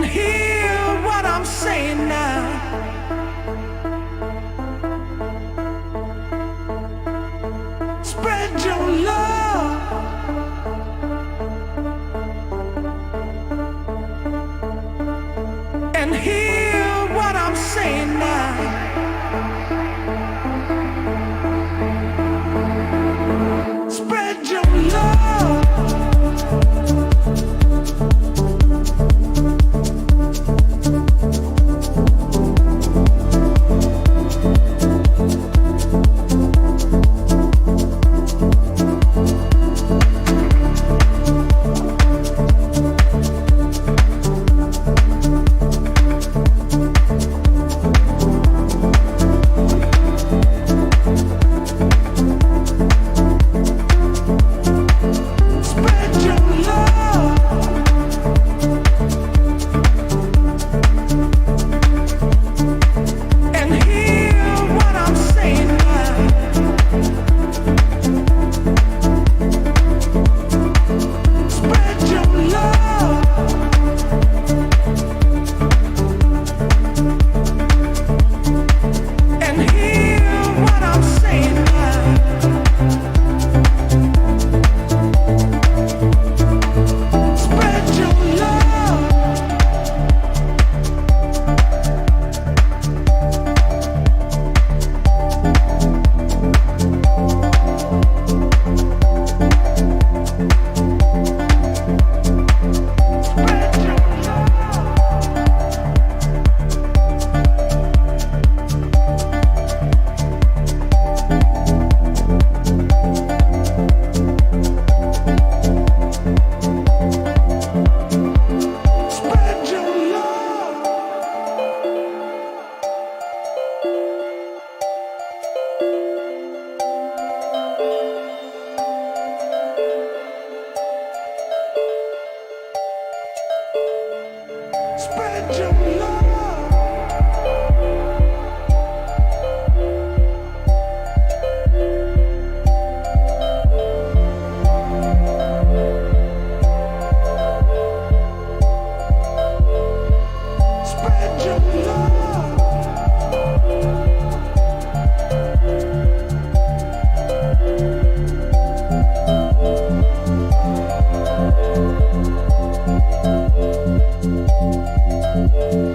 and hear what I'm saying now. Spread your love and hear what I'm saying now. Spread your love Thank you.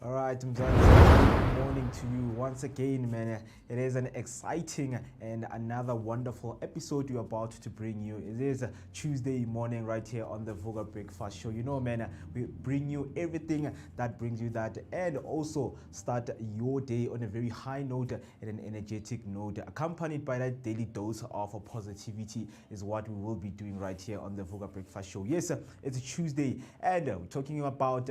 All right, good morning to you once again, man. It is an exciting and another wonderful episode we're about to bring you. It is a Tuesday morning right here on the Vooka Breakfast Show. You know, man, we bring you everything that brings you that and also start your day on a very high note and an energetic note, accompanied by that daily dose of positivity is what we will be doing right here on the Vooka Breakfast Show. Yes, it's a Tuesday and we're talking about,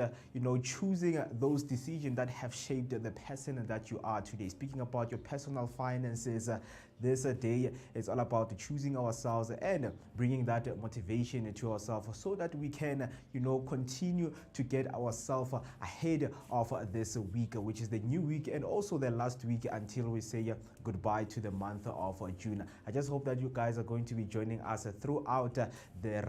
choosing those decisions that have shaped the person that you are today. Speaking about your personal finances, this day is all about choosing ourselves and bringing that motivation to ourselves so that we can, continue to get ourselves ahead of this week, which is the new week and also the last week until we say goodbye to the month of June. I just hope that you guys are going to be joining us throughout the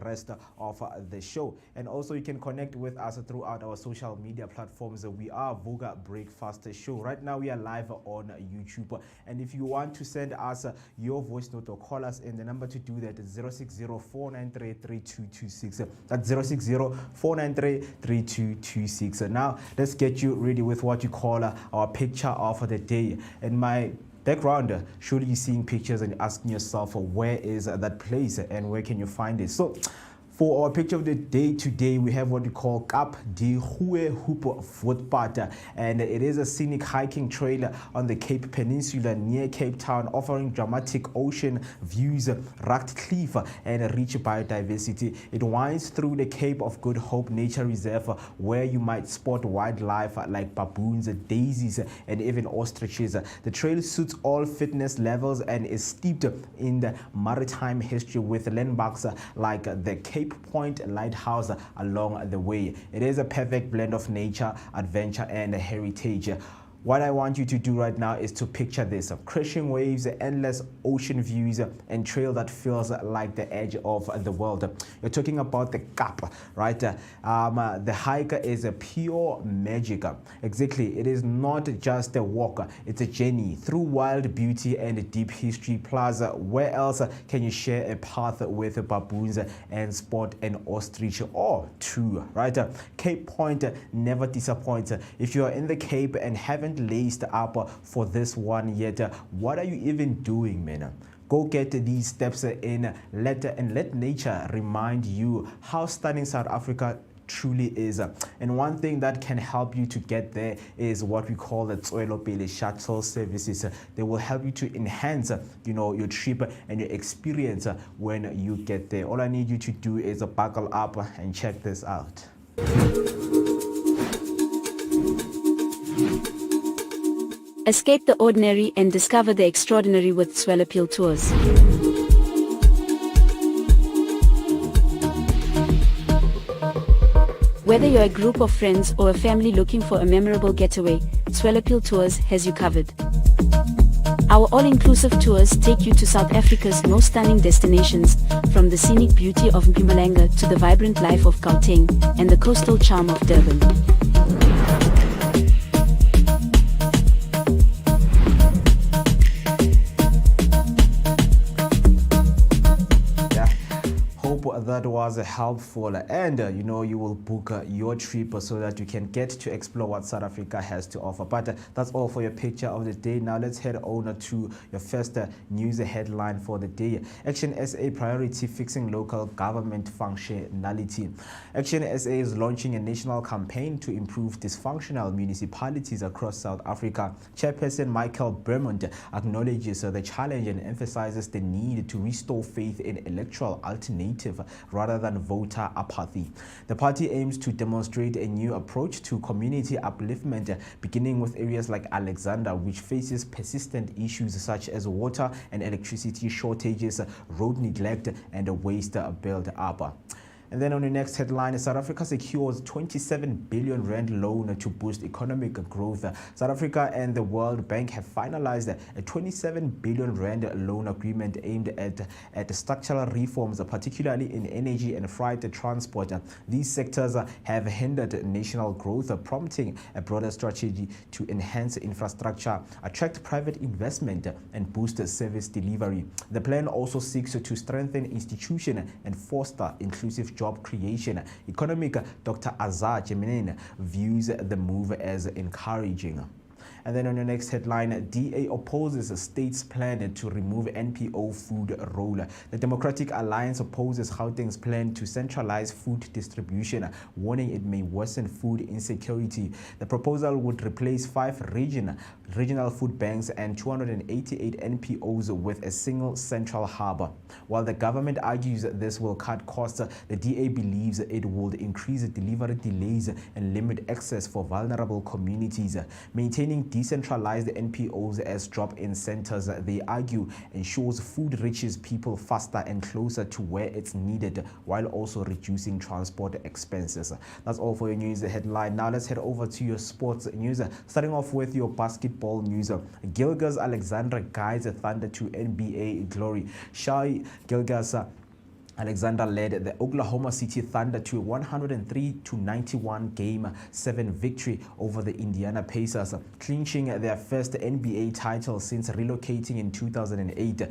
rest of the show. And also you can connect with us throughout our social media platforms. We are Vooka Breakfast Show. Right now we are live on YouTube. And if you want to send us your voice note or call us in, the number to do that is 060-493-3226. That's 060-493-3226. Now let's get you ready with what you call our picture of the day. And my background, surely you're seeing pictures and asking yourself where is that place and where can you find it. So for our picture of the day today, we have what we call Kap di Hue Hoop Voetpad, and it is a scenic hiking trail on the Cape Peninsula near Cape Town, offering dramatic ocean views, rugged cliff, and rich biodiversity. It winds through the Cape of Good Hope Nature Reserve, where you might spot wildlife like baboons, daisies, and even ostriches. The trail suits all fitness levels and is steeped in the maritime history with landmarks like the Cape Point Lighthouse along the way. It is a perfect blend of nature, adventure, and heritage. What I want you to do right now is to picture this: crashing waves, endless ocean views, and trail that feels like the edge of the world. You're talking about the Kap, right? The hike is a pure magic. Exactly, it is not just a walk; it's a journey through wild beauty and deep history. Plus, where else can you share a path with baboons and spot an ostrich or two, right? Cape Point never disappoints. If you are in the Cape and haven't laced up for this one yet, what are you even doing, man? Go get these steps in, let nature remind you how stunning South Africa truly is. And one thing that can help you to get there is what we call the Tswelopele shuttle services. They will help you to enhance your trip and your experience when you get there. All I need you to do is buckle up and check this out. Escape the ordinary and discover the extraordinary with Topical Tours. Whether you're a group of friends or a family looking for a memorable getaway, Topical Tours has you covered. Our all-inclusive tours take you to South Africa's most stunning destinations, from the scenic beauty of Mpumalanga to the vibrant life of Gauteng and the coastal charm of Durban. That was helpful, and you will book your trip so that you can get to explore what South Africa has to offer. But that's all for your picture of the day. Now let's head on to your first news headline for the day. Action SA priority fixing local government functionality. Action SA is launching a national campaign to improve dysfunctional municipalities across South Africa. Chairperson Michael Bermond acknowledges the challenge and emphasizes the need to restore faith in electoral alternative rather than voter apathy. The party aims to demonstrate a new approach to community upliftment, beginning with areas like Alexandra, which faces persistent issues such as water and electricity shortages, road neglect, and waste build-up. And then on the next headline, South Africa secures 27 billion rand loan to boost economic growth. South Africa and the World Bank have finalized a 27 billion rand loan agreement aimed at structural reforms, particularly in energy and freight transport. These sectors have hindered national growth, prompting a broader strategy to enhance infrastructure, attract private investment, and boost service delivery. The plan also seeks to strengthen institutions and foster inclusive job creation. Economic Dr. Azar Jeminin views the move as encouraging. And then on your next headline, DA opposes state's plan to remove NPO food roll. The Democratic Alliance opposes Gauteng's plan to centralize food distribution, warning it may worsen food insecurity. The proposal would replace 5 regional food banks and 288 NPOs with a single central hub. While the government argues this will cut costs, the DA believes it will increase delivery delays and limit access for vulnerable communities. Maintaining decentralized NPOs as drop-in centers, they argue, ensures food reaches people faster and closer to where it's needed, while also reducing transport expenses. That's all for your news headline. Now let's head over to your sports news. Starting off with your basketball news. Gilgis Alexander guides Thunder to NBA glory. Shai Gilgis Alexander led the Oklahoma City Thunder to a 103-91 Game 7 victory over the Indiana Pacers, clinching their first NBA title since relocating in 2008. The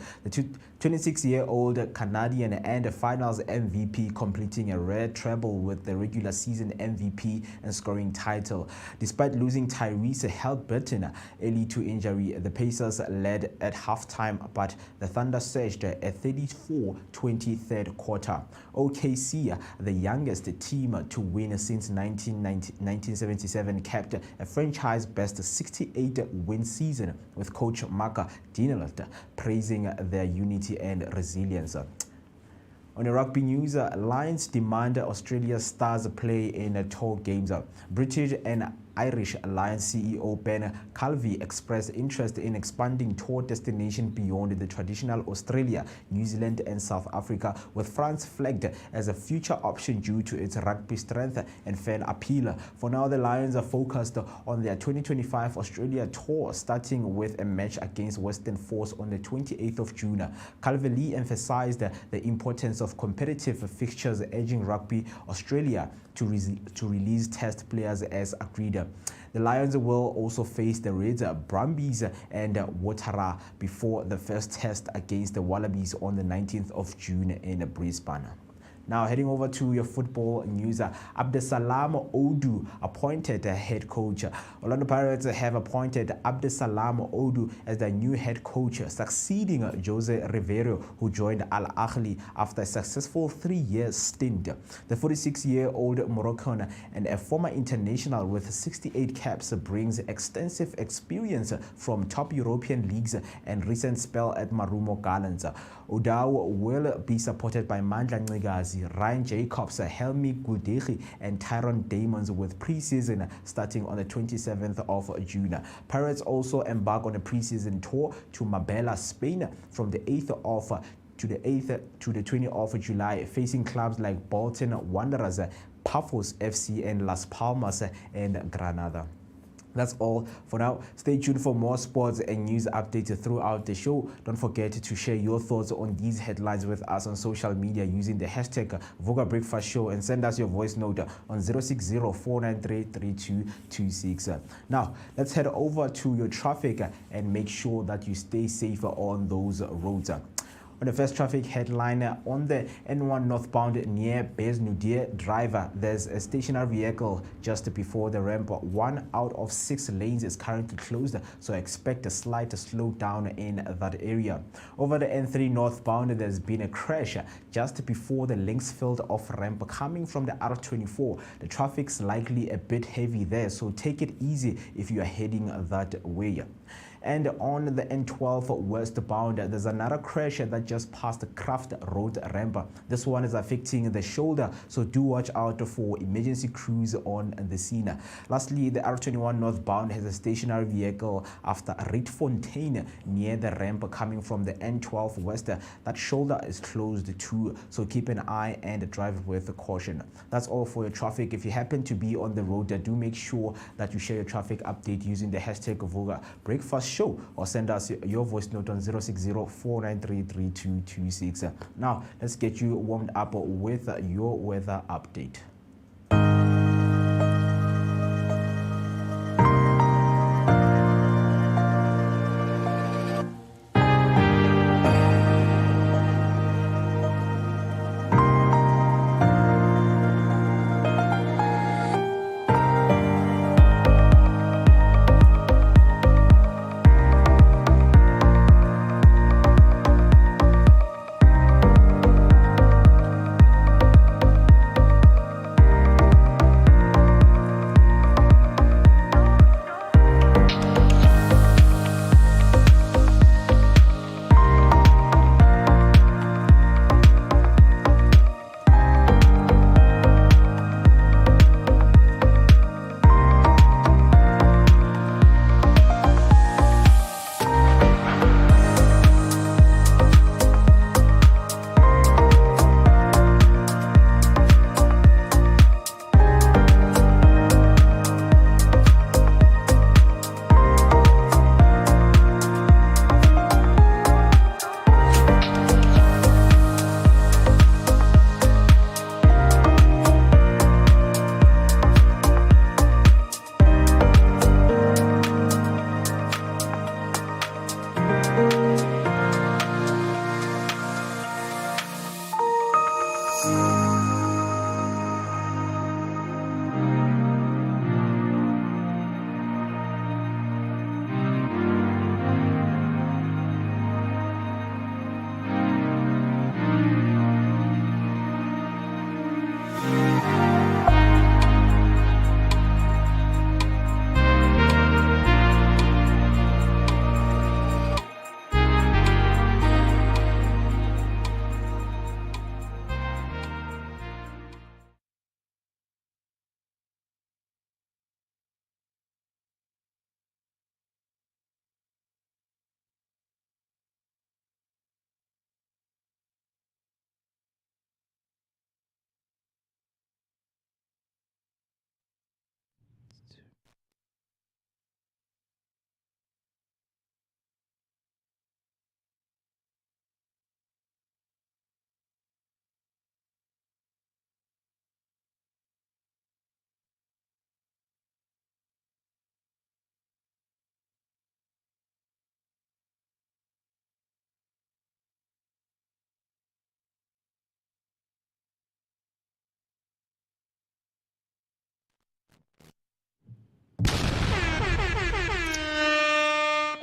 26-year-old Canadian and Finals MVP completing a rare treble with the regular season MVP and scoring title. Despite losing Tyrese Haliburton early to injury, the Pacers led at halftime, but the Thunder surged a 34-20 third quarter. OKC, the youngest team to win since 1977, capped a franchise-best 68-win season, with coach Mark Dinelot praising their unity and resilience. On the rugby news, Lions demand Australia's stars play in tour games. British and Irish Lions CEO Ben Calvi expressed interest in expanding tour destination beyond the traditional Australia, New Zealand and South Africa, with France flagged as a future option due to its rugby strength and fan appeal. For now, the Lions are focused on their 2025 Australia tour, starting with a match against Western Force on the 28th of June. Calvi emphasized the importance of competitive fixtures, urging Rugby Australia to release test players as agreed. The Lions will also face the Reds, Brumbies and Watara before the first test against the Wallabies on the 19th of June in Brisbane. Now heading over to your football news, Abdesalam Odu appointed head coach. Orlando Pirates have appointed Abdesalam Odu as their new head coach, succeeding Jose Rivero, who joined Al Ahly after a successful 3-year stint. The 46-year-old Moroccan and a former international with 68 caps brings extensive experience from top European leagues and recent spell at Marumo Gallants. Odu will be supported by Mandla Ncigazi, Ryan Jacobs, Helmi Gudegi and Tyron Damons, with preseason starting on the 27th of June. Pirates also embark on a preseason tour to Marbella, Spain from the 8th to the 20th of July, facing clubs like Bolton Wanderers, Pafos FC and Las Palmas and Granada. That's all for now. Stay tuned for more sports and news updates throughout the show. Don't forget to share your thoughts on these headlines with us on social media using the hashtag Vooka Breakfast Show, and send us your voice note on 060-493-3226. Now, let's head over to your traffic and make sure that you stay safe on those roads. On the first traffic headline, on the N1 northbound near Besnudier Driver, there's a stationary vehicle just before the ramp. 1 out of 6 lanes is currently closed, so expect a slight slowdown in that area. Over the N3 northbound, there's been a crash just before the Linksfield off ramp coming from the R24. The traffic's likely a bit heavy there, so take it easy if you are heading that way. And on the N12 westbound, there's another crash that just passed the Craft Road ramp. This one is affecting the shoulder, so do watch out for emergency crews on the scene. Lastly, the R21 northbound has a stationary vehicle after Rietfontein near the ramp coming from the N12 west. That shoulder is closed too, so keep an eye and drive with caution. That's all for your traffic. If you happen to be on the road, do make sure that you share your traffic update using the hashtag Vooka Breakfast Show, or send us your voice note on 060-493-3226. Now, let's get you warmed up with your weather update.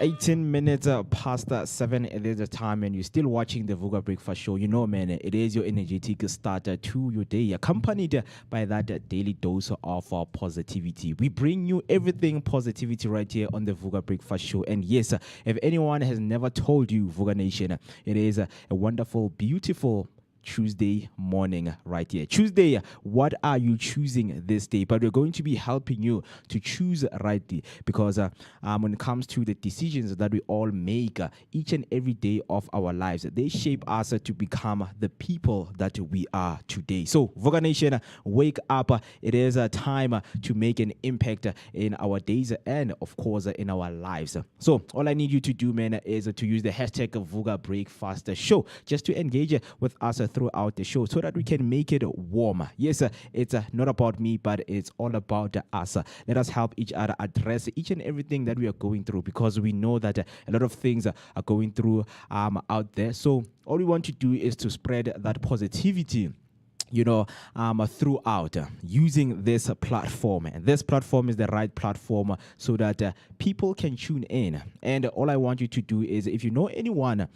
18 minutes past 7, it is the time, and you're still watching the Vooka Breakfast Show. You know, man, it is your energetic starter to your day, accompanied by that daily dose of positivity. We bring you everything positivity right here on the Vooka Breakfast Show. And yes, if anyone has never told you, Vooka Nation, it is a wonderful, beautiful Tuesday morning right here. Tuesday, what are you choosing this day? But we're going to be helping you to choose rightly, because when it comes to the decisions that we all make each and every day of our lives, they shape us to become the people that we are today. So Vooka Nation, wake up. It is a time to make an impact in our days and of course in our lives. So all I need you to do, man, is to use the hashtag Vooka Breakfast Show just to engage with us throughout the show so that we can make it warm. Yes, it's not about me, but it's all about us. Let us help each other address each and everything that we are going through, because we know that a lot of things are going through out there. So all we want to do is to spread that positivity, throughout using this platform. And this platform is the right platform so that people can tune in. And all I want you to do is, if you know anyone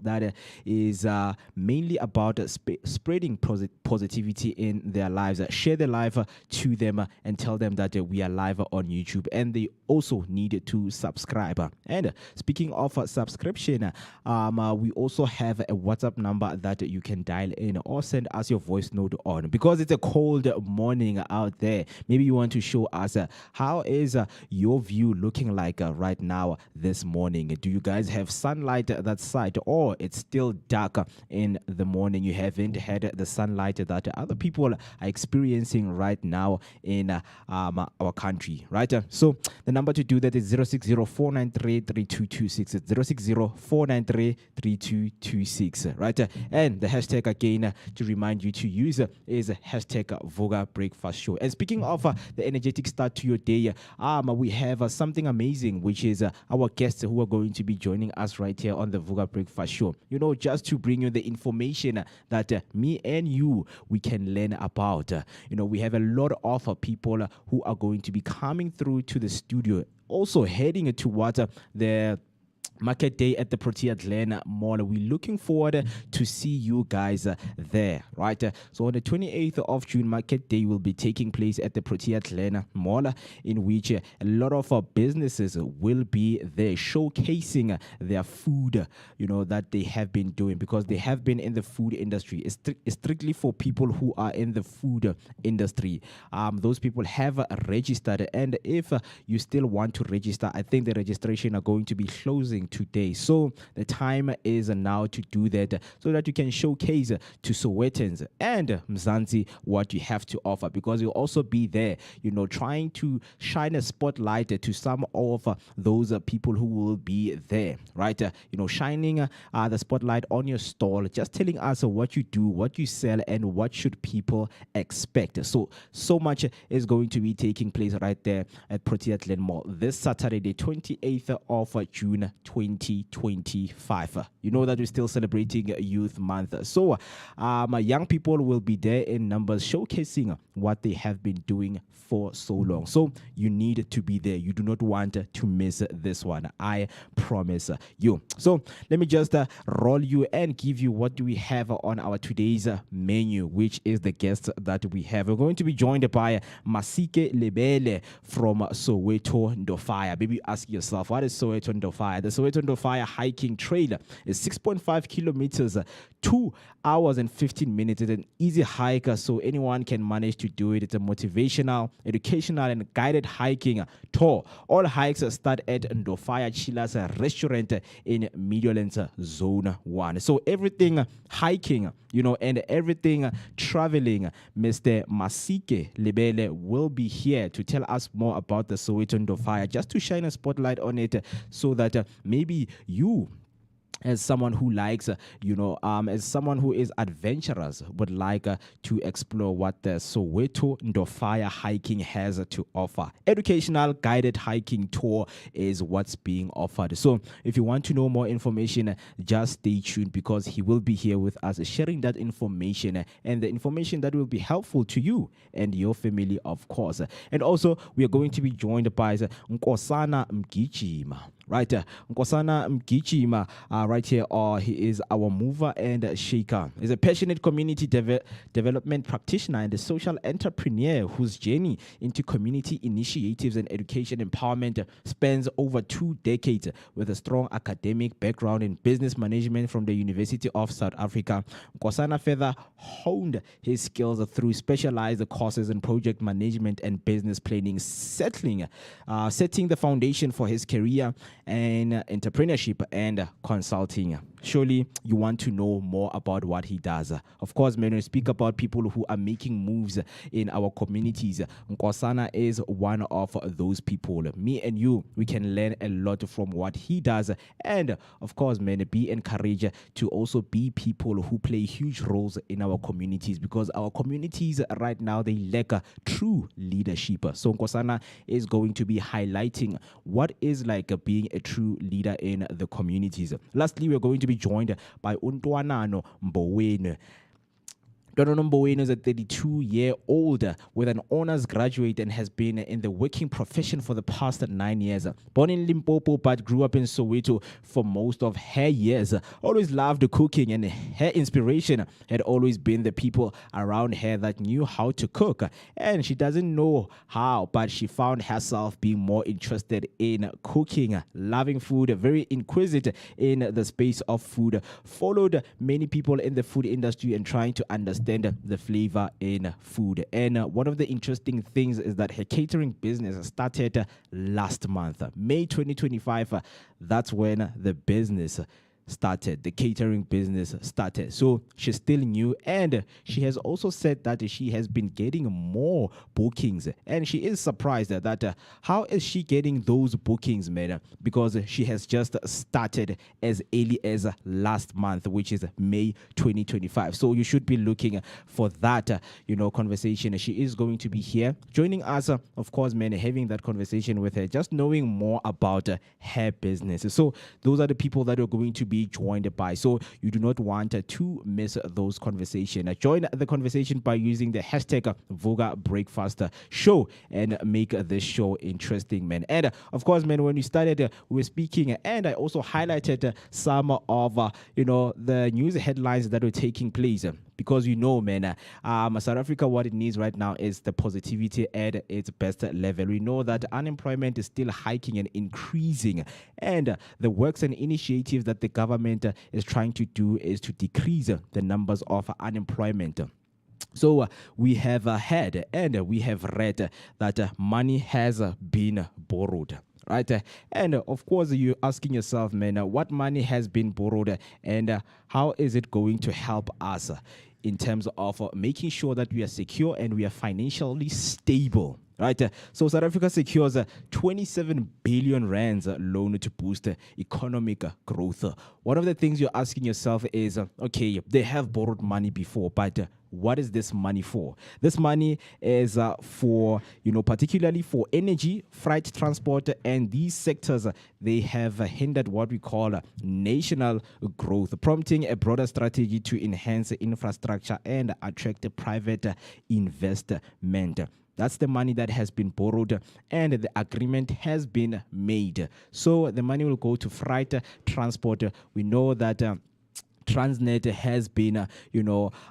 that is mainly about spreading positivity in their lives, share the live to them and tell them that we are live on YouTube, and they also need to subscribe. And speaking of subscription, we also have a WhatsApp number that you can dial in or send us your voice note on, because it's a cold morning out there. Maybe you want to show us how is your view looking like right now this morning. Do you guys have sunlight that side, or it's still dark in the morning? You haven't had the sunlight that other people are experiencing right now in our country, right? So the number to do that is 060-493-3226. It's 060-493-3226, right? And the hashtag again to remind you to use is hashtag Vooka Breakfast Show. And speaking of the energetic start to your day, we have something amazing, which is our guests who are going to be joining us right here on the Vooka Breakfast Show, just to bring you the information that me and you, we can learn about. We have a lot of people who are going to be coming through to the studio, also heading towards the Market Day at the Protea Glen Mall. We're looking forward to see you guys there, right? So on the 28th of June, Market Day will be taking place at the Protea Glen Mall, in which a lot of businesses will be there showcasing their food, that they have been doing, because they have been in the food industry. It's strictly for people who are in the food industry. Those people have registered, and if you still want to register, I think the registration are going to be closing today. So the time is now to do that, so that you can showcase to Sowetans and Mzansi what you have to offer, because you'll also be there, trying to shine a spotlight to some of those people who will be there, right? Shining the spotlight on your stall, just telling us what you do, what you sell, and what should people expect. So much is going to be taking place right there at Protea Glen Mall this Saturday, the 28th of June 2025. You know that we're still celebrating Youth Month. So young people will be there in numbers, showcasing what they have been doing for so long. So you need to be there. You do not want to miss this one, I promise you. So let me just roll you and give you what do we have on our today's menu, which is the guests that we have. We're going to be joined by Masike Lebele from Soweto Ndofaya. Maybe ask yourself, what is Soweto Ndofaya? The Soweto Ndofaya hiking trail is 6.5 kilometers, 2 hours and 15 minutes. It's an easy hike, so anyone can manage to do it. It's a motivational, educational, and guided hiking tour. All hikes start at Ndofaya Chila's restaurant in Meadowlands Zone 1. So everything hiking, and everything traveling, Mr. Masike Lebele will be here to tell us more about the Soweto Ndofaya, just to shine a spotlight on it, so that maybe you, as someone who likes, as someone who is adventurous, would like to explore what the Soweto Ndofaya hiking has to offer. Educational guided hiking tour is what's being offered. So if you want to know more information, just stay tuned, because he will be here with us sharing that information, and the information that will be helpful to you and your family, of course. And also, we are going to be joined by Nkosana Mgijima, right? Nkosana Mgijima, right here, he is our mover and shaker. He's a passionate community development practitioner and a social entrepreneur whose journey into community initiatives and education empowerment spans over 2 decades with a strong academic background in business management from the University of South Africa. Nkosana further honed his skills through specialized courses in project management and business planning, setting the foundation for his career and entrepreneurship and consulting. Surely you want to know more about what he does. Of course, when we speak about people who are making moves in our communities, Nkosana is one of those people. Me and you, we can learn a lot from what he does. And of course, man, be encouraged to also be people who play huge roles in our communities, because our communities right now, they lack true leadership. So Nkosana is going to be highlighting what is like being a true leader in the communities. Lastly, we're going to be joined by Untwanano Mbowene. Donono Mbowene is a 32-year-old with an honors graduate and has been in the working profession for the past 9 years. Born in Limpopo but grew up in Soweto for most of her years. Always loved cooking, and her inspiration had always been the people around her that knew how to cook. And she doesn't know how, but she found herself being more interested in cooking, loving food, very inquisitive in the space of food. Followed many people in the food industry and trying to understand the flavor in food. And one of the interesting things is that her catering business started last month, May 2025. That's when the business started, the catering business started. So she's still new, and she has also said that she has been getting more bookings, and she is surprised that how is she getting those bookings, man? Because she has just started as early as last month, which is May 2025. So you should be looking for that conversation. She is going to be here joining us, of course, man, having that conversation with her, just knowing more about her business. So those are the people that are going to be joined by. So you do not want to miss those conversations. Join the conversation by using the hashtag Vooka Breakfast Show and make this show interesting, man. And of course, man, when we started, we were speaking, and I also highlighted some of the news headlines that were taking place. Because man, South Africa, what it needs right now is the positivity at its best level. We know that unemployment is still hiking and increasing, and the works and initiatives that the government is trying to do is to decrease the numbers of unemployment. So we have heard and we have read that money has been borrowed. Right, and of course you're asking yourself, man, what money has been borrowed and how is it going to help us in terms of making sure that we are secure and we are financially stable? Right, so South Africa secures 27 billion rands loan to boost economic growth. One of the things you're asking yourself is, okay, they have borrowed money before, but what is this money for? This money is for, particularly for energy, freight transport, and these sectors, they have hindered what we call national growth, prompting a broader strategy to enhance infrastructure and attract private investment. That's the money that has been borrowed, and the agreement has been made. So the money will go to freight transport. We know that Transnet has been,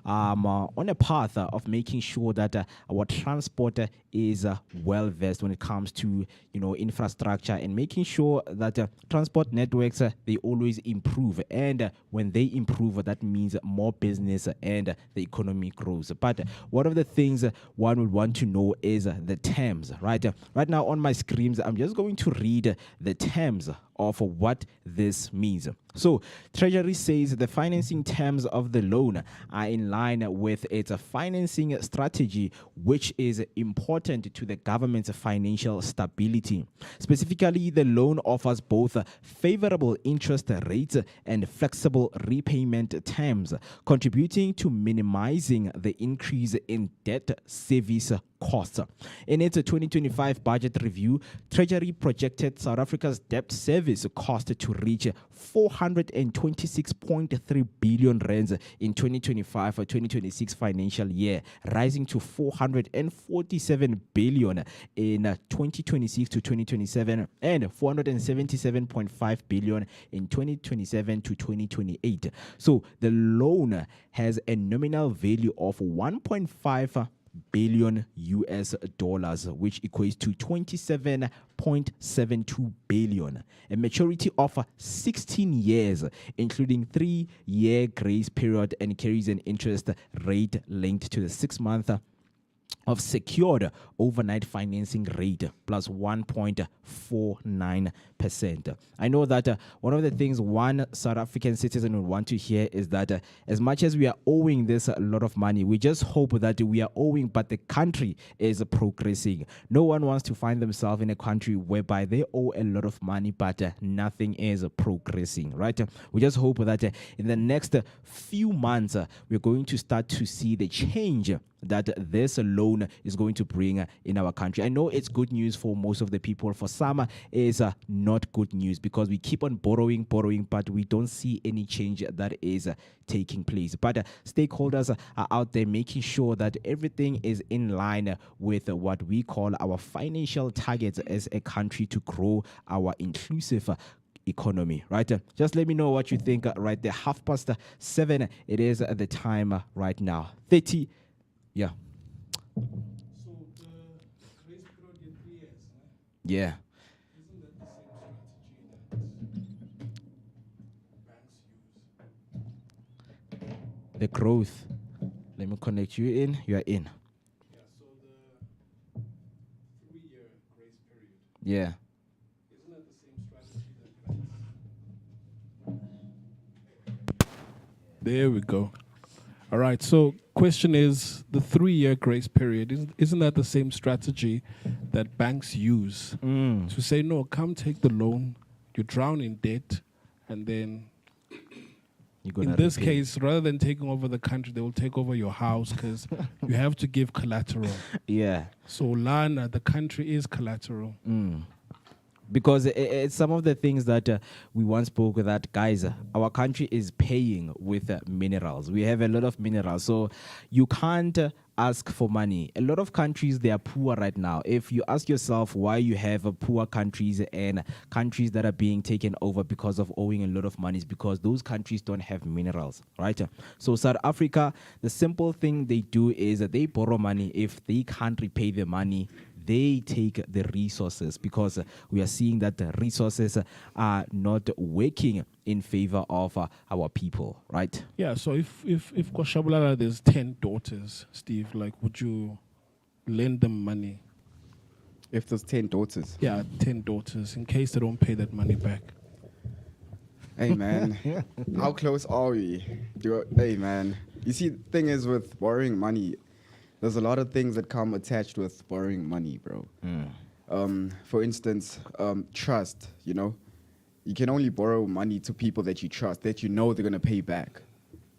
on a path of making sure that our transport is well versed when it comes to, infrastructure, and making sure that transport networks, they always improve. And when they improve, that means more business and the economy grows. But one of the things one would want to know is the terms, right? Right now on my screens, I'm just going to read the terms of what this means. So, Treasury says the financing terms of the loan are in line with its financing strategy, which is important to the government's financial stability. Specifically, the loan offers both favorable interest rates and flexible repayment terms, contributing to minimizing the increase in debt service costs. In its 2025 budget review, Treasury projected South Africa's debt service cost to reach 426.3 billion rands in 2025-2026 financial year, rising to 447 billion in 2026 to 2027 and 477.5 billion in 2027 to 2028. So the loan has a nominal value of 1.5 billion US dollars, which equates to 27.72 billion. A maturity of 16 years, including 3-year grace period, and carries an interest rate linked to the 6-month of secured overnight financing rate plus 1.49%. I know that one of the things one South African citizen would want to hear is that as much as we are owing this a lot of money, we just hope that we are owing, but the country is progressing. No one wants to find themselves in a country whereby they owe a lot of money, but nothing is progressing, right? We just hope that in the next few months, we're going to start to see the change that this loan is going to bring in our country. I know it's good news for most of the people. For some, it's not good news because we keep on borrowing, but we don't see any change that is taking place. But stakeholders are out there making sure that everything is in line with what we call our financial targets as a country to grow our inclusive economy, right? Just let me know what you think right there. 7:30 it is at the time right now. 30. Yeah. So the grace period in 3 years, Yeah. isn't that the same strategy that banks use? The growth. Let me connect you in. You are in. Yeah, so the 3-year grace period, Yeah. isn't that the same strategy that banks? There we go. All right, so question is, the 3-year grace period, isn't that the same strategy that banks use to say, no, come take the loan, you drown in debt, and then You're gonna in this repay. case, rather than taking over the country, they will take over your house because you have to give collateral. Yeah. So Lana, the country is collateral. Because it's some of the things that we once spoke that, guys, our country is paying with minerals. We have a lot of minerals. So you can't ask for money. A lot of countries, they are poor right now. If you ask yourself why you have poor countries and countries that are being taken over because of owing a lot of money, is because those countries don't have minerals, right? So South Africa, the simple thing they do is that they borrow money. If they can't repay the money, they take the resources, because we are seeing that the resources are not working in favor of our people, right? Yeah, so if Kwashabulala there's 10 daughters, Steve, like, would you lend them money? If there's 10 daughters. Yeah, 10 daughters, in case they don't pay that money back. Hey, man. How close are we? Hey, man. You see, the thing is with borrowing money, there's a lot of things that come attached with borrowing money, bro. For instance, trust, you know? You can only borrow money to people that you trust, that you know they're going to pay back.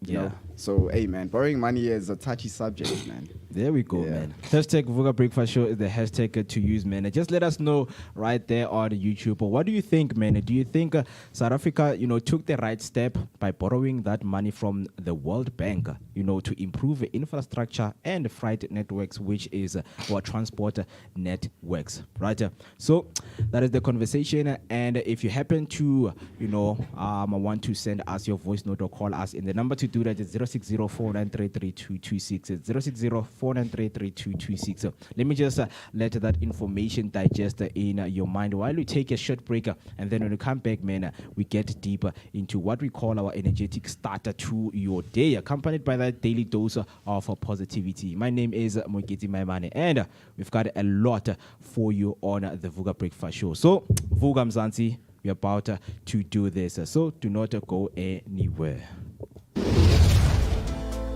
You know? So, hey, man, borrowing money is a touchy subject, man. There we go, Yeah. man. Hashtag Vooka Breakfast Show is the hashtag to use, man. Just let us know right there on YouTube. What do you think, man? Do you think South Africa, took the right step by borrowing that money from the World Bank, to improve infrastructure and freight networks, which is our transport networks, right? So that is the conversation. And if you happen to, want to send us your voice note or call us, in the number to do that is 060-493-3226. It's 060-493-3226. Let me just let that information digest in your mind while we take a short break. And then when we come back, man, we get deeper into what we call our energetic starter to your day, accompanied by that daily dose of positivity. My name is Moketi Maimane, and we've got a lot for you on the Vooka Breakfast Show. So, Vooka Mzansi, we're about to do this. So, do not go anywhere.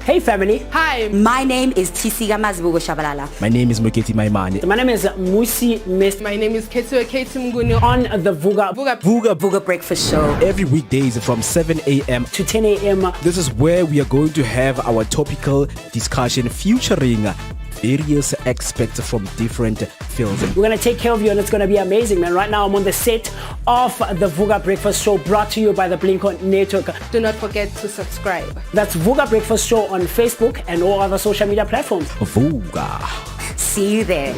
Hey family, Hi, my name is Tisiga Mazibugo Shabalala. My name is Moketi Maimane. My name is Musi Miss my name is Ketua Ketumguni on the Vooka Vooka Breakfast Show Every weekdays from 7 a.m. to 10 a.m. This is where we are going to have our topical discussion featuring various experts from different fields. We're going to take care of you and it's going to be amazing, man. Right now I'm on the set of the Vooka Breakfast Show brought to you by the Blinko Network. Do not forget to subscribe. That's Vooka Breakfast Show on Facebook and all other social media platforms. Vooka. See you there.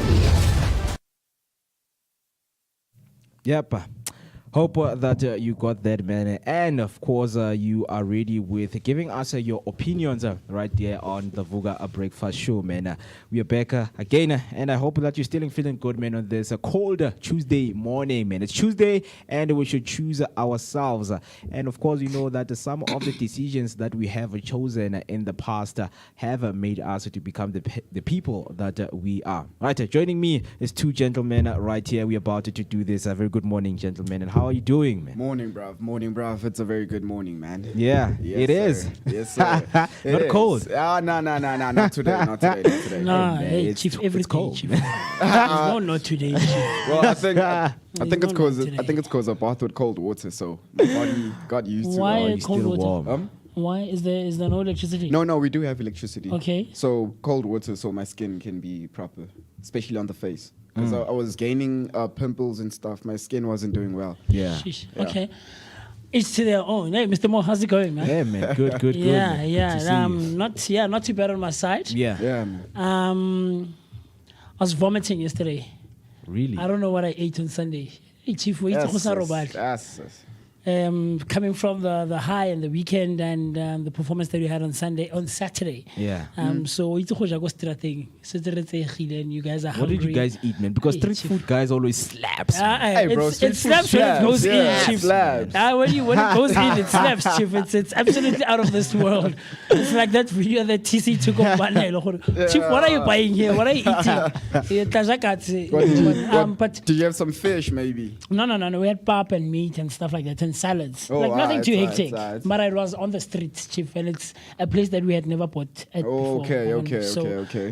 Yep. Hope that you got that, man. And of course, you are ready with giving us your opinions right there on the Vooka Breakfast Show, man. We are back again, and I hope that you're still feeling good, man, on this cold Tuesday morning, man. It's Tuesday, and we should choose ourselves. And of course, you know that some of the decisions that we have chosen in the past have made us to become the people that we are. Right, joining me is two gentlemen right here. We're about to do this. A very good morning, gentlemen. And how are you doing, man? Morning, bruv. It's a very good morning, man. Yeah, Yes, it sir. is. Yes, sir. It Not is. cold. No, not today. Nah, man, hey, it's Chief, too- every it's day, cold. Chief. No, not today, Chief. Well, I think it's No, cause today. I think it's cause I bathed with cold water, so my body got used to. Why you're cold still water? warm. Why is there no electricity? No, we do have electricity. Okay. So cold water, so my skin can be proper, especially on the face. Because I was gaining pimples and stuff. My skin wasn't doing well. Yeah. Sheesh. Yeah. Okay. Each to their own. Hey, Mr. Mo, how's it going, man? Yeah, man. Good. Yeah, man. Good to see you. not too bad on my side. Yeah. Yeah, man. I was vomiting yesterday. Really? I don't know what I ate on Sunday. Hey, Chief, we Yes. coming from the high and the weekend and the performance that we had on Saturday. Yeah. So it's a thing. And you guys are What hungry. did you guys eat, man? Because Hey, street Chief. food guys always slaps. Hey, bro, it street food slaps when it goes slaps. in, Chief. Slaps. When it goes in, it slaps, Chief. It's absolutely out of this world. It's like that video that TC took on Banel. Chief, what are you buying here? What are you eating? But Do you have some fish, maybe? no. We had pap and meat and stuff like that and salads. Oh, like nothing too alright, hectic. alright. But it was on the streets, Chief, and it's a place that we had never bought at before. Okay.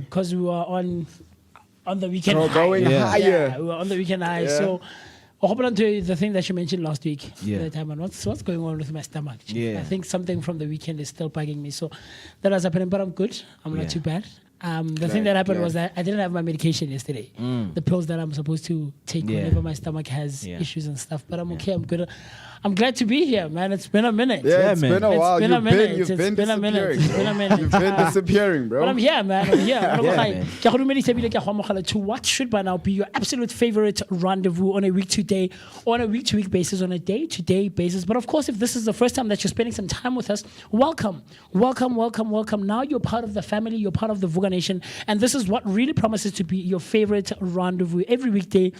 Because we were on the weekend So high. going higher. Yeah, we were on the weekend high. Yeah. So I'll hop on to the thing that you mentioned last week. Yeah. That time, and what's going on with my stomach? Chief? Yeah. I think something from the weekend is still bugging me. So that was happening, but I'm good. I'm Yeah. not too bad. The thing that happened was that I didn't have my medication yesterday. The pills that I'm supposed to take Yeah. whenever my stomach has Yeah. issues and stuff. But I'm okay. I'm good. I'm glad to be here, man. It's been a minute. Yeah, it's man. been a It's while. been a minute. You've It's been been a minute. disappearing. It's been a minute. You've been disappearing, bro. But I'm here, man. I'm here. man. To what should by now be your absolute favorite rendezvous on a week-to-day, on a week-to-week basis, on a day-to-day basis. But of course, if this is the first time that you're spending some time with us, welcome. Now you're part of the family. You're part of the Vooka Nation. And this is what really promises to be your favorite rendezvous every weekday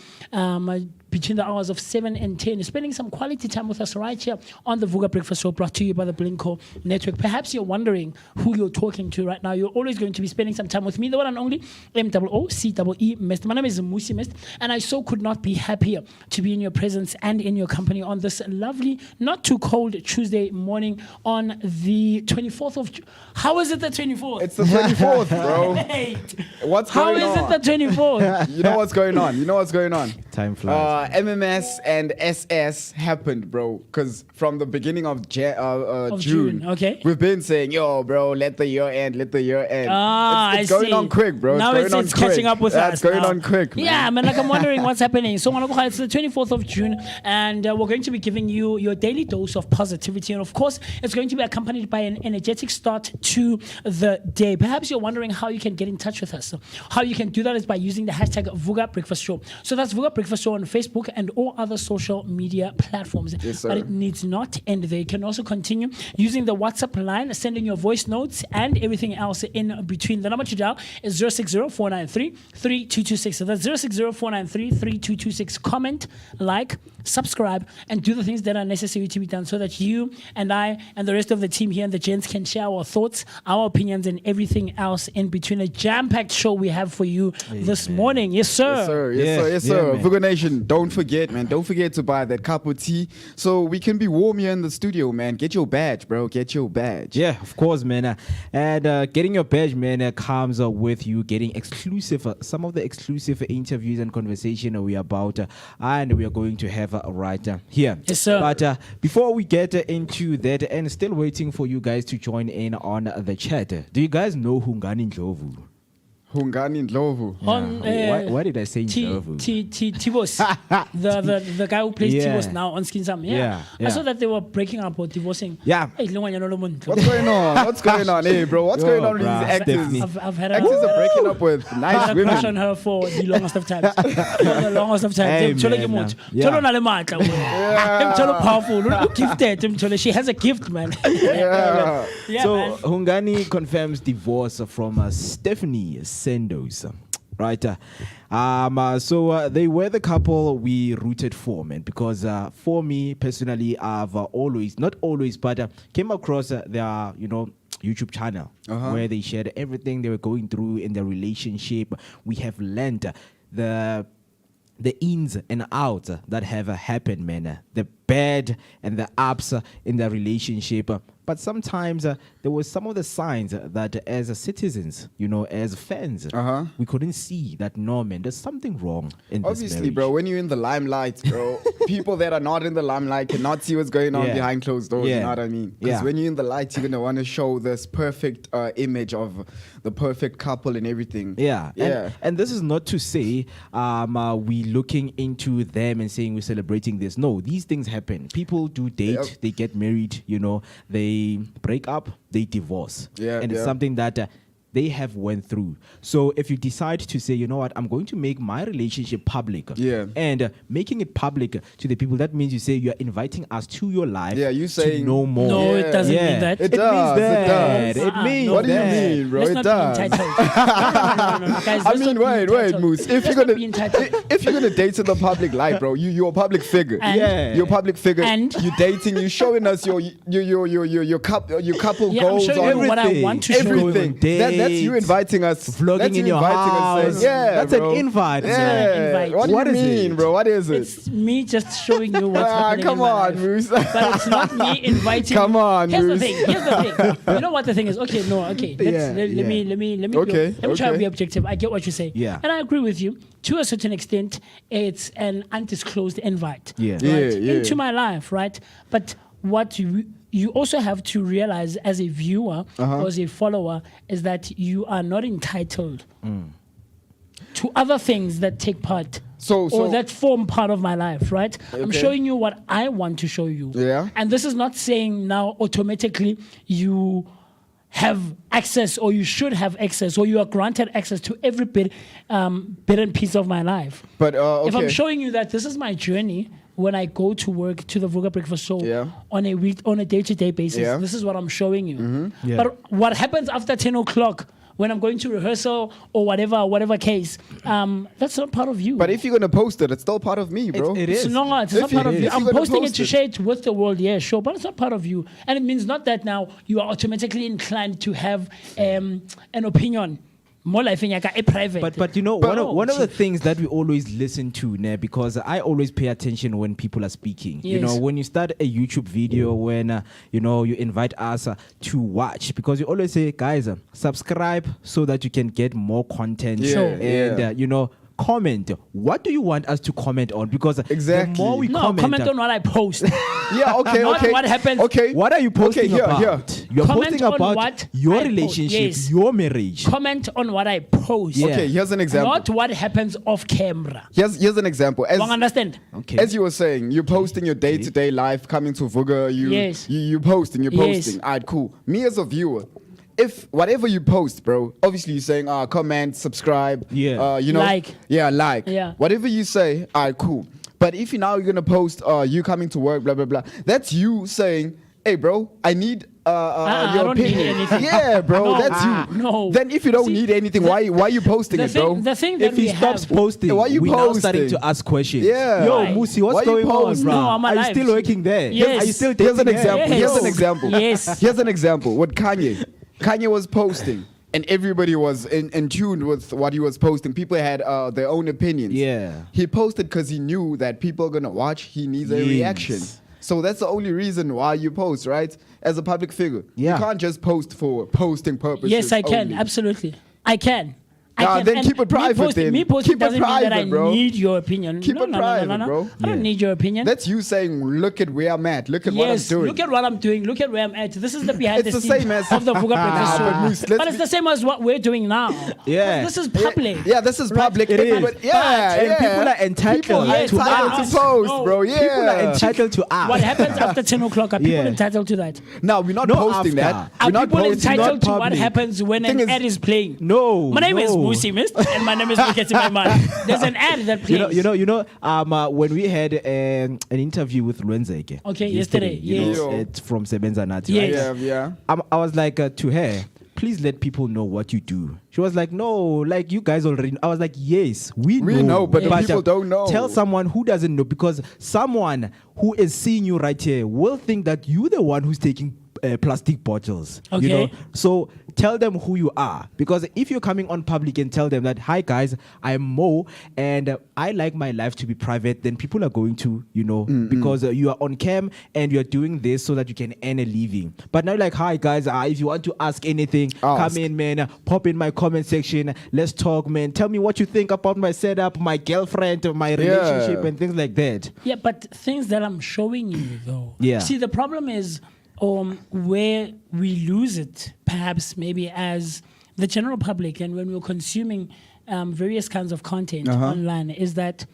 between the hours of 7 and 10. You're spending some quality time with us right here on the Vooka Breakfast Show brought to you by the Blinko Network. Perhaps you're wondering who you're talking to right now. You're always going to be spending some time with me, the one and only MOOCEE Mist. My name is Musi Mist, and I so could not be happier to be in your presence and in your company on this lovely, not too cold Tuesday morning on the 24th of How is it the 24th? It's the 24th, bro. Wait. What's How going is on? it the 24th? You know what's going on? Time flies. MMS and SS happened, bro. Because from the beginning of June, okay. we've been saying, yo, bro, let the year end. It's I going see. on quick, bro. Now it's going on quick. catching up with Yeah, us. It's going now. on quick, man. Yeah, man, like I'm wondering what's happening. So it's the 24th of June, and we're going to be giving you your daily dose of positivity. And of course, it's going to be accompanied by an energetic start to the day. Perhaps you're wondering how you can get in touch with us. So how you can do that is by using the hashtag Vooka Breakfast Show. So that's Vooka Breakfast Show on Facebook and all other social media platforms. Yes, sir. But it needs not end there. You can also continue using the WhatsApp line, sending your voice notes and everything else in between. The number to dial is 060-493-3226. So that's 060-493-3226. Comment, like, subscribe, and do the things that are necessary to be done so that you and I and the rest of the team here and the gents can share our thoughts, our opinions, and everything else in between. A jam-packed show we have for you this morning. Yes, sir. Yes, sir. man. Vooka Nation, don't forget, man. Don't forget to buy that cup of tea so we can be warm here in the studio, man. Get your badge, bro. Get your badge. Yeah, of course, man. And getting your badge, man, comes with you getting exclusive, some of the exclusive interviews and conversation we are about, and we are going to have right here. Yes, sir. But before we get into that, and still waiting for you guys to join in on the chat, do you guys know Hungani Drama? Hungani Ndlovu. On Why did I say Ndlovu? Tibos, the guy who plays Yeah. Tibos now on Skin Sam. Yeah, I saw yeah. that they were breaking up or divorcing. Yeah. Hey, What's going on? What's going on? Hey, bro, what's Yo, going on with bruh, these actors? Stephanie. I've had Actors are breaking up with I nice had a crush on women. her for the longest of times. For the longest of times. Hey, Mthole ke man, motho. yeah. Mthole o na le matla, wena. Mthole powerful. Look gifted. Mthole. She has a gift, man. Yeah. Yeah, So man. Hungani confirms divorce from Stephanie Sendos. Right. So they were the couple we rooted for, man, because for me personally, I've always, not always, but came across their, YouTube channel where they shared everything they were going through in their relationship. We have learned the ins and outs that have happened, man. The bad and the ups in the relationship. But sometimes there were some of the signs that as citizens, as fans, we couldn't see that, no, man, there's something wrong in this Obviously, marriage. bro, when you're in the limelight, bro, people that are not in the limelight cannot see what's going on Yeah. behind closed doors. Yeah. You know what I mean? Because Yeah. when you're in the light, you're going to want to show this perfect image of the perfect couple and everything. Yeah. Yeah. And this is not to say we looking into them and saying we're celebrating this. No, these things happen. People do date, Yep. they get married, they break up, they divorce. Yeah, And it's yeah. something that they have went through. So if you decide to say, you know what, I'm going to make my relationship public. Yeah. And making it public to the people, that means you say you're inviting us to your life. Yeah, you to saying- know more. No, it doesn't Yeah. mean that. It It does, means it that. does. It means What do you that. mean, bro? Let's It not does. be entitled. No, guys, I let's mean, not be wait, entitled. Moose. If Let's you're not gonna be entitled. if you're gonna date in the public light, bro, you're a public figure. And- Yeah. You're a public figure. And- you're dating. You're showing us your couple Yeah, I'm goals showing on you what I want to show you. everything. That's you Dates, inviting us. vlogging That's in you your inviting us house. saying, yeah, That's bro. an invite. Yeah. not an invite. What do What you is mean, it? bro? What is it? It's me just showing you what's happening Come in my on, life. Moose. But it's not me inviting. Come on, Here's the Moose. thing. Here's the thing. You know what the thing is? Okay, no, okay. Let me Okay, let me try okay. to be objective. I get what you say. Yeah. And I agree with you. To a certain extent, it's an undisclosed invite. Yeah. Yeah, Right? yeah. Into my life, right? But what you also have to realize as a viewer or as a follower is that you are not entitled to other things that take part So- or that form part of my life, right? I'm Okay. showing you what I want to show you. Yeah. And this is not saying now automatically you have access or you should have access or you are granted access to every bit and piece of my life. But okay. If I'm showing you that this is my journey when I go to work to the Vooka Breakfast Show Yeah. on a day-to-day basis, Yeah. this is what I'm showing you. Yeah. But what happens after 10 o'clock when I'm going to rehearsal or whatever case, that's not part of you. But if you're gonna post it, it's still part of me, bro. It It's is. not If part you- of you. if I'm you're gonna posting it post to it. share it with the world, yeah, sure, but it's not part of you. And it means not that now you are automatically inclined to have an opinion. More life in a private. But one of the things that we always listen to, ne, because I always pay attention when people are speaking. Yes. When you start a YouTube video, when you invite us to watch, because you always say, guys, subscribe so that you can get more content. Yeah, Sure. And yeah. comment. What do you want us to comment on? Because Exactly. the more we no, comment on what I post. Yeah, okay, Not okay. what happens- Okay. what are you posting here, about? here. You're Comment posting on about what your I post, relationship, yes. your marriage. Comment on what I post. Yeah. Okay, here's an example. Not what happens off camera. Here's an example. Don't understand? Okay. As you were saying, you're posting your day-to-day life, coming to Vooka, Yes. you're posting. Yes. Alright, cool. Me as a viewer, if whatever you post, bro, obviously you're saying, comment, subscribe, Yeah. Like. Yeah, like. Yeah. Whatever you say, alright, cool. But if you're gonna post, you coming to work, blah, blah, blah, that's you saying, hey, bro, I need I your don't need opinion. anything. Yeah, bro, No, that's you. no. Then if you don't See, need anything, why are you posting The it, bro? thing that If he we stops have, posting, Why you we now starting posting? to ask questions. Yeah. Yo, Why? Musi, what's Why you going on, posting? bro? No, I'm Are you alive. still working there? Yes. Are you still Here's an dating example. her? Yes. Here's an example. Yes. Here's an example. With Kanye. Kanye was posting, and everybody was in tune with what he was posting. People had their own opinions. Yeah. He posted because he knew that people are gonna watch. He needs a Yes. reaction. So that's the only reason why you post, right? As a public figure. Yeah. You can't just post for posting purposes. yes, I can. only. Absolutely. I can. then and keep it private then. Me posting Keep it doesn't mean that I private, bro. need your opinion. Keep it private, bro. I don't need your opinion. That's you saying, look at where I'm at. Look at what I'm Yes, doing. look at what I'm doing. Look at where I'm at. This is the behind It's the the scenes same as- of the Vooka Breakfast Nah, Show. but Moose, let's But it's be- the same as what we're doing now. Yeah. This is public. Yeah, this is public. It is. Everybody- Yeah, And yeah. people are entitled People are Yes, entitled but- to post, no, bro. Yeah. People are entitled to ask. What happens after 10 o'clock? Are people Yeah. entitled to that? No, we're not No, posting after. that. Are We're not people posting entitled to not what public. happens when Thing an is- ad is playing? No. My name is no. Musi, mist, and my name is Wickets in my mind. There's an ad that plays. When we had an interview with Lwenzeke. Okay, yesterday, yes. It's from Sebenza Nati. Yes. Right? Yeah. I was like to her, please let people know what you do. She was like, no, like you guys already know. I was like, yes, we know, but the people don't know. Tell someone who doesn't know, because someone who is seeing you right here will think that you're the one who's taking plastic bottles. Okay. You know? So tell them who you are, because if you're coming on public and tell them that, hi guys, I'm Mo and I like my life to be private, then people are going to, because you are on cam and you're doing this so that you can earn a living. But now, like, hi guys, if you want to ask anything, Ask. come in, man, pop in my comment section, let's talk, man. Tell me what you think about my setup, my girlfriend, my relationship, and things like that. Yeah, but things that I'm showing you, though. Yeah. See, the problem is where we lose it, perhaps maybe as the general public, and when we're consuming various kinds of content online, is that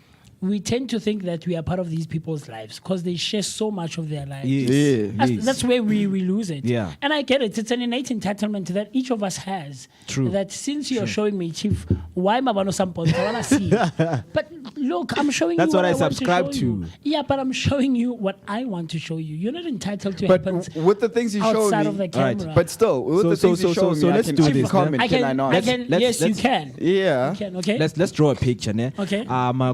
we tend to think that we are part of these people's lives because they share so much of their lives. Yes. That's where we lose it. Yeah. And I get it. It's an innate entitlement that each of us has. True. That since you're showing me, Chief, why Mabano Sampon? I want to see. But look, I'm showing That's you what I want to subscribe show you. to. Yeah, but I'm showing you what I want to show you. You're not entitled to But happens with the things you show outside me, of the All right. camera. but still, with the things you show me, let's I can, do I can this, comment. I Can can, I not? I can, Let's- yes, you let's- can. Yeah. You can, okay? Let's draw a picture, ne? Okay.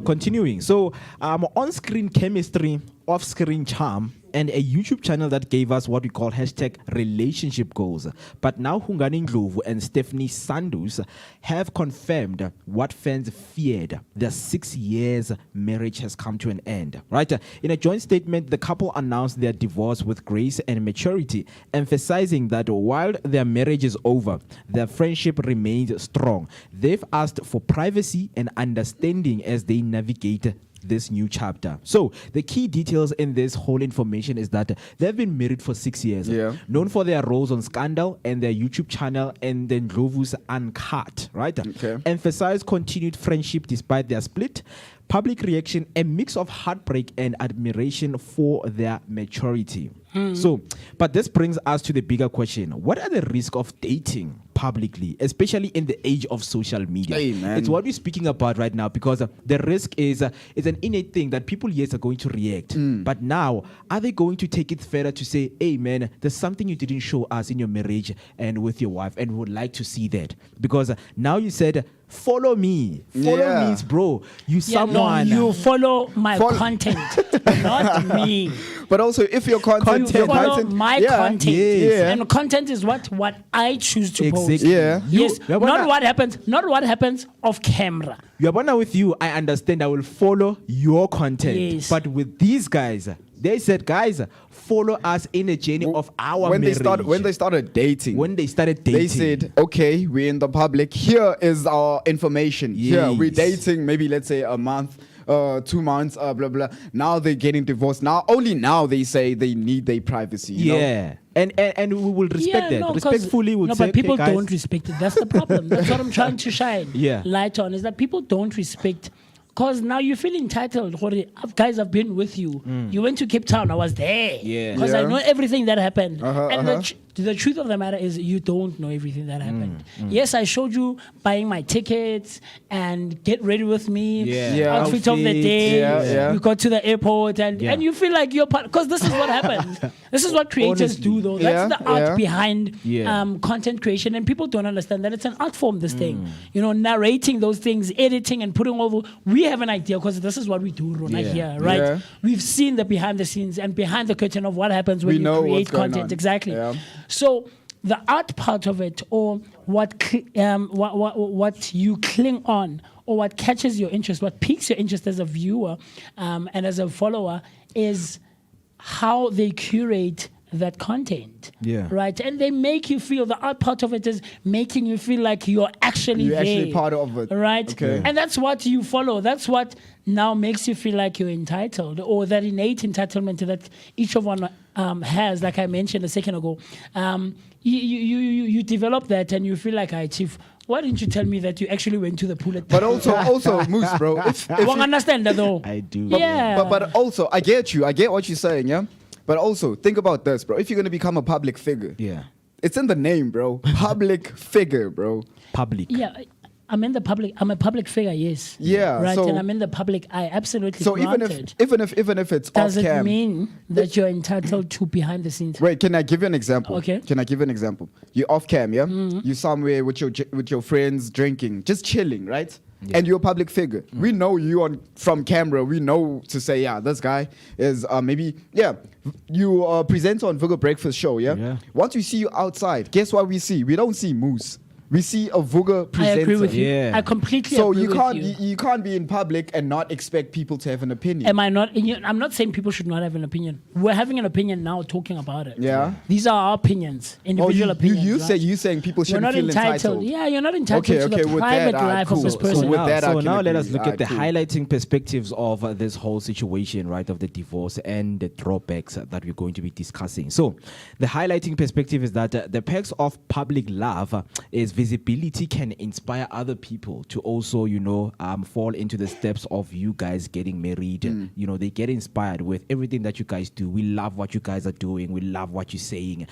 Continuing. So, on-screen chemistry, off-screen charm, and a YouTube channel that gave us what we call #relationship goals. But now Hungani Drama and Stephanie Sandus have confirmed what fans feared. Their 6 years marriage has come to an end. Right? In a joint statement, the couple announced their divorce with grace and maturity, emphasizing that while their marriage is over, their friendship remains strong. They've asked for privacy and understanding as they navigate this new chapter. So the key details in this whole information is that they've been married for 6 years. Yeah. Known for their roles on Scandal and their YouTube channel and then Ndlovu's Uncut, right? Okay. Emphasize continued friendship despite their split. Public reaction, a mix of heartbreak and admiration for their maturity. So, but this brings us to the bigger question. What are the risks of dating publicly, especially in the age of social media? Hey, man. It's what we're speaking about right now, because the risk is it's an innate thing that people, yes, are going to react. But now, are they going to take it further to say, hey, man, there's something you didn't show us in your marriage and with your wife, and we would like to see that? Because now you said, follow me. Follow Yeah. means, bro, you Yeah, someone. no, you follow my Follow- content, not me. But also, if your content, You follow my content. Yes. Yeah. And content is what I choose to post. Exactly. Yeah. Yes, You- not what happens off camera. Yabona, with you, I understand I will follow your content. Yes. But with these guys, they said, guys, follow us in a journey of our when marriage. they started dating, When they started dating. they said, okay, we're in the public. Here is our information. Here, we're Yes. dating maybe, let's say, a month, 2 months, blah, blah. Now they're getting divorced. Only now they say they need their privacy. You know? yeah. And we will respect that. 'cause- Respectfully, we'll say, but people okay, guys. don't respect it. That's the problem. That's what I'm trying to shine Yeah. light on, is that people don't respect. Because now you feel entitled. Guys, I've been with you. You went to Cape Town. I was there. Yeah. Because I Yeah. know everything that happened. Uh-huh, And uh-huh. the truth of the matter is you don't know everything that happened. Yes, I showed you buying my tickets and get ready with me. Yeah. Yeah. Outfit of the Outfit. day. Yeah. We got to the airport and you feel like you're part. Because this is what happens. This is what creators Honestly. do, though. That's Yeah, the art yeah. behind Yeah. content creation, and people don't understand that it's an art form. This thing, narrating those things, editing, and putting all the. We have an idea because this is what we do, Rona, Yeah. here, right? Yeah. We've seen the behind the scenes and behind the curtain of what happens when We you know create what's going content. on. Exactly. Yeah. So the art part of it, or what you cling on, or what catches your interest, what piques your interest as a viewer and as a follower, is how they curate that content. Yeah. Right. And they make you feel, the art part of it is making you feel like you're actually there. part of it. Right. Okay. And that's what you follow. That's what now makes you feel like you're entitled, or that innate entitlement that each of one has, like I mentioned a second ago. You develop that and you feel like, Chief, why didn't you tell me that you actually went to the pool at But also, Moose, bro. If Won't understand that though. I do. Yeah. But also, I get you. I get what you're saying, yeah? But also, think about this, bro. If you're going to become a public figure, Yeah. it's in the name, bro. Public figure, bro. Public. Yeah, I'm in the public. I'm a public figure, yes. Yeah, right. so- and I'm in the public eye. Absolutely. So granted. even if it's does off it cam, mean that you're entitled to behind the scenes? wait, can I give you an example? Okay. Can I give you an example? You're off cam, yeah? You're somewhere with your friends drinking, just chilling, right? And you're a public figure. We know you from camera. We know to say, yeah, this guy is you present on Vooka Breakfast Show, yeah? Yeah. Once we see you outside, guess what we see? We don't see Moose. We see a Vooka I presenter. agree with you. Yeah. I completely So agree you with can't you. you can't be in public and not expect people to have an opinion. Am I not? I'm not saying people should not have an opinion. We're having an opinion now, talking about it. Yeah. These are our opinions, individual opinions. you right? saying people You're shouldn't not feel entitled. Yeah, you're not entitled Okay, to the with private that, life cool. of this So person. with that, I so can now let agree. us look at the Cool. highlighting perspectives of this whole situation, right, of the divorce and the drawbacks that we're going to be discussing. So the highlighting perspective is that the perks of public love is visibility can inspire other people to also, fall into the steps of you guys getting married. They get inspired with everything that you guys do. We love what you guys are doing. We love what you're saying.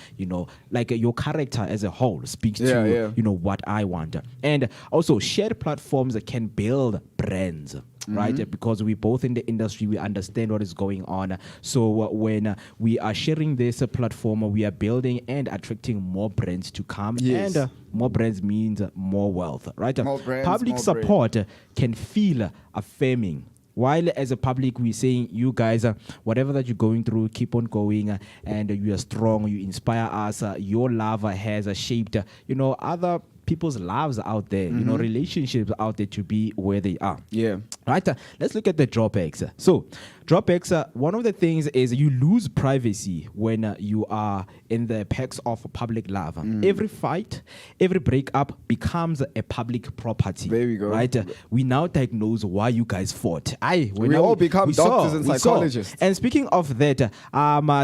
Like your character as a whole speaks to what I want. And also shared platforms can build brands. Right, because we both in the industry, we understand what is going on. So when we are sharing this platform, we are building and attracting more brands to come. Yes. And more brands means more wealth, right? More brands, Public more support can feel affirming. While as a public, we're saying, you guys, whatever that you're going through, keep on going, and you are strong, you inspire us. Your love has shaped, other people's lives out there, relationships out there to be where they are. Yeah. Right? Let's look at the drawbacks. So, drawbacks, one of the things is you lose privacy when you are in the perks of public love. Every fight, every breakup becomes a public property. There we go. Right? We now diagnose why you guys fought. We all become doctors and psychologists. And speaking of that,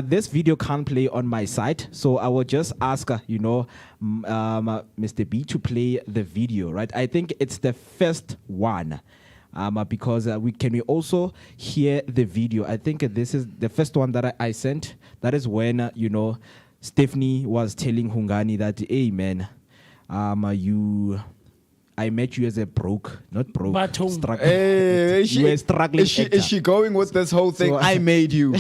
this video can't play on my site, so I will just ask, Mr. B to play the video, right? I think it's the first one. Because we also hear the video. I think this is the first one that I sent. That is when Stephanie was telling Hungani that, hey man, I met you as a not broke, Batum. struggling. Hey, you were struggling. is she going with this whole thing? So, I made you.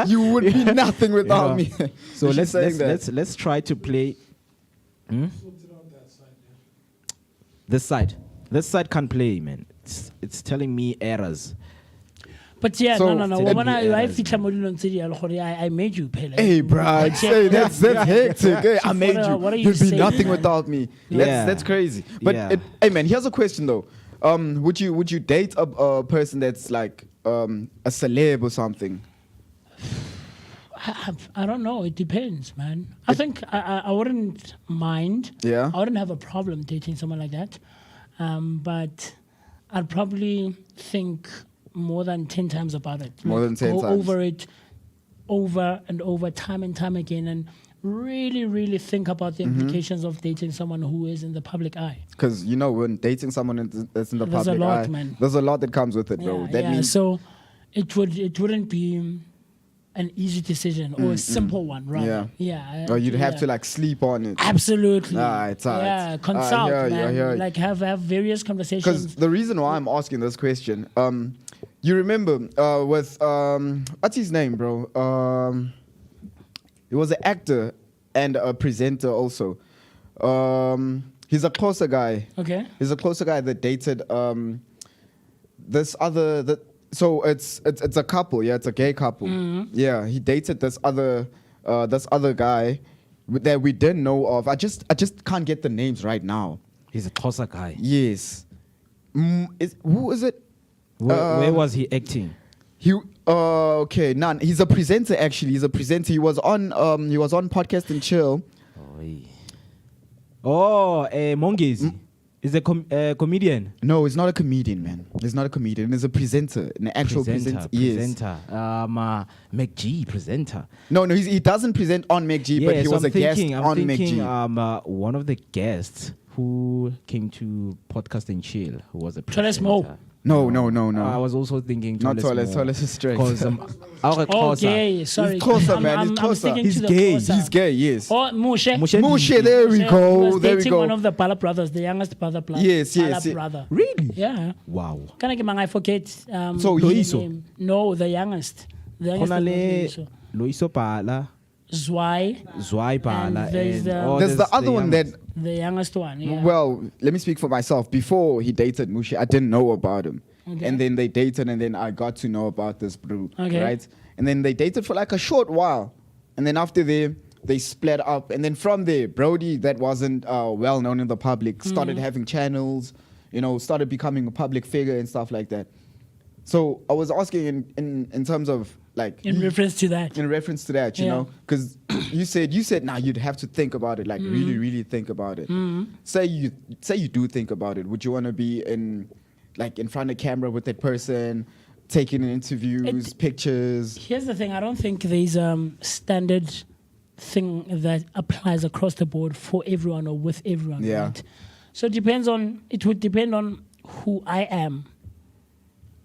You would be nothing without me. So Is she saying that? let's try to play. This side can't play, man. It's telling me errors. But yeah, So- no. Tell When me I errors, feature I made you pay. Hey, bro, say that's hectic. Hey, I made you. What are you You'd be saying, nothing man? without me. Yeah. That's crazy. But Yeah. hey, man, here's a question though. Would you date a person that's like a celeb or something? I don't know. It depends, man. I think I wouldn't mind. Yeah. I wouldn't have a problem dating someone like that. But I'd probably think more than 10 times about it. More than 10 go times. over it, over and over, time and time again, and really, really think about the implications of dating someone who is in the public eye. Because when dating someone that's in the There's a public lot, eye, man. there's a lot that comes with it, bro. That means So it wouldn't be an easy decision or a simple one, right? Yeah. or you'd have to like sleep on it. Absolutely. It's alright. Yeah, consult, I hear you. man. Like have various Because conversations. the reason why I'm asking this question, you remember with what's his name, bro? He was an actor and a presenter also. He's a closer guy. Okay. He's a closer guy that dated this other so it's a couple, yeah, it's a gay couple. Yeah, he dated this other guy that we didn't know of. I just can't get the names right now. He's a Xhosa guy. Yes. Who is it? Where was he acting? Okay, none. He's a presenter actually. He's a presenter. He was on Podcast and Chill. Mongezi is a comedian. No, he's not a comedian, man. He's not a comedian. He's a presenter, an actual presenter. Yes. McG presenter. No, he doesn't present on McG, but he was a guest on McG. One of the guests who came to Podcast and Chill, who was a Toles presenter. Mo. No. I was also thinking Not Toles Toles is straight. because Okay, sorry. He's closer, man. He's I'm closer. sticking He's to the gay. closer. He's gay, yes. Oh, Mushe. Mushe, there we He go. was There we dating go. one of the Pala brothers, the youngest Pala brother. Yes. brother. Really? Yeah. Wow. Can I forget? So the Loiso? name? No, the youngest. The youngest. Konale is Loiso. Loiso Pala, Zwei. Pala, And there's the- There's the other one that, The youngest one. Yeah. well, let me speak for myself. Before he dated Mushe, I didn't know about him. Okay. And then they dated, and then I got to know about this brew, Okay. right? And then they dated for like a short while. And then after they split up. And then from there, Brody, that wasn't well known in the public, started having channels, started becoming a public figure and stuff like that. So I was asking in terms of like... In reference to that. In reference to that, you Yeah. know, because you said now you'd have to think about it, like really think about it. Say you do think about it. Would you want to be in front of camera with that person, taking interviews, pictures? Here's the thing. I don't think there's standard thing that applies across the board for everyone or with everyone. Yeah. Right? So it would depend on who I am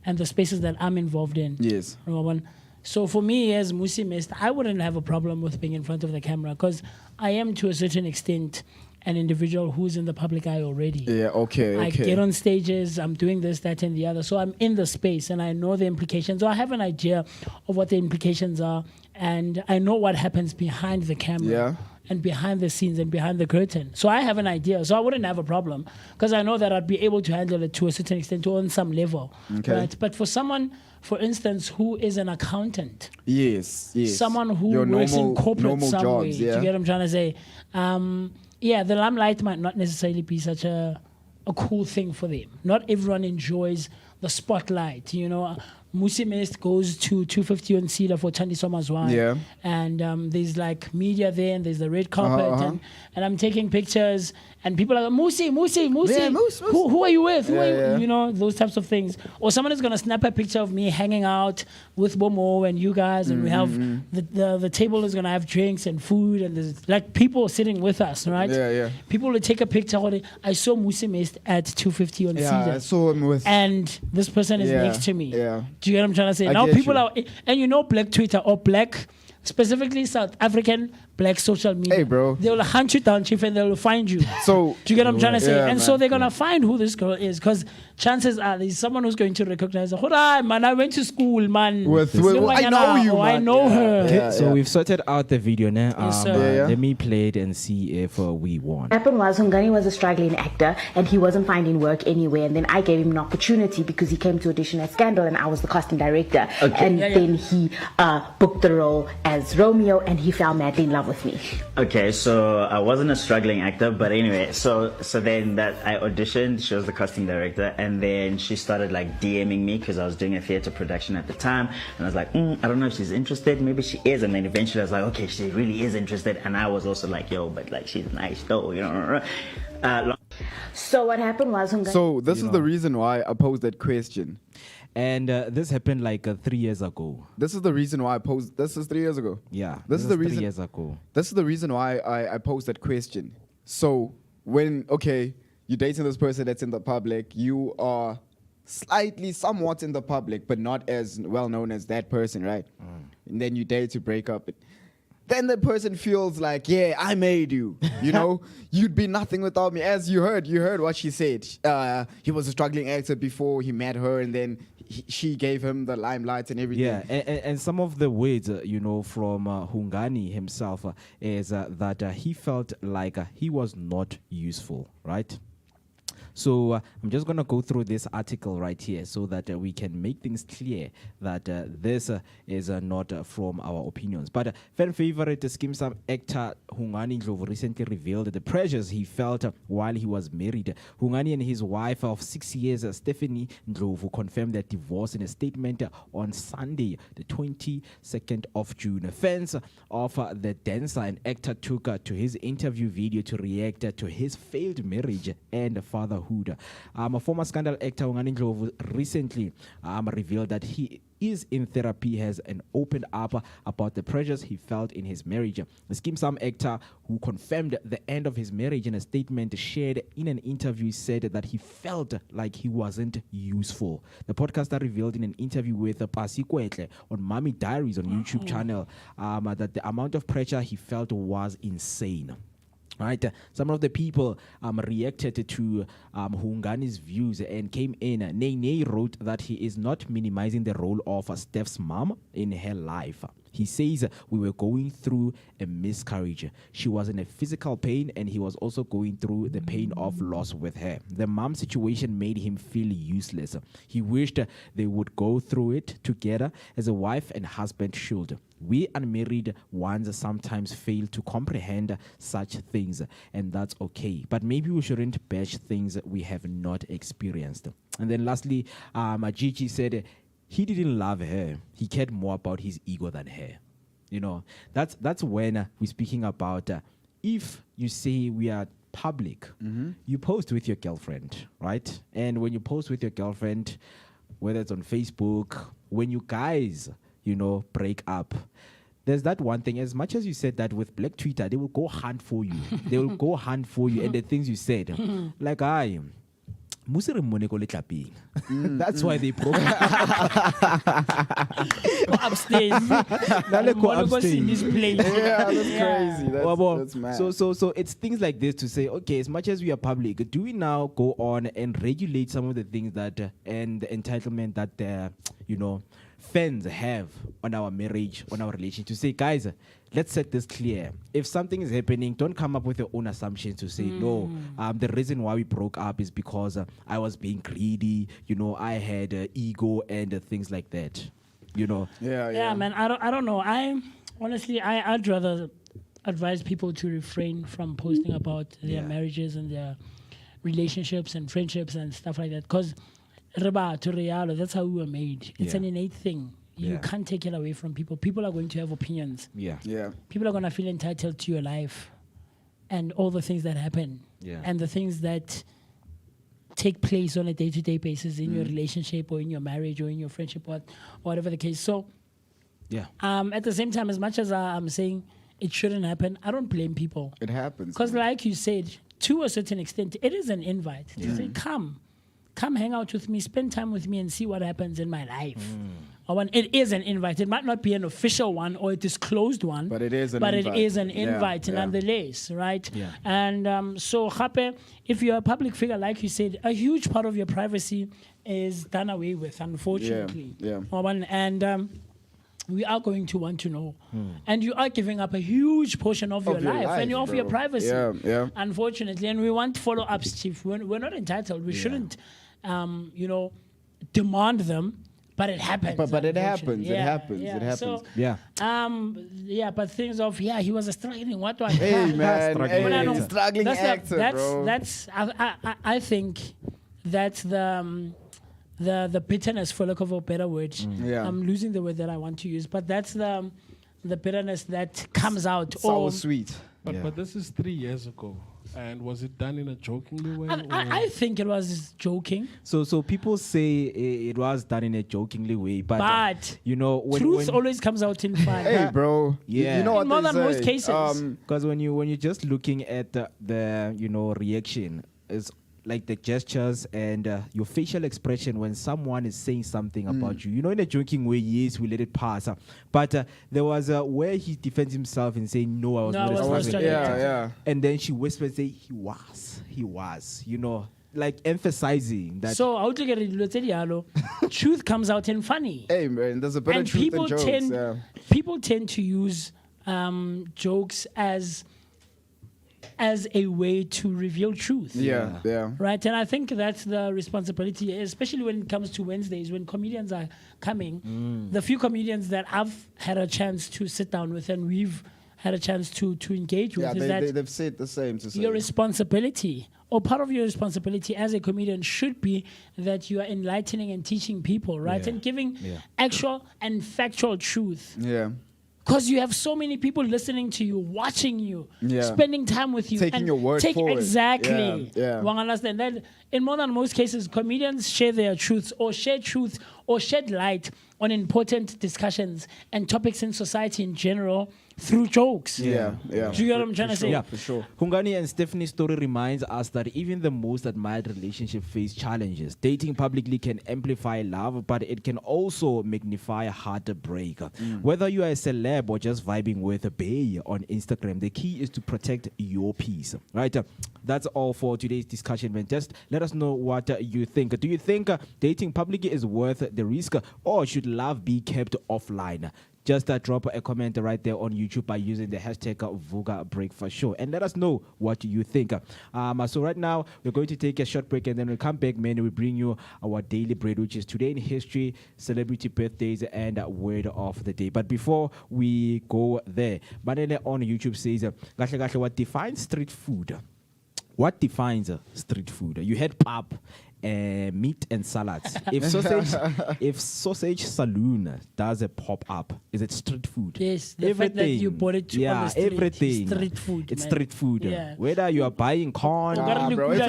and the spaces that I'm involved in. Yes. Number one. So for me as Musi Mist, I wouldn't have a problem with being in front of the camera because I am to a certain extent an individual who's in the public eye already. Yeah, okay. I get on stages, I'm doing this, that, and the other. So I'm in the space and I know the implications. So I have an idea of what the implications are and I know what happens behind the camera. Yeah. And behind the scenes and behind the curtain. So I have an idea. So I wouldn't have a problem because I know that I'd be able to handle it to a certain extent or on some level. Okay. Right? But for someone, for instance, who is an accountant, Yes. someone who Your works in normal corporate some jobs, way, yeah. do you get what I'm trying to say? The limelight might not necessarily be such a cool thing for them. Not everyone enjoys the spotlight, Musi Mist goes to 250 on Sila for Chandi Somazwan. Yeah. And there's like media there and there's the red carpet and I'm taking pictures and people are like, Musi. Yeah, Moose. Who are you with? Who Yeah, are you? Those types of things. Or someone is going to snap a picture of me hanging out with Bomo and you guys and we have the table is going to have drinks and food and there's like people sitting with us, right? Yeah. People will take a picture. I saw Musi Mist at 250 on Yeah, I Cedar. saw him with... And this person is Yeah, next to me. yeah. Do you get what I'm trying to say? I Now get people you. are, and Black Twitter or Black, specifically South African Black social media. Hey, bro. They will hunt you down, chief, and they will find you. So... Do you get what I'm trying to say? Yeah, and so man. they're going to find who this girl is because chances are there's someone who's going to recognize her. Hold on, man, I went to school, man. I know you, I man. know Yeah, her. Okay, so we've sorted out the video now. Yes, sir. Yeah. Let me play it and see if we won. What happened was Hungani was a struggling actor and he wasn't finding work anywhere, and then I gave him an opportunity because he came to audition at Scandal and I was the casting director. And then he booked the role as Romeo and he fell madly in love with me. Okay, so I wasn't a struggling actor, but anyway, so then that I auditioned, she was the casting director, and then she started like DMing me because I was doing a theater production at the time, and I was like, I don't know if she's interested, maybe she is, and then eventually I was like, okay, she really is interested, and I was also like, yo, but like she's nice though, So what happened was Hungani... So this is the reason why I posed that question. And this happened like 3 years ago. This is the reason why I posed... This is 3 years ago. Yeah. This is the reason... 3 years ago. This is the reason why I posed that question. So when, you're dating this person that's in the public, you are somewhat in the public, but not as well known as that person, right? And then you date to break up. Then the person feels like, yeah, I made you. You'd be nothing without me. As you heard what she said. He was a struggling actor before he met her, and then she gave him the limelight and everything. Yeah, and some of the words, from Hungani himself is that he felt like he was not useful, right? So I'm just going to go through this article right here so that we can make things clear that this is not from our opinions. But fan favorite Skim Sam actor Hungani Drama recently revealed the pressures he felt while he was married. Hungani and his wife of 6 years, Stephanie Ndlovu, confirmed their divorce in a statement on Sunday, the 22nd of June. Fans of the dancer and actor took to his interview video to react to his failed marriage and fatherhood. A former scandal actor Hungani Drama recently revealed that he is in therapy, has opened up about the pressures he felt in his marriage. The Skim Sam actor, who confirmed the end of his marriage in a statement shared in an interview, said that he felt like he wasn't useful. The podcaster revealed in an interview with Pasi Kwetle on Mommy Diaries on YouTube channel that the amount of pressure he felt was insane. Right, some of the people reacted to Hungani's views and came in. Nene wrote that he is not minimizing the role of Steph's mom in her life. He says, we were going through a miscarriage. She was in a physical pain and he was also going through the pain of loss with her. The mom situation made him feel useless. He wished they would go through it together as a wife and husband should. We unmarried ones sometimes fail to comprehend such things, and that's okay. But maybe we shouldn't bash things we have not experienced. And then lastly, Gigi said, he didn't love her. He cared more about his ego than her. You know, that's when we're speaking about if you say we are public, you post with your girlfriend, right? And when you post with your girlfriend, whether it's on Facebook, when you guys, you know, break up, there's that one thing. As much as you said that with Black Twitter, they will go hunt for you. They will go hunt for you. And the things you said, like that's why they broke upstairs. Go upstairs. This place. Yeah, that's crazy. That's mad. So it's things like this to say, okay, as much as we are public, do we now go on and regulate some of the things that and the entitlement that the fans have on our marriage, on our relationship, to say, guys, let's set this clear. If something is happening, don't come up with your own assumptions to say, no, the reason why we broke up is because I was being greedy, I had ego and things like that, Yeah, man, I don't know. I'd rather advise people to refrain from posting about their marriages and their relationships and friendships and stuff like that, because that's how we were made. It's an innate thing. You can't take it away from people. People are going to have opinions. Yeah. People are going to feel entitled to your life and all the things that happen and the things that take place on a day-to-day basis in your relationship or in your marriage or in your friendship or whatever the case. So, at the same time, as much as I'm saying it shouldn't happen, I don't blame people. It happens. Because like you said, to a certain extent, it is an invite. To say, come hang out with me, spend time with me and see what happens in my life. It is an invite. It might not be an official one or a disclosed one, but it is an invite nonetheless, right? Yeah. And so, Hape, if you're a public figure, like you said, a huge part of your privacy is done away with, unfortunately. And we are going to want to know. And you are giving up a huge portion of your life and of your privacy, unfortunately. And we want follow-ups, Chief. We're not entitled. We shouldn't, demand them. But it happens. But it happens. It happens. Yeah. It happens. So, but things of he was a struggling what? Hey man, struggling actor, bro. I think that's the bitterness, for lack of a better word. I'm losing the word that I want to use, but that's the bitterness that comes out. Sour sweet. But this is 3 years ago. And was it done in a jokingly way? I think it was joking. So people say it was done in a jokingly way, but when truth always comes out in fun. Hey, bro. Yeah. You know what more than most cases. Because when you're just looking at the reaction, is like the gestures and your facial expression when someone is saying something about you. In a joking way, yes, we let it pass. But there was where he defends himself and saying, no, I was not struggling. Yeah. And then she whispers, say, he was, like emphasizing that. So, truth comes out in funny. Hey, man, there's a better truth than jokes. People tend to use jokes as as a way to reveal truth. Yeah. Right, and I think that's the responsibility, especially when it comes to Wednesdays, when comedians are coming. The few comedians that I've had a chance to sit down with and we've had a chance to engage with is that they've said the same to say. your responsibility, or part of your responsibility as a comedian, should be that you are enlightening and teaching people, right? And giving actual and factual truth. Yeah. Because you have so many people listening to you, watching you, Yeah. spending time with you. Taking and your word forward. Exactly. Yeah. One understand that in more than most cases, comedians share their truths or shed light on important discussions and topics in society in general through jokes. Yeah. Do you get what I'm trying to say? Yeah, for sure. Hungani and Stephanie's story reminds us that even the most admired relationship face challenges. Dating publicly can amplify love, but it can also magnify heartbreak. Whether you are a celeb or just vibing with a bae on Instagram, the key is to protect your peace. Right? That's all for today's discussion, man. Just let us know what you think. Do you think dating publicly is worth the risk, or should love be kept offline? Just drop a comment right there on YouTube by using the hashtag Vooka Breakfast Show, and let us know what you think. So right now we're going to take a short break, and then we'll come back, man. We bring you our daily bread, which is today in history, celebrity birthdays, and word of the day. But before we go there, Manele on YouTube says, "Gahle gahle, what defines street food? What defines street food? You had pap, meat and salads. If sausage saloon does a pop up, is it street food? Yes, the fact that you bought it to on the street, everything. street food. It's man. street food. Yeah. Whether you are buying corn, bro, if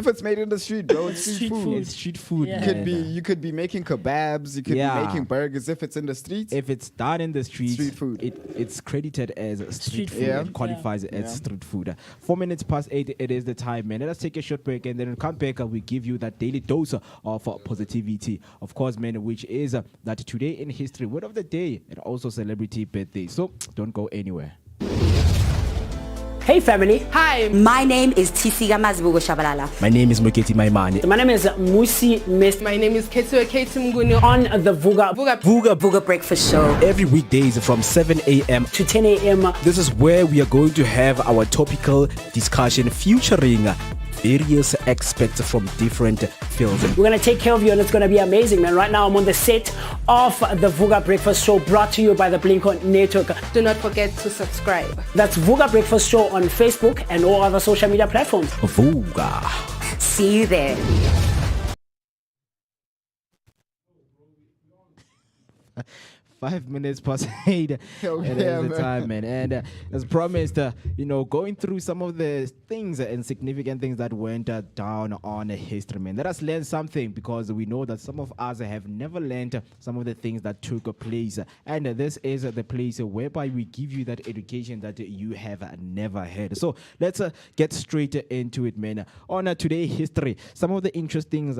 it's made in the street, bro, it's street food. it's street food. Yeah. man. You could be making kebabs, you could Yeah. be making burgers. If it's in the streets, If it's done in the streets, Street food. It's credited as street food. Yeah. It qualifies as Yeah. street food. 4 minutes past 8, it is the time, man. Let us take a short break, and then we'll come back and we give you that daily dose of positivity. Of course, man, which is that today in history, word of the day, and also celebrity birthday. So don't go anywhere. Hey family, Hi, My name is Tisiga Mazibugo Shabalala. My name is Moketi Maimani. my name is Musi Miss my name is Ketua Ketumguni on the Vooka Vooka Breakfast Show. Every weekdays from 7 a.m. to 10 a.m. This is where we are going to have our topical discussion featuring various experts from different fields. We're going to take care of you and it's going to be amazing, man. Right now I'm on the set of the Vooka Breakfast Show, brought to you by the Blink-On Network. Do not forget to subscribe. That's Vooka Breakfast Show on Facebook and all other social media platforms. Vooka. See you there. 5 minutes past 8. It is the time, man. And as promised, going through some of the things and significant things that went down on history, man. Let us learn something, because we know that some of us have never learned some of the things that took place. And this is the place whereby we give you that education that you have never had. So let's get straight into it, man. On today history, some of the interesting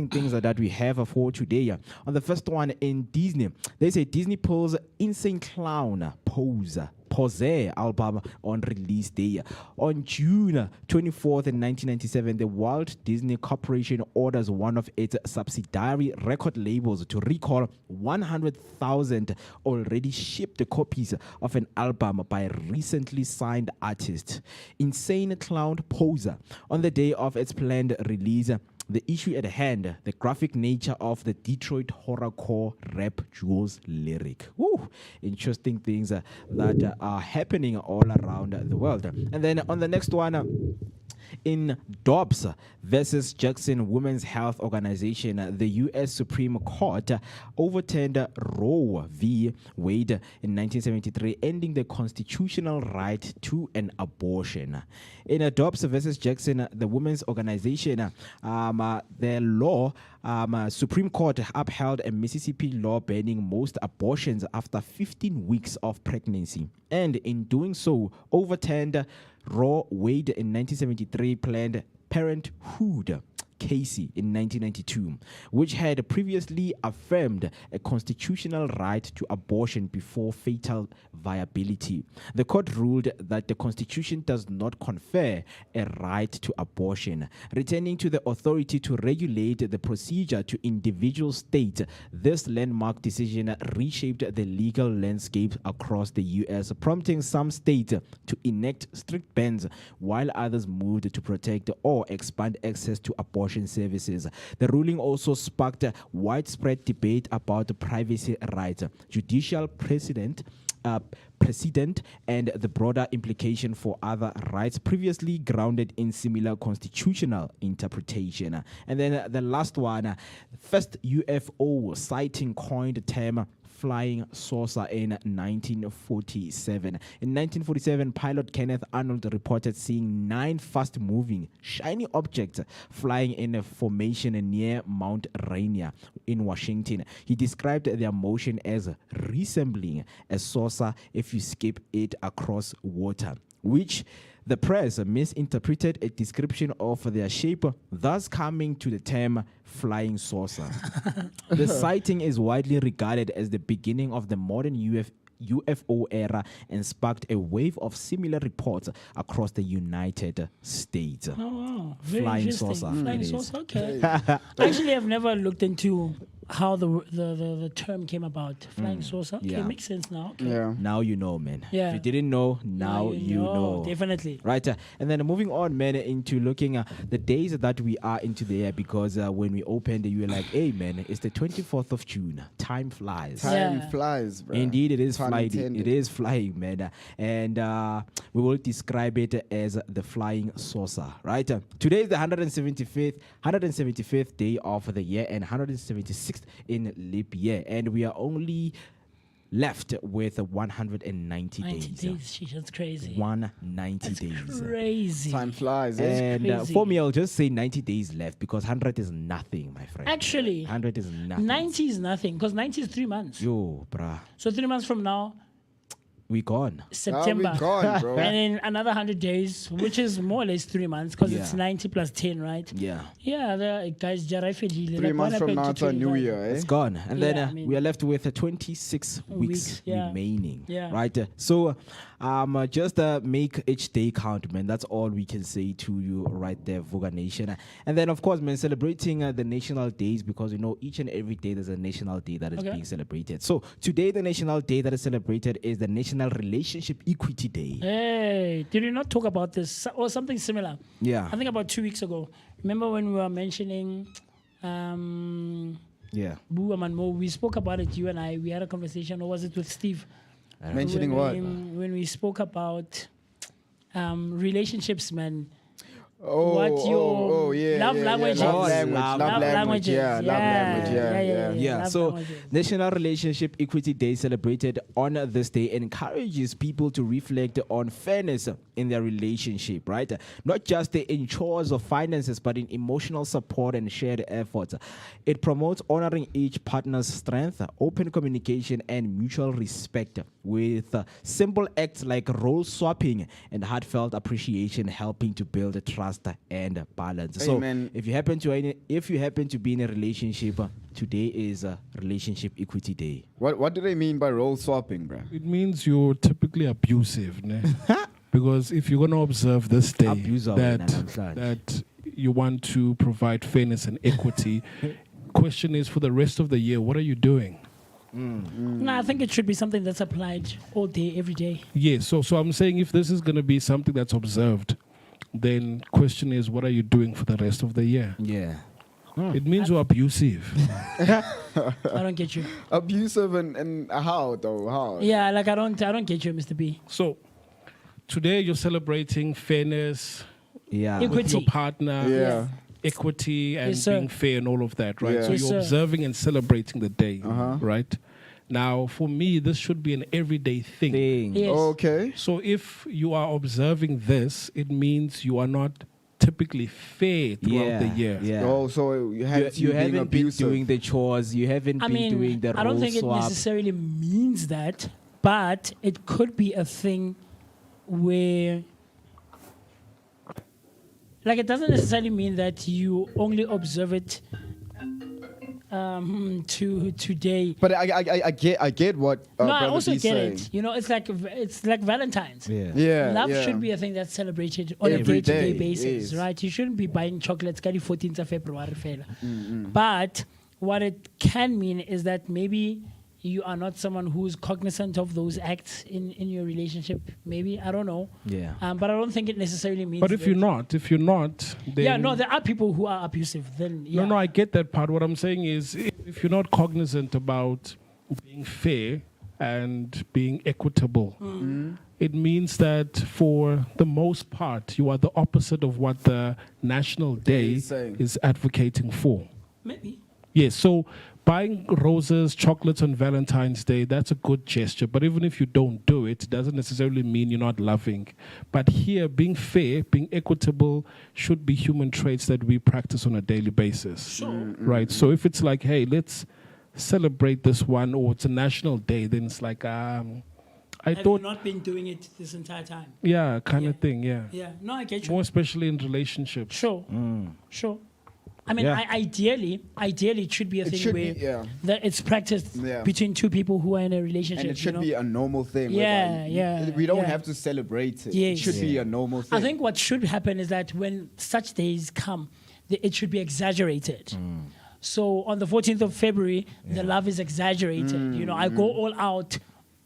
things that we have for today. On the first one, in Disney, they say Disney pulls Insane Clown Pose album on release day. On June 24th, in 1997, the Walt Disney Corporation orders one of its subsidiary record labels to recall 100,000 already shipped copies of an album by a recently signed artist, Insane Clown Pose. On the day of its planned release, the issue at hand, the graphic nature of the Detroit horrorcore rap duo's lyric. Woo! Interesting things that are happening all around the world. And then on the next one, in Dobbs versus Jackson Women's Health Organization, the U.S. Supreme Court overturned Roe v. Wade in 1973, ending the constitutional right to an abortion. In Dobbs versus Jackson, the women's organization, the law, Supreme Court upheld a Mississippi law banning most abortions after 15 weeks of pregnancy, and in doing so, overturned Roe Wade in 1973 Planned Parenthood Casey in 1992, which had previously affirmed a constitutional right to abortion before fatal viability. The court ruled that the Constitution does not confer a right to abortion, returning to the authority to regulate the procedure to individual states. This landmark decision reshaped the legal landscape across the U.S., prompting some states to enact strict bans, while others moved to protect or expand access to abortion services. The ruling also sparked widespread debate about privacy rights, judicial precedent, and the broader implication for other rights previously grounded in similar constitutional interpretation. And then the last one, first UFO sighting coined the term flying saucer in 1947. In 1947, pilot Kenneth Arnold reported seeing 9 fast-moving, shiny objects flying in a formation near Mount Rainier in Washington. He described their motion as resembling a saucer if you skip it across water, which the press misinterpreted a description of their shape, thus coming to the term flying saucer. The sighting is widely regarded as the beginning of the modern UFO era and sparked a wave of similar reports across the United States. Oh, wow. Very Flying interesting. saucer. Flying It is. saucer, okay. Actually, I've never looked into how the term came about. Flying saucer. Okay, Yeah. makes sense now. Okay. Yeah. Now you know, man. Yeah. If you didn't know, now you know. Definitely. Right, and then moving on, man, into looking at the days that we are into the year, because when we opened, you were like, hey, man, it's the 24th of June. Time flies. Time Yeah. flies, bro. Indeed, it is Pun flying. intended. It is flying, man. And we will describe it as the flying saucer, right? Today is the 175th day of the year and 176th in leap year. And we are only left with 190 90 days. days. Sheesh, that's crazy. 190 That's days. crazy. Time flies. Eh? And crazy. for me, I'll just say 90 days left because 100 is nothing, my friend. Actually, 100 is nothing. 90 is nothing because 90 is 3 months. Yo, bruh. So 3 months from now, We gone. September. Now we gone, bro. And in another 100 days, which is more or less 3 months because it's Yeah. 90 plus 10, right? Yeah. Yeah, the guys, Jarai Fedile. 3 months from now, it's a new year, eh? It's gone. And then Yeah, I mean- we are left with 26 weeks Weeks, yeah. remaining. Yeah. Right? So just make each day count, man. That's all we can say to you right there, Vooka Nation. And then, of course, man, celebrating the national days because, you know, each and every day there's a national day that is Okay. being celebrated. So today, the national day that is celebrated is the National Relationship Equity Day. Hey, did we not talk about this or something similar? Yeah. I think about 2 weeks ago. Remember when we were mentioning Yeah. Boo and Mo? We spoke about it, you and I. We had a conversation, or was it with Steve? Mentioning when what? When we spoke about relationships, man. Oh, What your yeah, love yeah, languages. Yeah. Love Oh, language, love love language, languages. yeah, love language, yeah. Yeah, love so languages. National Relationship Equity Day celebrated on this day encourages people to reflect on fairness in their relationship, right? Not just in chores of finances, but in emotional support and shared efforts. It promotes honoring each partner's strength, open communication, and mutual respect with simple acts like role swapping and heartfelt appreciation helping to build trust and balance. Amen. So if you happen to be in a relationship, today is a Relationship Equity Day. What do they mean by role swapping, bro? It means you're typically abusive, ne? Because if you're going to observe this day Abuser, that, man, I'm sorry. that you want to provide fairness and equity, question is for the rest of the year, what are you doing? No, I think it should be something that's applied all day, every day. Yeah, so I'm saying if this is going to be something that's observed, then question is what are you doing for the rest of the year? Yeah. It means you're abusive. I don't get you. Abusive and how though? How? Yeah, like I don't get you, Mr. B. So today you're celebrating fairness Yeah. Equity. with your partner, Yeah. equity and Yes, sir. being fair and all of that, right? Yeah. So Yes, you're sir. observing and celebrating the day, right? Now, for me, this should be an everyday thing. Yes. Okay. So if you are observing this, it means you are not typically fair throughout the year. Yeah. Oh, so you had You being haven't been abusive. doing the chores. You haven't I been mean, doing the I don't role think swap. it necessarily means that, but it could be a thing where like it doesn't necessarily mean that you only observe it to today. But I get what No, I Brother also B's get saying. it. You know, it's like Valentine's. Yeah, Love yeah. should be a thing that's celebrated on a Every day-to-day day, basis, yes. right? You shouldn't be buying chocolates the 14th of February. But what it can mean is that maybe you are not someone who's cognizant of those acts in your relationship. Maybe, I don't know. Yeah. But I don't think it necessarily means. But if you're not, then yeah, no, there are people who are abusive. Then yeah. No, I get that part. What I'm saying is, if you're not cognizant about being fair and being equitable, it means that for the most part, you are the opposite of what the National Day He's saying. is advocating for. Maybe. Yes, so buying roses, chocolates on Valentine's Day, that's a good gesture. But even if you don't do it, it doesn't necessarily mean you're not loving. But here, being fair, being equitable should be human traits that we practice on a daily basis. Sure. Right? So if it's like, hey, let's celebrate this one, or it's a national day, then it's like, I Have thought, you not been doing it this entire time? yeah, kind Yeah. of thing, yeah. Yeah. No, I get you. More especially in relationships. Sure. Sure. I mean, Yeah. ideally, it should be a thing should where be, yeah. that it's practiced Yeah. between two people who are in a relationship. And it should you know? be a normal thing. Yeah, whereby yeah, We don't yeah. have to celebrate it. Yes. It should be Yeah. a normal thing. I think what should happen is that when such days come, it should be exaggerated. So on the 14th of February, the love is exaggerated. You know, I go all out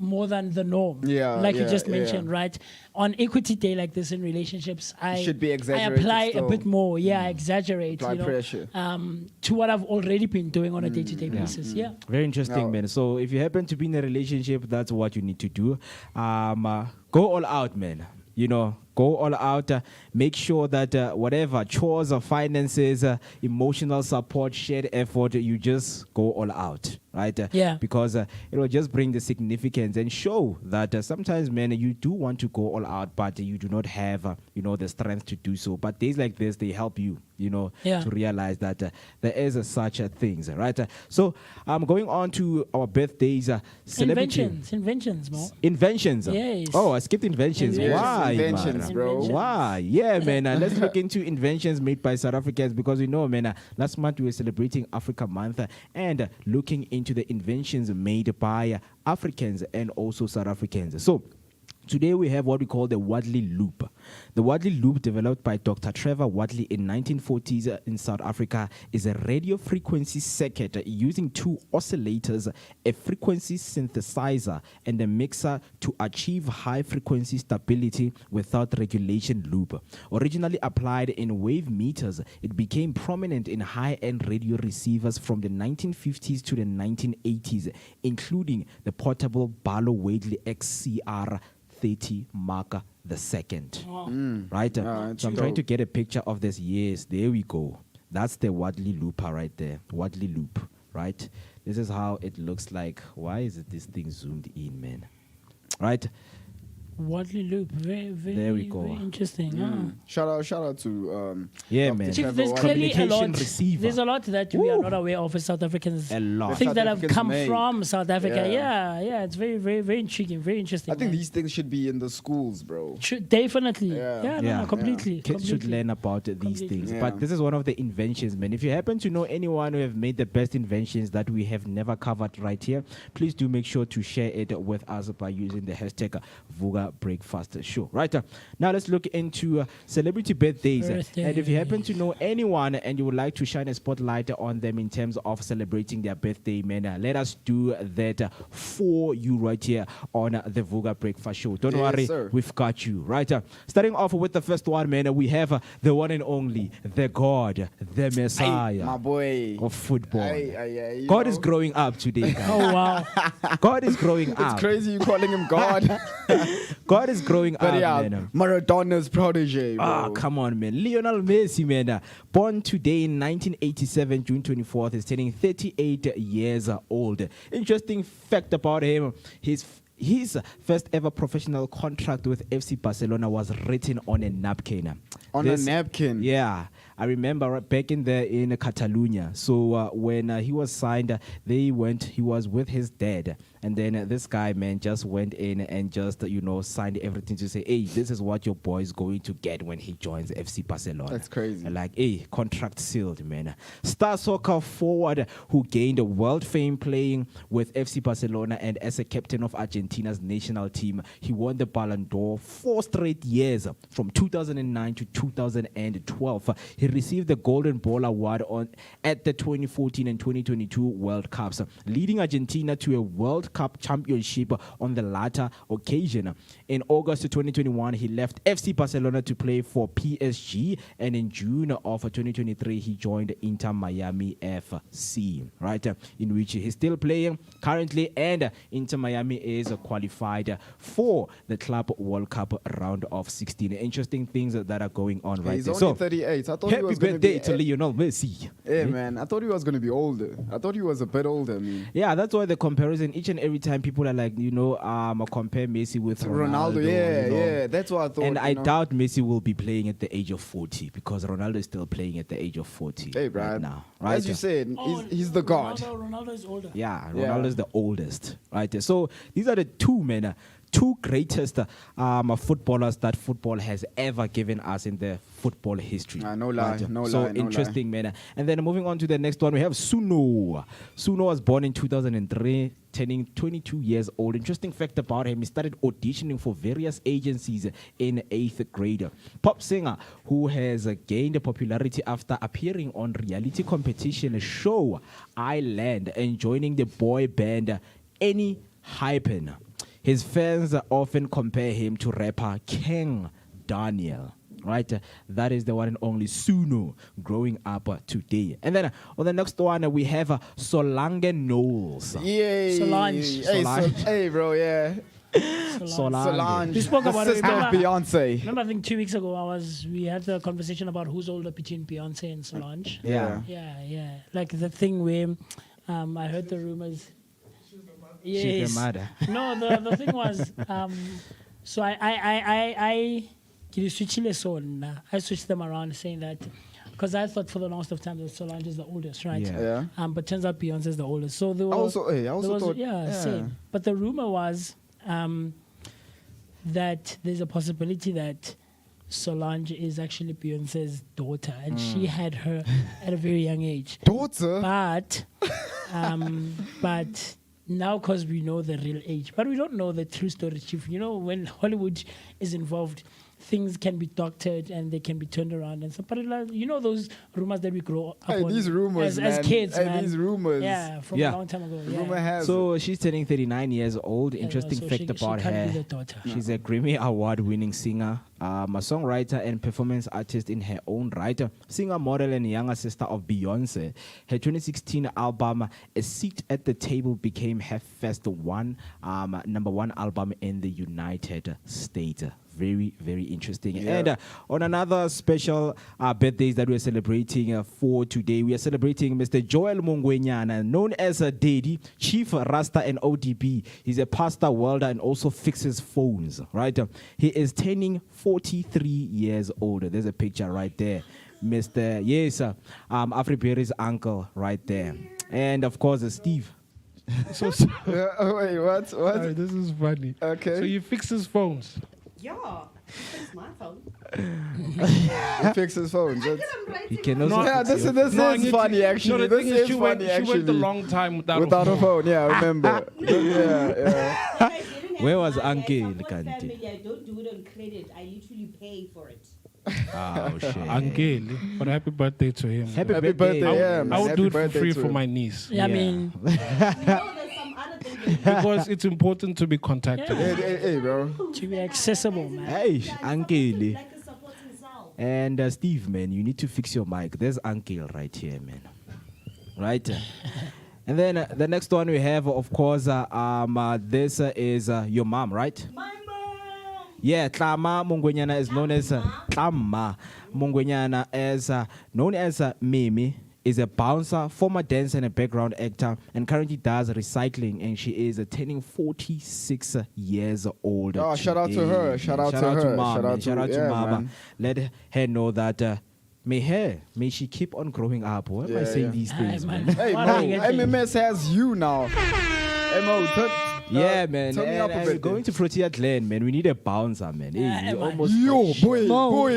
more than the norm. Yeah, like you yeah, just yeah. mentioned, right? On Equity Day like this in relationships, I should be I exaggerated apply a still. bit more. Yeah, exaggerate. Apply you know, pressure. to what I've already been doing on a day-to-day basis. Yeah. Very interesting, No. man. So if you happen to be in a relationship, that's what you need to do. Go all out, man. You know, go all out. Make sure that whatever chores or finances, emotional support, shared effort, you just go all out, right? Yeah. Because it will just bring the significance and show that sometimes, man, you do want to go all out, but you do not have, the strength to do so. But days like this, they help you, Yeah. to realize that there is such a things, right? So I'm going on to our birthdays. Celebrity Inventions, Mo. Inventions. Yes. Oh, I skipped inventions. Yes, Why, inventions, man? bro. Why? Yeah, man. Let's look into inventions made by South Africans because we know, man, last month we were celebrating Africa Month and looking into the inventions made by Africans and also South Africans. So today we have what we call the Wadley Loop. The Wadley Loop, developed by Dr. Trevor Wadley in 1940s in South Africa, is a radio frequency circuit using two oscillators, a frequency synthesizer, and a mixer to achieve high frequency stability without regulation loop. Originally applied in wave meters, it became prominent in high-end radio receivers from the 1950s to the 1980s, including the portable Barlow Wadley XCR 30 marker the second. Right? So I'm it's trying dope. to get a picture of this. Yes, there we go. That's the Wadley looper right there. Wadley loop, right? This is how it looks like. Why is it this thing zoomed in, man? Right? Wadley Loop. Very, very, There we go. very interesting. Shout out to Yeah, Dr. man. Chief, Trevor there's Wadley. clearly a Communication lot. receiver. There's a lot that we are Woo. not aware of as South Africans. A lot. Things South that have Africans come made. from South Africa. Yeah. Yeah, it's very, very, very intriguing, very interesting. I think man. these things should be in the schools, bro. Should definitely. Yeah. Yeah, Yeah. no, completely. Kids should completely. learn about these Completely. things. Yeah. But this is one of the inventions, man. If you happen to know anyone who have made the best inventions that we have never covered right here, please do make sure to share it with us by using the hashtag Vooka Breakfast Show. Right? Now let's look into celebrity birthdays. And if you happen to know anyone and you would like to shine a spotlight on them in terms of celebrating their birthday, man, let us do that for you right here on the Vooka Breakfast Show. Don't Yes, worry, sir. we've got you. Right? Starting off with the first one, man, we have the one and only, the God, the Messiah My boy. of football. You God know, is growing up today, guys. Oh, wow. God is growing It's up. crazy you calling him God. God is growing But up, yeah, man. Maradona's protege, bro. Ah, come on, man. Lionel Messi, man. Born today in 1987, June 24th, is turning 38 years old. Interesting fact about him, his first ever professional contract with FC Barcelona was written on a napkin. On a napkin? Yeah. I remember back in there in Catalonia. So when he was signed, he was with his dad. And then this guy, man, just went in and just, signed everything to say, hey, this is what your boy is going to get when he joins FC Barcelona. That's crazy. Like, hey, contract sealed, man. Star soccer forward who gained world fame playing with FC Barcelona and as a captain of Argentina's national team. He won the Ballon d'Or 4 straight years from 2009 to 2012. He received the Golden Ball Award at the 2014 and 2022 World Cups, leading Argentina to a World Cup championship on the latter occasion. In August 2021, he left FC Barcelona to play for PSG, and in June of 2023, he joined Inter Miami FC, right, in which he's still playing currently, and Inter Miami is qualified for the Club World Cup round of 16. Interesting things that are going on right He's there. only 38. I thought he Happy was going to birthday be to Lionel Messi. Yeah, man. I thought he was going to be older. I thought he was a bit older. I mean. Yeah, that's why the comparison, each and every time people are like, compare Messi with Ronaldo. Yeah. That's what I thought. And I doubt Messi will be playing at the age of 40 because Ronaldo is still playing at the age of 40 Hey, Brad. right now. Right? As you said, he's the god. Ronaldo is older. Yeah, Ronaldo is the oldest. Right. So these are the two greatest footballers that football has ever given us in the football history. No lie, no so lie. interesting, man. And then moving on to the next one, we have Suno. Suno was born in 2003, turning 22 years old. Interesting fact about him, he started auditioning for various agencies in 8th grade. Pop singer who has gained popularity after appearing on reality competition show Island and joining the boy band Any Hypen. His fans often compare him to rapper King Daniel. Right, that is the one and only Suno growing up today. And then on the next one we have Solange Knowles. Yay. Solange. Hey, bro, yeah. Solange. We spoke about it. Sister of Beyonce. Remember, I think 2 weeks ago, we had the conversation about who's older between Beyonce and Solange. Yeah. Yeah. Like the thing where I heard the rumors. Yes. She's the mother. No, the thing was, so I switched them around saying that, because I thought for the longest of time that Solange is the oldest, right? Yeah. But turns out Beyonce is the oldest. So there I was, also thought. same. But the rumor was that there's a possibility that Solange is actually Beyonce's daughter, and she had her at a very young age. Daughter? But now, because we know the real age, but we don't know the true story, Chief. When Hollywood is involved, things can be doctored and they can be turned around and so. But those rumors that we grow up on These rumors, as kids, man. These rumors. Yeah, from a long time ago. Yeah. Rumor has So she's turning 39 years old. Interesting so fact she about can't her. be the daughter. She's a Grammy Award-winning singer, a songwriter and performance artist in her own right, singer, model, and younger sister of Beyonce. Her 2016 album, A Seat at the Table, became her first number one album in the United States. Very, very interesting. Yeah. And on another special birthdays that we're celebrating for today, we are celebrating Mr. Joel Mungwenyana, known as Daddy, Chief Rasta and ODB. He's a pastor, welder, and also fixes phones, right? He is turning 43 years old. There's a picture right there. Mr. Afriberry's uncle right there. And of course, Steve. Wait, what? Sorry, this is funny. Okay. So he fixes phones. Yeah, it's my phone. He fixes phones. He can also This fix your- is funny, actually. No, the thing This is, is funny, she went a actually. long time Without a phone, yeah, I remember. yeah. Where was Uncle I Kanti? don't do it on credit. I literally pay for it. Oh, shit. Angel, but happy birthday to him. Happy Happy birthday, birthday. yeah. I man. would Happy do it for birthday free to for him. my niece. Yeah, I mean, No, there's some other things. Because it's important to be contacted. Hey, bro. to be accessible, man. Hey, Uncle. Like a supporting cell. And Steve, man, you need to fix your mic. There's Uncle right here, man. Right? And then the next one we have, of course, this is your mom, right? My mom. Yeah, Tlama Mungwenyana is known as Tlama Mungwenyana, as known as Mimi, is a bouncer, former dancer and a background actor, and currently does recycling, and she is turning 46 years old. Oh, shout out to today. her. Shout out to her. Mom, Shout out man. to- Shout out to yeah, Mama. man. Let her know that may she keep on growing up. Why am I saying these things, man? Hey, What Mo, are you getting? MMS has you now. Hey, Mo, Yeah, man. turn me up a And bit. going to Protea Glen, man. We need a bouncer, man. Hey, Yeah, you man. almost Yo, boy, Mo.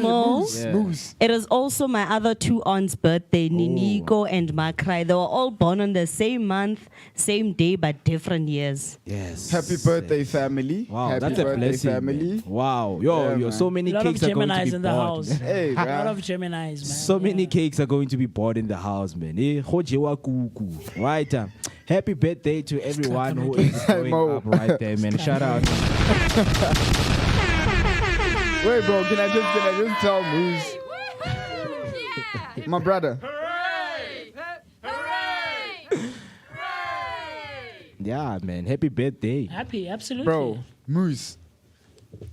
Mo. Moose, Yeah. Moose. It is also my other two aunts' birthday, Niniko and Makrai. They were all born on the same month, same day, but different years. Yes. Happy birthday, family. Wow, Happy that's a birthday, blessing, family. man. Wow, yo, Yeah, yo, man. so many A lot of cakes are going to Geminis be in the bought. house. Hey, A lot bruh. of Geminis, man. So many cakes are going to be bought in the house, man. Hojewa kuku. Right. Happy birthday to everyone who is growing Mo. up right there, man. Shout out. Wait, bro, can I just tell Moose? My brother. Yeah, man. Happy birthday. Happy, absolutely. Bro, Moose,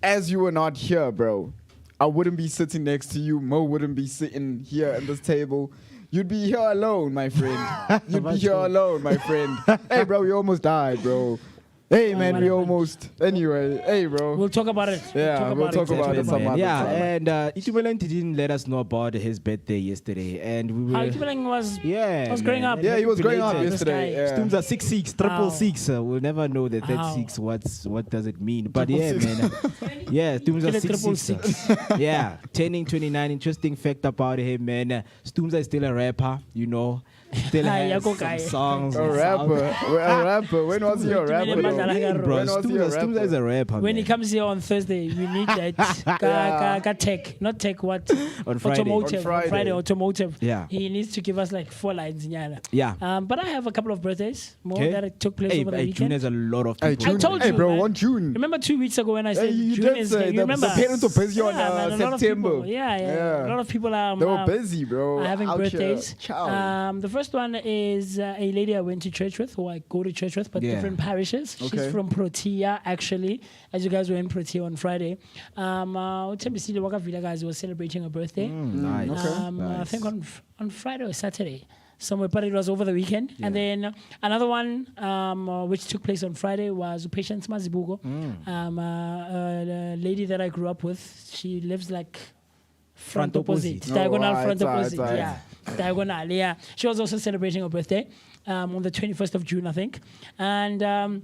as you were not here, bro, I wouldn't be sitting next to you. Mo wouldn't be sitting here at this table. You'd be here alone, my friend. You'd be here alone, my friend. Hey, bro, we almost died, bro. Hey, man, we almost. Anyway, hey, bro. We'll talk about it. Yeah, we'll talk about it some Man, other yeah, time. and Itumelanti didn't let us know about his birthday yesterday, and we were. How Itumelang was growing man, up. Yeah, he was growing up belated. yesterday. This Yeah. Stumza 66, triple Ow. six. We'll never know that Ow. 6. What does it mean? But yeah, Triple man. Yeah, Stumza Kill it, triple 66. Yeah, turning 29. Interesting fact about him, man. Stumza is still a rapper, you know. Still Hi, has Yako some guy. songs. A and rapper. A rapper. When was he a Wait a rapper? minute, though? Mandala- Bro, When was he a Stumza is rapper? a rapper. When he man. comes here on Thursday, we need that tech, not tech, what? On Friday. Automotive. On Friday. Automotive. Yeah. He needs to give us like 4 lines. Yeah. Yeah. But I have a couple of birthdays more Okay. that took place Hey, over the June weekend. has a lot of Hey, people. June. told Hey, you, bro, man. 1 June. Remember 2 weeks ago when I Hey, said you June did is say you the remember? parents were busy on man, a lot of September. people- yeah. Yeah. A lot of people are They were busy, bro. are having Out here. birthdays. Ciao. The first one is a lady I went to church with, or I go to church with, but Yeah. different parishes. She's Okay. from Protea, actually, as you guys were in Protea on Friday. Tembisile Waka Villa guys was celebrating her birthday. Nice. I Nice. think on Friday or Saturday, somewhere, but it was over the weekend. And then another one, which took place on Friday, was Patience Mazibugo, a lady that I grew up with. She lives like front opposite, opposite. diagonal Oh, front right, opposite. right. Yeah, diagonal. Yeah, she was also celebrating her birthday on the 21st of June, I think, and.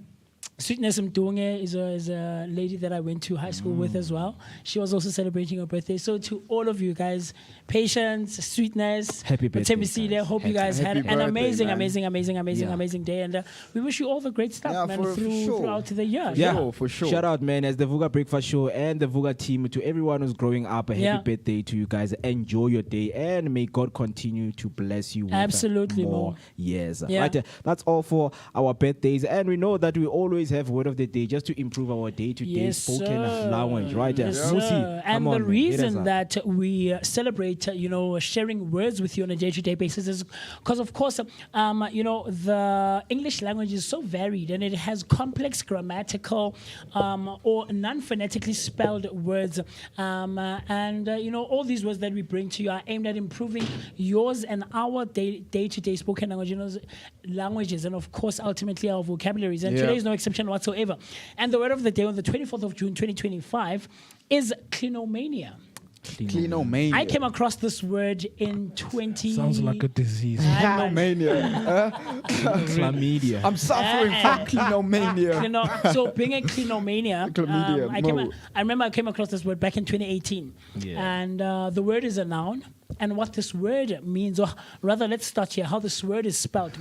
Sweetness Mdunge is a lady that I went to high school with as well. She was also celebrating her birthday. So to all of you guys, Patience, Sweetness, Happy birthday, Tembisile, guys. hope you guys had Happy an birthday, amazing, man. Yeah. amazing day. And we wish you all the great stuff, Yeah, man, for sure. throughout the year. Yeah, Sure, for sure. Shout out, man, as the Vooka Breakfast Show and the Vooka team, to everyone who's growing up. A happy Yeah. birthday to you guys. Enjoy your day, and may God continue to bless you with Absolutely, more Mo. years. Yeah. Right, that's all for our birthdays, and we know that we always have word of the day just to improve our day-to-day Yes, spoken sir. language. Right, Yes, Musi, sir. come And on, the man, hit us reason up. that we celebrate, sharing words with you on a day-to-day basis is because, of course, the English language is so varied and it has complex grammatical or non-phonetically spelled words. All these words that we bring to you are aimed at improving yours and our day-to-day spoken languages and, of course, ultimately our vocabularies. And Yeah. today is no exception whatsoever. And the word of the day on the 24th of June, 2025 is clinomania. Cleanomania. I came across this word in 20... Sounds like a disease. Cleanomania. Chlamydia. I'm suffering from cleanomania. So being a clinomania, Chlamydia, Mo. I remember I came across this word back in 2018. Yeah. And the word is a noun. And what this word means, or rather, let's start here. How this word is spelled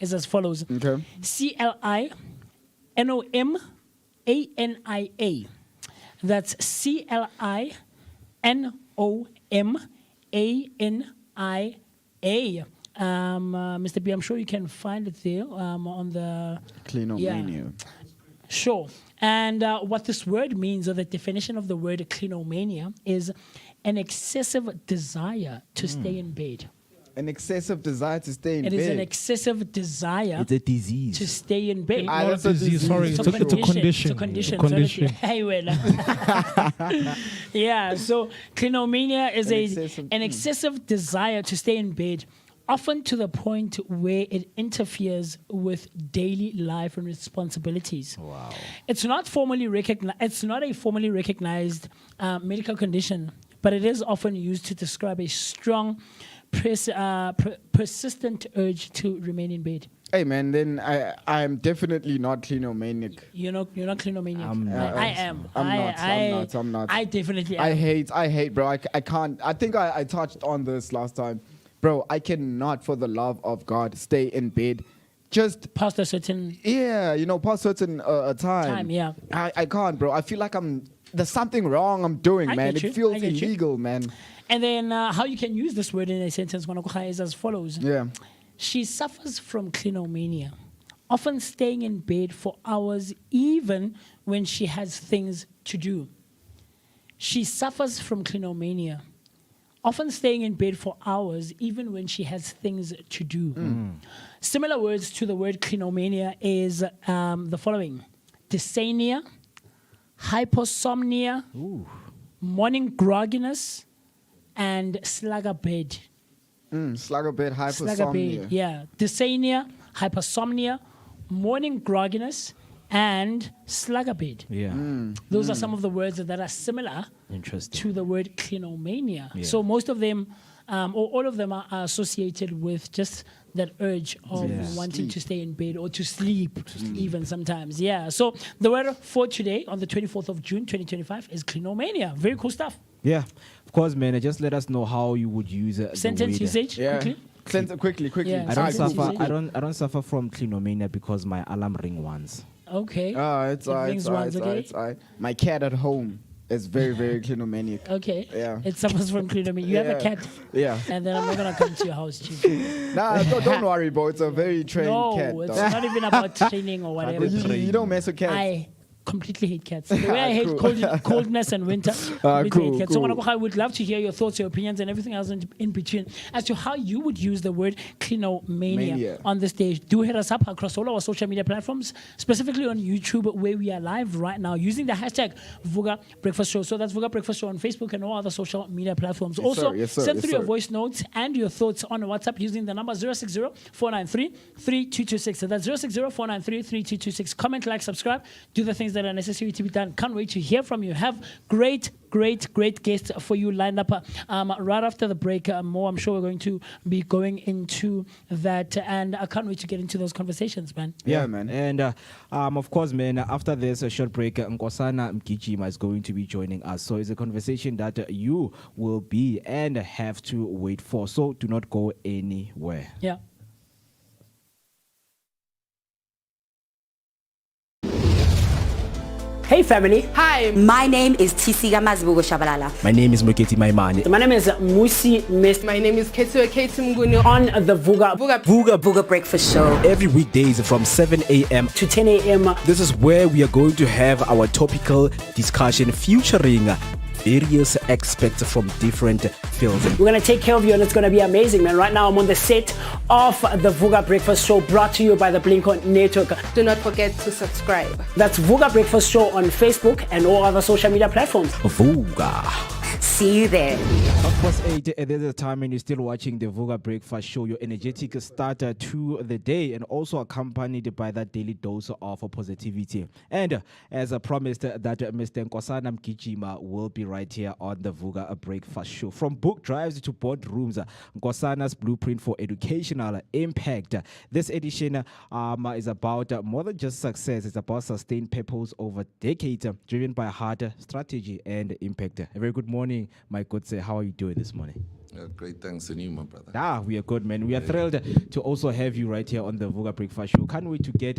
is as follows. Okay. CLINOMANIA. That's CLINOMANIA. Mr. B, I'm sure you can find it there on the... Cleanomania. Sure. And what this word means, or the definition of the word clinomania, is an excessive desire to stay in bed. An excessive desire to stay in It bed. is an excessive desire It's a disease. to stay in bed. Ah, Not that's a a disease, disease. sorry. It's a condition. It's a condition. A condition. Hey, well. Yeah, so clinomania is an excessive desire to stay in bed, often to the point where it interferes with daily life and responsibilities. Wow. It's not a formally recognized medical condition, but it is often used to describe a strong, persistent urge to remain in bed. Hey man, then I'm definitely not clinomaniac. You're not clinomaniac. not. I am. I'm not. I definitely am. I hate, bro. I can't. I think I touched on this last time. Bro, I cannot, for the love of God, stay in bed. Just past a certain... Yeah, past certain time. Yeah. I can't, bro. I feel like there's something wrong I'm doing, man. It feels get you. illegal, man. And then how you can use this word in a sentence is as follows. Yeah. She suffers from clinomania, often staying in bed for hours even when she has things to do. She suffers from clinomania, often staying in bed for hours even when she has things to do. Similar words to the word clinomania is the following: dysania, hyposomnia, morning grogginess, and sluggerbed. Sluggerbed, hypersomnia. Sluggerbed, yeah. Dysania, hypersomnia, morning grogginess, and sluggerbed. Yeah. Those are some of the words that are similar to the word clinomania. Yeah. So most of them, or all of them, are associated with just that urge of wanting to stay in bed or to sleep, even sometimes. Yeah. So the word for today, on the 24th of June, 2025, is clinomania. Very cool stuff. Yeah, of course, man. Just let us know how you would use sentence usage. Yeah. Quickly. Quickly. Yeah. I don't suffer from clinomania because my alarm ring once. Okay. It's my cat at home is very, very clinomaniac. Okay. Yeah. It suffers from clinomania. You have a cat. Yeah. And then I'm not gonna come to your house, chief. Nah, don't worry, bro. It's a very trained cat. No, it's not even about training or whatever. You don't mess with cats. I completely hate cats. The way I hate coldness and winter, completely hate cats. So I would love to hear your thoughts, your opinions, and everything else in between as to how you would use the word clinomania on the stage. Do hit us up across all our social media platforms, specifically on YouTube, where we are live right now, using the hashtag Vooka Breakfast Show. So that's Vooka Breakfast Show on Facebook and all other social media platforms. Send through your voice notes and your thoughts on WhatsApp using the number 060-493-3226. So that's 060-493-3226. Comment, like, subscribe, do the things that are necessary to be done. Can't wait to hear from you. Have great guests for you lined up right after the break. More, I'm sure we're going to be going into that, and I can't wait to get into those conversations, man. Yeah, man. And of course, man, after this short break, Nkosana Mgijima is going to be joining us. So it's a conversation that you will be and have to wait for. So do not go anywhere. Yeah. Hey family. Hi, my name is Tisiga Mazibugo Shabalala. My name is Moketi Maimane. My name is Musi Mist. My name is Ketsuake Tumguni On the Vooka Breakfast Show. Every weekdays from 7 a.m. to 10 a.m. This is where we are going to have our topical discussion featuring various experts from different fields. We're going to take care of you and it's going to be amazing, man. Right now I'm on the set of the Vooka Breakfast Show, brought to you by the Blink-On Network. Do not forget to subscribe. That's Vooka Breakfast Show on Facebook and all other social media platforms. Vooka. See you there. 8:30, there's a time when you're still watching the Vooka Breakfast Show, your energetic starter to the day, and also accompanied by that daily dose of positivity. And as I promised, that Mr. Nkosana Mgijima will be right here on the Vooka Breakfast Show. From book drives to boardrooms, Nkosana's blueprint for educational impact. This edition is about more than just success. It's about sustained purpose over decades, driven by hard strategy and impact. A very good morning, my good sir. How are you doing this morning? Great, thanks, and you, my brother. We are good, man. We are thrilled to also have you right here on the Vooka Breakfast Show. Can't wait to get,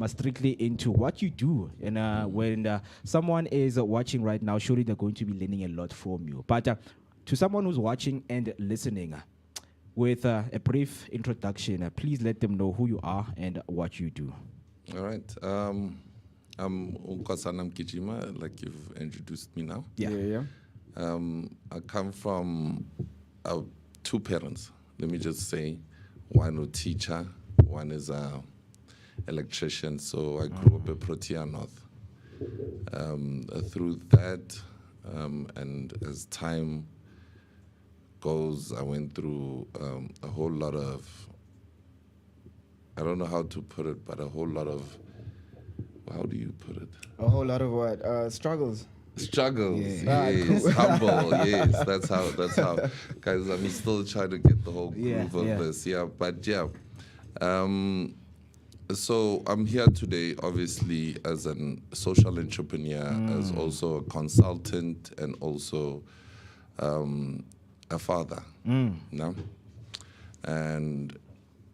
strictly into what you do. And when someone is watching right now, surely they're going to be learning a lot from you. But to someone who's watching and listening, with a brief introduction, please let them know who you are and what you do. All right. I'm Nkosana Mgijima, like you've introduced me now. Yeah. I come from two parents. Let me just say, one a teacher, one is a electrician. So I grew up at Protea North. Through that, and as time goes, I went through a whole lot of, I don't know how to put it, but a whole lot of, how do you put it? A whole lot of what? Struggles. Struggles, Yeah. yes, humble, yes. That's how. Guys, I'm still trying to get the whole groove of this. Yeah, but yeah. So I'm here today, obviously, as a social entrepreneur, as also a consultant, and also a father. No? And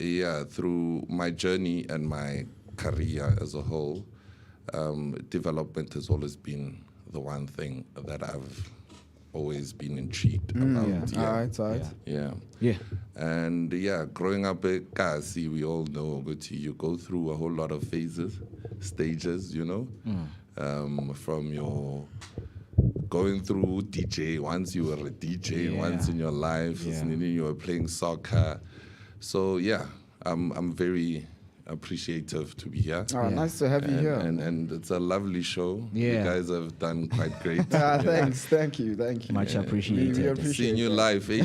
yeah, through my journey and my career as a whole, development has always been the one thing that I've always been intrigued about. Yeah. All right. Yeah. And yeah, growing up at Kasi, we all know you go through a whole lot of phases, stages, you know, from your going through DJ. Once you were a DJ, once in your life, you were playing soccer. So yeah, I'm very appreciative to be here. Oh, nice to have you here. And it's a lovely show. You guys have done quite great. Thanks, thank you. Much appreciated. We appreciate Seeing you live, eh?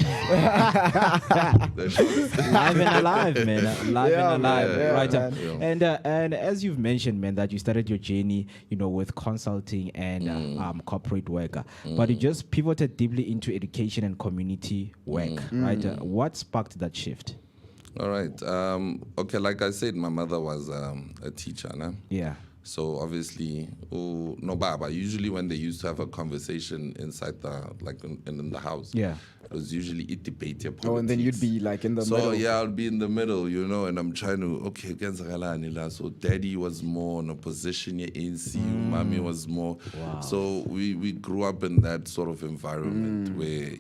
Live and alive, man. Live and alive. Yeah, right. man. And as you've mentioned, man, that you started your journey, with consulting and corporate work, but you just pivoted deeply into education and community work, right? What sparked that shift? All right. Okay, like I said, my mother was a teacher, nah? Yeah. So obviously, no baba. Usually when they used to have a conversation inside in the house, it was usually a debate. Oh, and then you'd be like in the middle. So yeah, I'll be in the middle, and I'm trying to, so daddy was more in a position, mommy was more. Wow. So we grew up in that sort of environment where,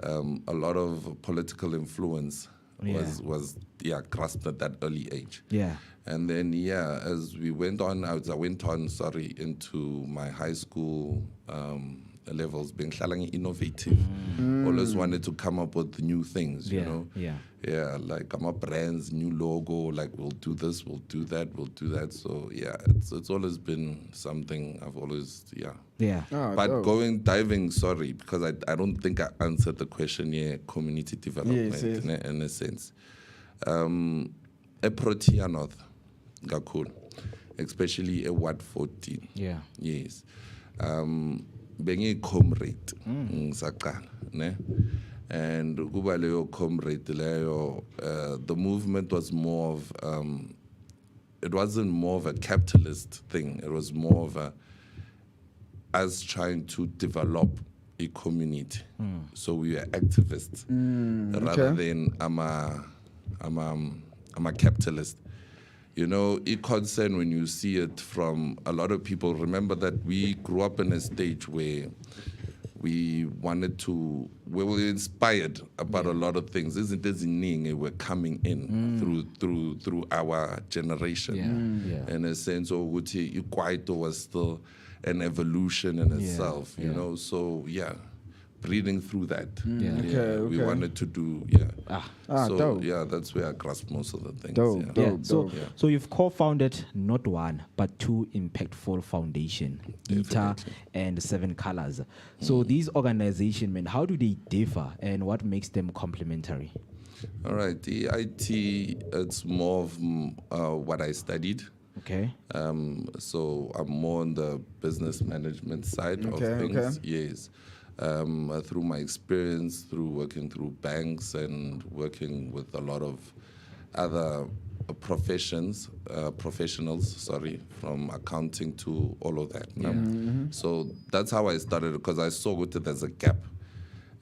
a lot of political influence was grasped at that early age. Yeah. And then as we went on, I went on into my high school levels, being innovative. Always wanted to come up with new things, you know. Yeah, like I'm a brand's new logo, like we'll do this, we'll do that. So it's always been something I've always but dope. diving, because I don't think I answered the question community development in a sense. A Protea North, Gakul, especially a Ward 14. Yeah. Yes. Being a comrade, ne? And kuba leyo comrade leyo, the movement was more of, it wasn't more of a capitalist thing. It was more of us trying to develop a community. So we were activists rather than I'm a capitalist. It concern when you see it from a lot of people. Remember that we grew up in a stage where we were inspired about a lot of things. Isn't this were coming in through our generation. In a sense, Kwaito was still an evolution in itself, know. So breathing through that. We wanted to do, so dope. that's where I grasped most of the things. Dope. So you've co-founded not one but two impactful foundation, ITA and 7 Colors. So these organizations, man, how do they differ and what makes them complementary? All right, the IT, it's more of what I studied. Okay. So I'm more on the business management side of things. Yes. Through my experience, through working through banks and working with a lot of other professionals, from accounting to all of that. So that's how I started, because I saw that there's a gap.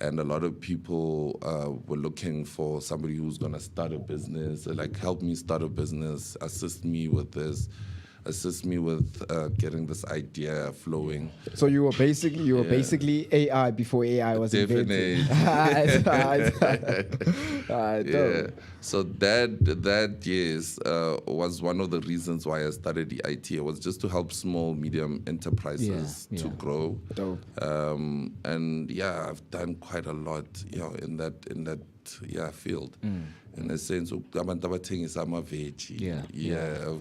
And a lot of people were looking for somebody who's going to start a business, like help me start a business, assist me with this, assist me with getting this idea flowing. So you were basically AI before AI was invented. So that yes was one of the reasons why I started the IT. It was just to help small, medium enterprises to grow. Dope. And I've done quite a lot, in that field. In a sense, I've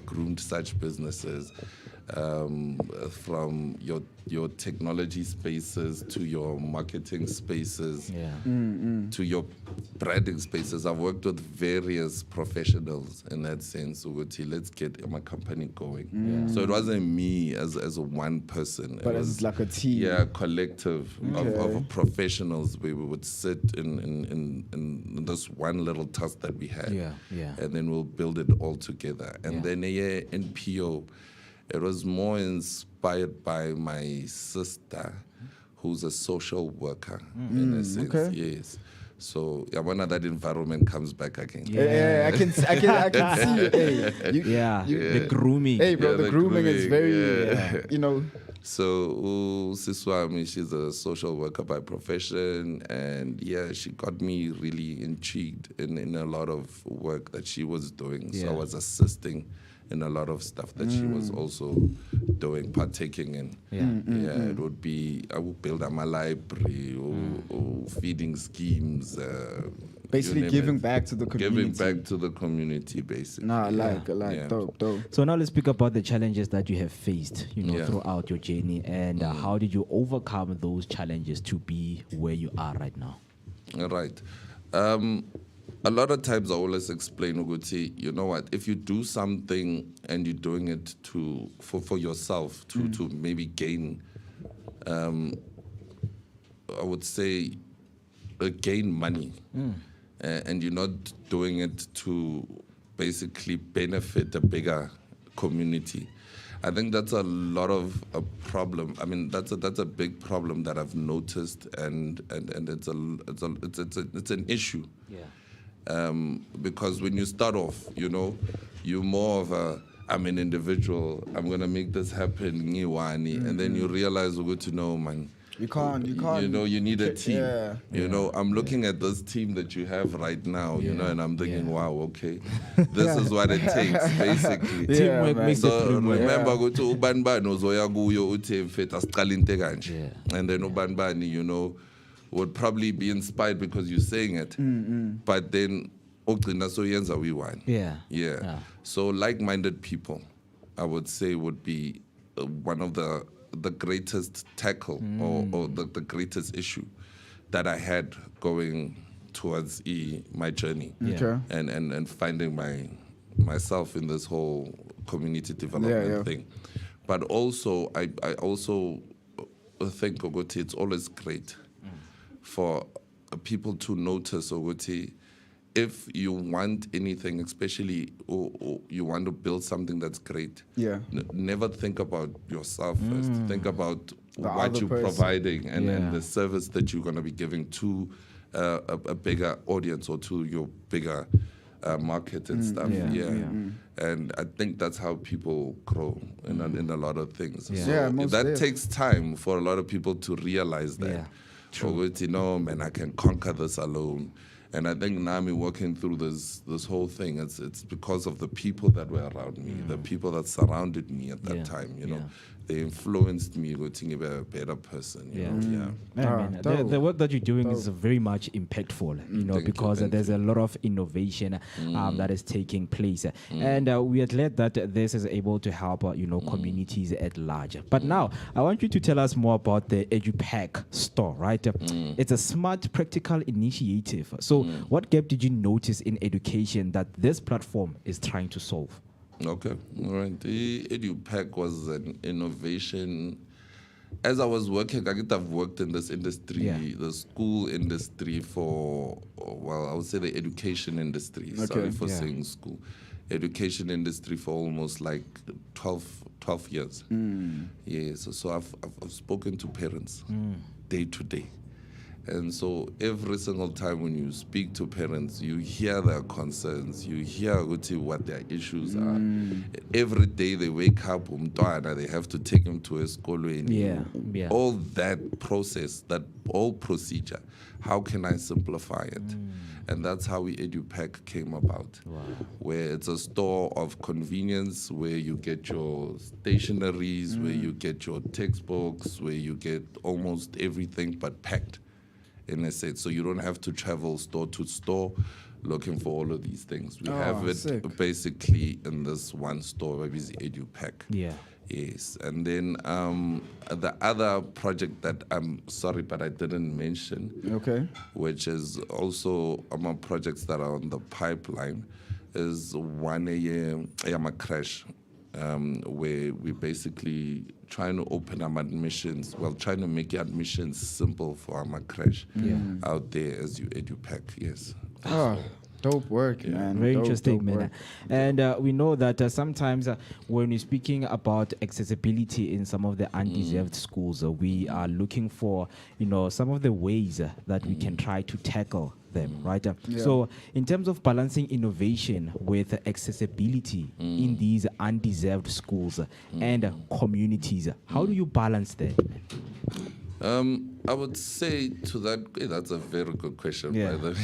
groomed such businesses. from your technology spaces to your marketing spaces to your branding spaces. I've worked with various professionals in that sense. So let's get my company going. So it wasn't me as a one person. But it as was like a team. Yeah, a collective of professionals. We would sit in this one little task that we had. And then we'll build it all together. And then in PO, it was more inspired by my sister, who's a social worker in a sense. Yes. So when that environment comes back again. I can see it. Hey, the grooming. Hey, bro, the grooming is very, you know. So Siswami, she's a social worker by profession, and she got me really intrigued in a lot of work that she was doing. So I was assisting in a lot of stuff that she was also doing, partaking in. It would be, I would build up my library or feeding schemes. Basically giving back to the community. Giving back to the community, basically. I like, dope. So now let's speak about the challenges that you have faced, throughout your journey, and how did you overcome those challenges to be where you are right now? All right. A lot of times I always explain, Uguti, you know what, if you do something and you're doing it for yourself, to maybe gain, I would say, gain money, and you're not doing it to basically benefit a bigger community, I think that's a lot of a problem. I mean, that's a big problem that I've noticed, and it's an issue. Because when you start off, you're more of I'm an individual, I'm gonna make this happen, and then you realize we're good to know, man. You can't. You need a team. I'm looking at this team that you have right now, and I'm thinking, wow, okay, this is what it takes, basically. Teamwork makes the dream work. Remember, go to Ubanbani, Zoya Guyo, Utem Fet, Askalinte Ganj. And then Ubanbani, would probably be inspired because you're saying it. But then, we won. So like-minded people, I would say, would be one of the greatest tackle or the greatest issue that I had going towards my journey and finding myself in this whole community development thing. But also, I also think, Ogoti, it's always great for people to notice, Ogoti, if you want anything, especially or you want to build something that's great, never think about yourself first. Think about what you're providing and the service that you're going to be giving to a bigger audience or to your bigger market and stuff. And I think that's how people grow in a lot of things. So that takes time for a lot of people to realize that. Man, I can conquer this alone. And I think now I'm working through this whole thing. It's because of the people that were around me, the people that surrounded me at that time. They influenced me to be a better person. The work that you're doing is very much impactful. Because there's a lot of innovation that is taking place, and we are glad that this is able to help communities at large. But now I want you to tell us more about the EduPack store, right? It's a smart, practical initiative. So, what gap did you notice in education that this platform is trying to solve? Okay, all right. The EduPack was an innovation. As I was working, I've worked in this industry, the school industry I would say the education industry. Sorry for saying school. Education industry for almost like 12 years. So I've spoken to parents day to day. And so every single time when you speak to parents, you hear their concerns, you hear what their issues are. Every day they wake up, they have to take him to a school. All that process, that whole procedure, how can I simplify it? And that's how EduPack came about, where it's a store of convenience, where you get your stationaries, where you get your textbooks, where you get almost everything but packed. In a sense, so you don't have to travel store to store looking for all of these things. We have it basically in this one store, maybe it's EduPack. Yes, and then the other project that I'm sorry, but I didn't mention, Okay. which is also among projects that are on the pipeline, is one a year crash, where we basically trying to open our admissions, trying to make admissions simple for our crash out there as you edupack. Yes. Oh, dope work, man. Very Dope, interesting, dope man. work. And we know that sometimes when we're speaking about accessibility in some of the undeserved schools, we are looking for, some of the ways that we can try to tackle them, right? So in terms of balancing innovation with accessibility in these undeserved schools and communities, how do you balance that? I would say to that, that's a very good question, Yeah. by the way.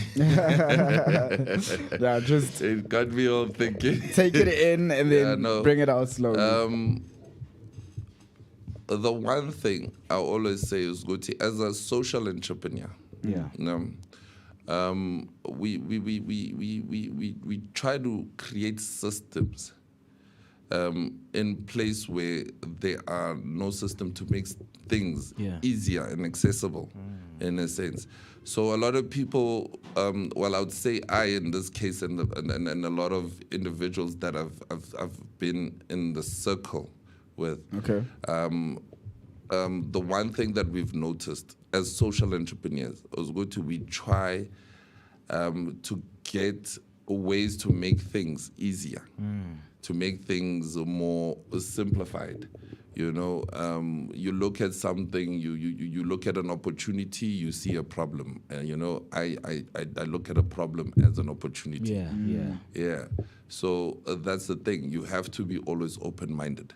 Yeah, just It got me all thinking. take it in and then bring it out slowly. The one thing I always say is good as a social entrepreneur. Yeah. We try to create systems in place where there are no system to make things easier and accessible in a sense. So a lot of people, I would say I in this case and a lot of individuals that I've been in the circle with. Okay. The one thing that we've noticed as social entrepreneurs is we try to get ways to make things easier, to make things more simplified. You look at something, you look at an opportunity, you see a problem. I look at a problem as an opportunity. Yeah. So that's the thing. You have to be always open-minded.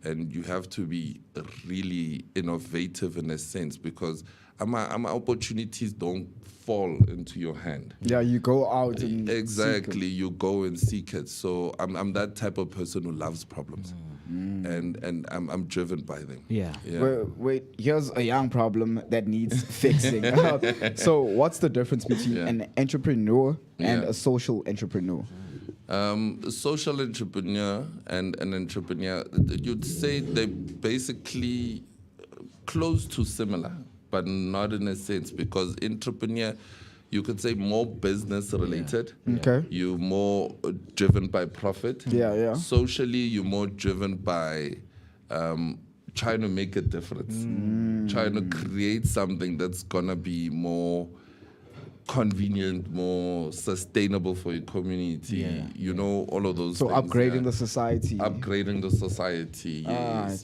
And you have to be really innovative in a sense because opportunities don't fall into your hand. Yeah, you go out and exactly you go and seek it. So I'm that type of person who loves problems, and I'm driven by them. Yeah. Wait, here's a young problem that needs fixing. So what's the difference between an entrepreneur and a social entrepreneur? A social entrepreneur and an entrepreneur, you'd say they're basically close to similar, but not in a sense, because entrepreneur, you could say more business related. Okay. You're more driven by profit. Yeah. Socially, you're more driven by trying to make a difference, trying to create something that's gonna be more convenient, more sustainable for your community. All of those so things. Upgrading the society. Upgrading the society. Yes.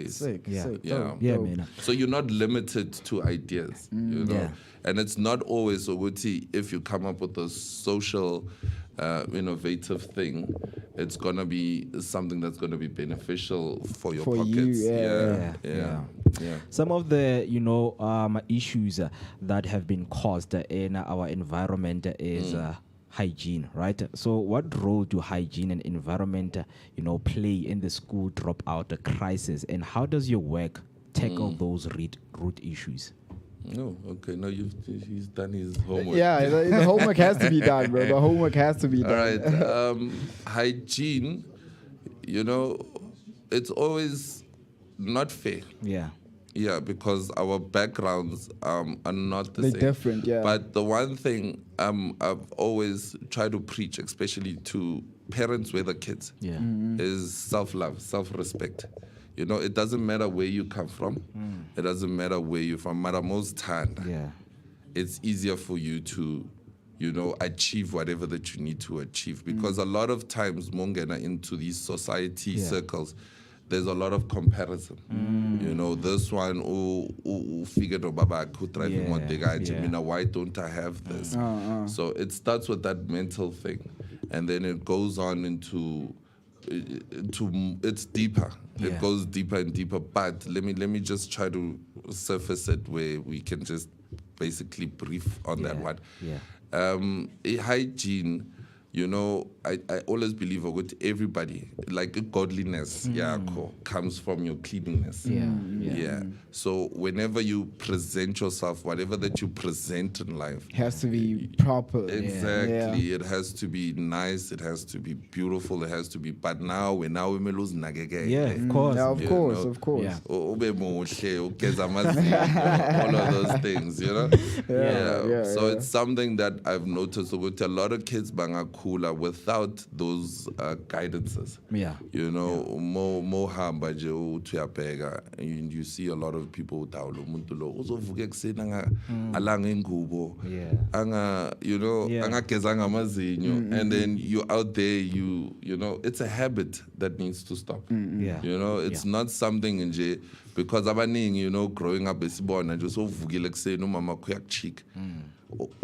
Sick. Yeah. Man. So you're not limited to ideas, and it's not always if you come up with a social innovative thing, it's gonna be something that's gonna be beneficial for your pockets. Yeah. Some of the issues that have been caused in our environment is hygiene, right? So what role do hygiene and environment play in the school dropout crisis, and how does your work tackle those root issues? No, okay. No, he's done his homework. Yeah, the homework has to be done, bro. The homework has to be done. All right. Hygiene, it's always not fair. Yeah, because our backgrounds are not the same. They're different, yeah. But the one thing I've always tried to preach, especially to parents with the kids, is self-love, self-respect. It doesn't matter where you come from. It doesn't matter where you're from. But most time, it's easier for you to, achieve whatever that you need to achieve. Because a lot of times, mongena into these society circles, there's a lot of comparison. This one who figured out Baba could drive why don't I have this? So it starts with that mental thing, and then it goes on into it's deeper. It goes deeper and deeper. But let me just try to surface it where we can just basically brief on that one. Hygiene, you know, I always believe that everybody, like godliness, comes from your cleanliness. Yeah. So whenever you present yourself, whatever that you present in life, has to be proper. Exactly. Yeah. It has to be nice. It has to be beautiful. It has to be. But now we may lose nagege. Yeah, of course. Yeah, of course. Yeah. All of those things, you know. So it's something that I've noticed. With a lot of kids, banga cooler without those guidances. Yeah. You know, mo hamba je utuyapega, and you see a lot of people utawulo umuntu lo uzovuka ekuseni alanga ingubo. Anga, you know, anga gezanga amazinyo, and then you're out there, you know, it's a habit that needs to stop. You know, it's not something in je because abaningi, you know, growing up esibona nje so vukile ekuseni umama kuyakuchika.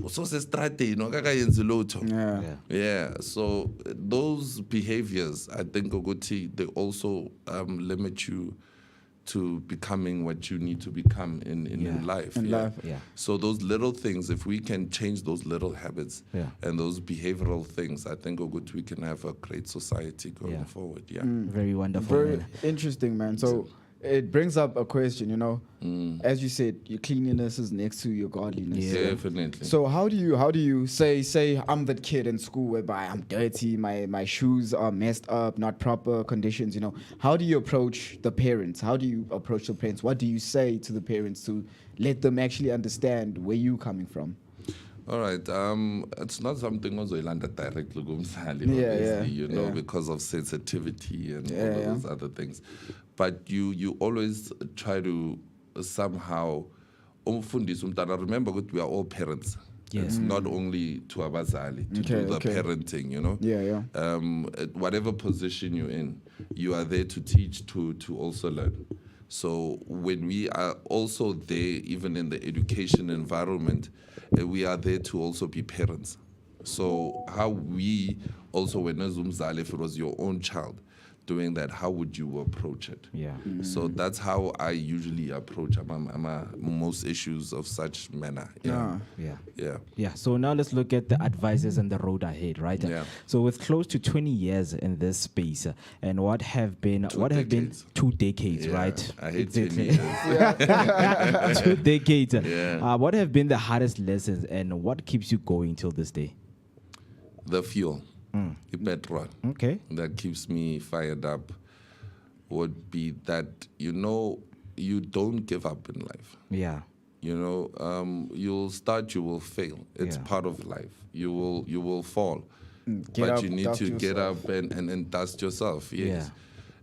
So so those behaviors, I think they also limit you to becoming what you need to become in life. So those little things, if we can change those little habits and those behavioral things, I think we can have a great society going forward. Very wonderful. Very interesting, man. So it brings up a question, you know. As you said, your cleanliness is next to your godliness. Definitely. So how do you say I'm that kid in school whereby I'm dirty, my shoes are messed up, not proper conditions, you know. How do you approach the parents? What do you say to the parents to let them actually understand where you're coming from? All right. It's not something also you land directly, obviously, you know, because of sensitivity and all of those other things. But you always try to somehow remember that we are all parents. It's not only to abazali to do the parenting, you know. At whatever position you're in, you are there to teach, to also learn. So when we are also there, even in the education environment, we are there to also be parents. So how we also, when if it was your own child doing that, how would you approach it? So that's how I usually approach most issues of such manner. So now let's look at the advices and the road ahead, right? So with close to 20 years in this space, and what have been 2 decades, right? I hate 10 years. 2 decades. What have been the hardest lessons, and what keeps you going till this day? The fuel. The petrol. Okay. That keeps me fired up would be that, you know, you don't give up in life. You know, you'll start, you will fail. It's part of life. You will fall. But you need to get up and dust yourself.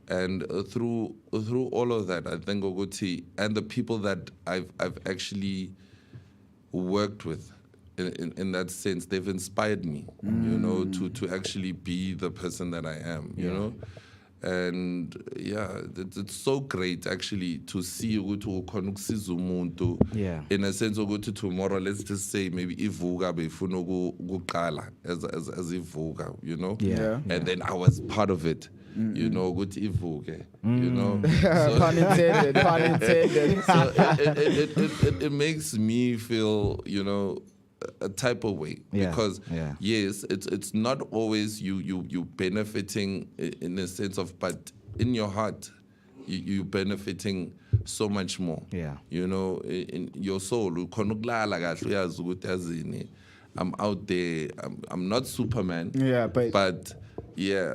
And through all of that, I think Ogoti and the people that I've actually worked with, in that sense, they've inspired me, you know, to actually be the person that I am, you know. And it's so great actually to see in a sense to tomorrow, let's just say maybe Vooka as Vooka, you know. And then I was part of it. You know, good Vooka, you know. So pun intended. So it makes me feel, you know, a type of way, because yes, it's not always you benefiting in a sense of, but in your heart you benefiting so much more. You know, in your soul. I'm out there. I'm not Superman. But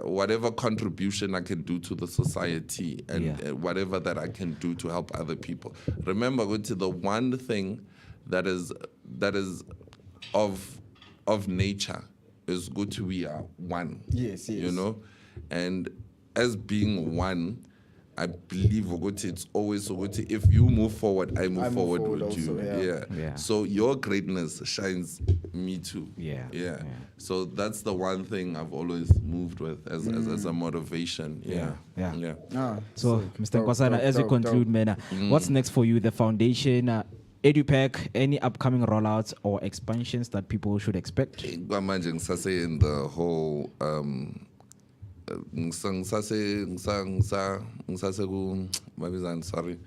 whatever contribution I can do to the society and whatever that I can do to help other people. Remember, the one thing that is of nature is good to we are one. You know, and as being one, I believe it's always so good. If you move forward, I move forward with also, you. So your greatness shines me too. So that's the one thing I've always moved with as a motivation. So Mr. Kwasana, as you conclude, Mena, what's next for you? The foundation, EduPack, any upcoming rollouts or expansions that people should expect? In the whole sorry,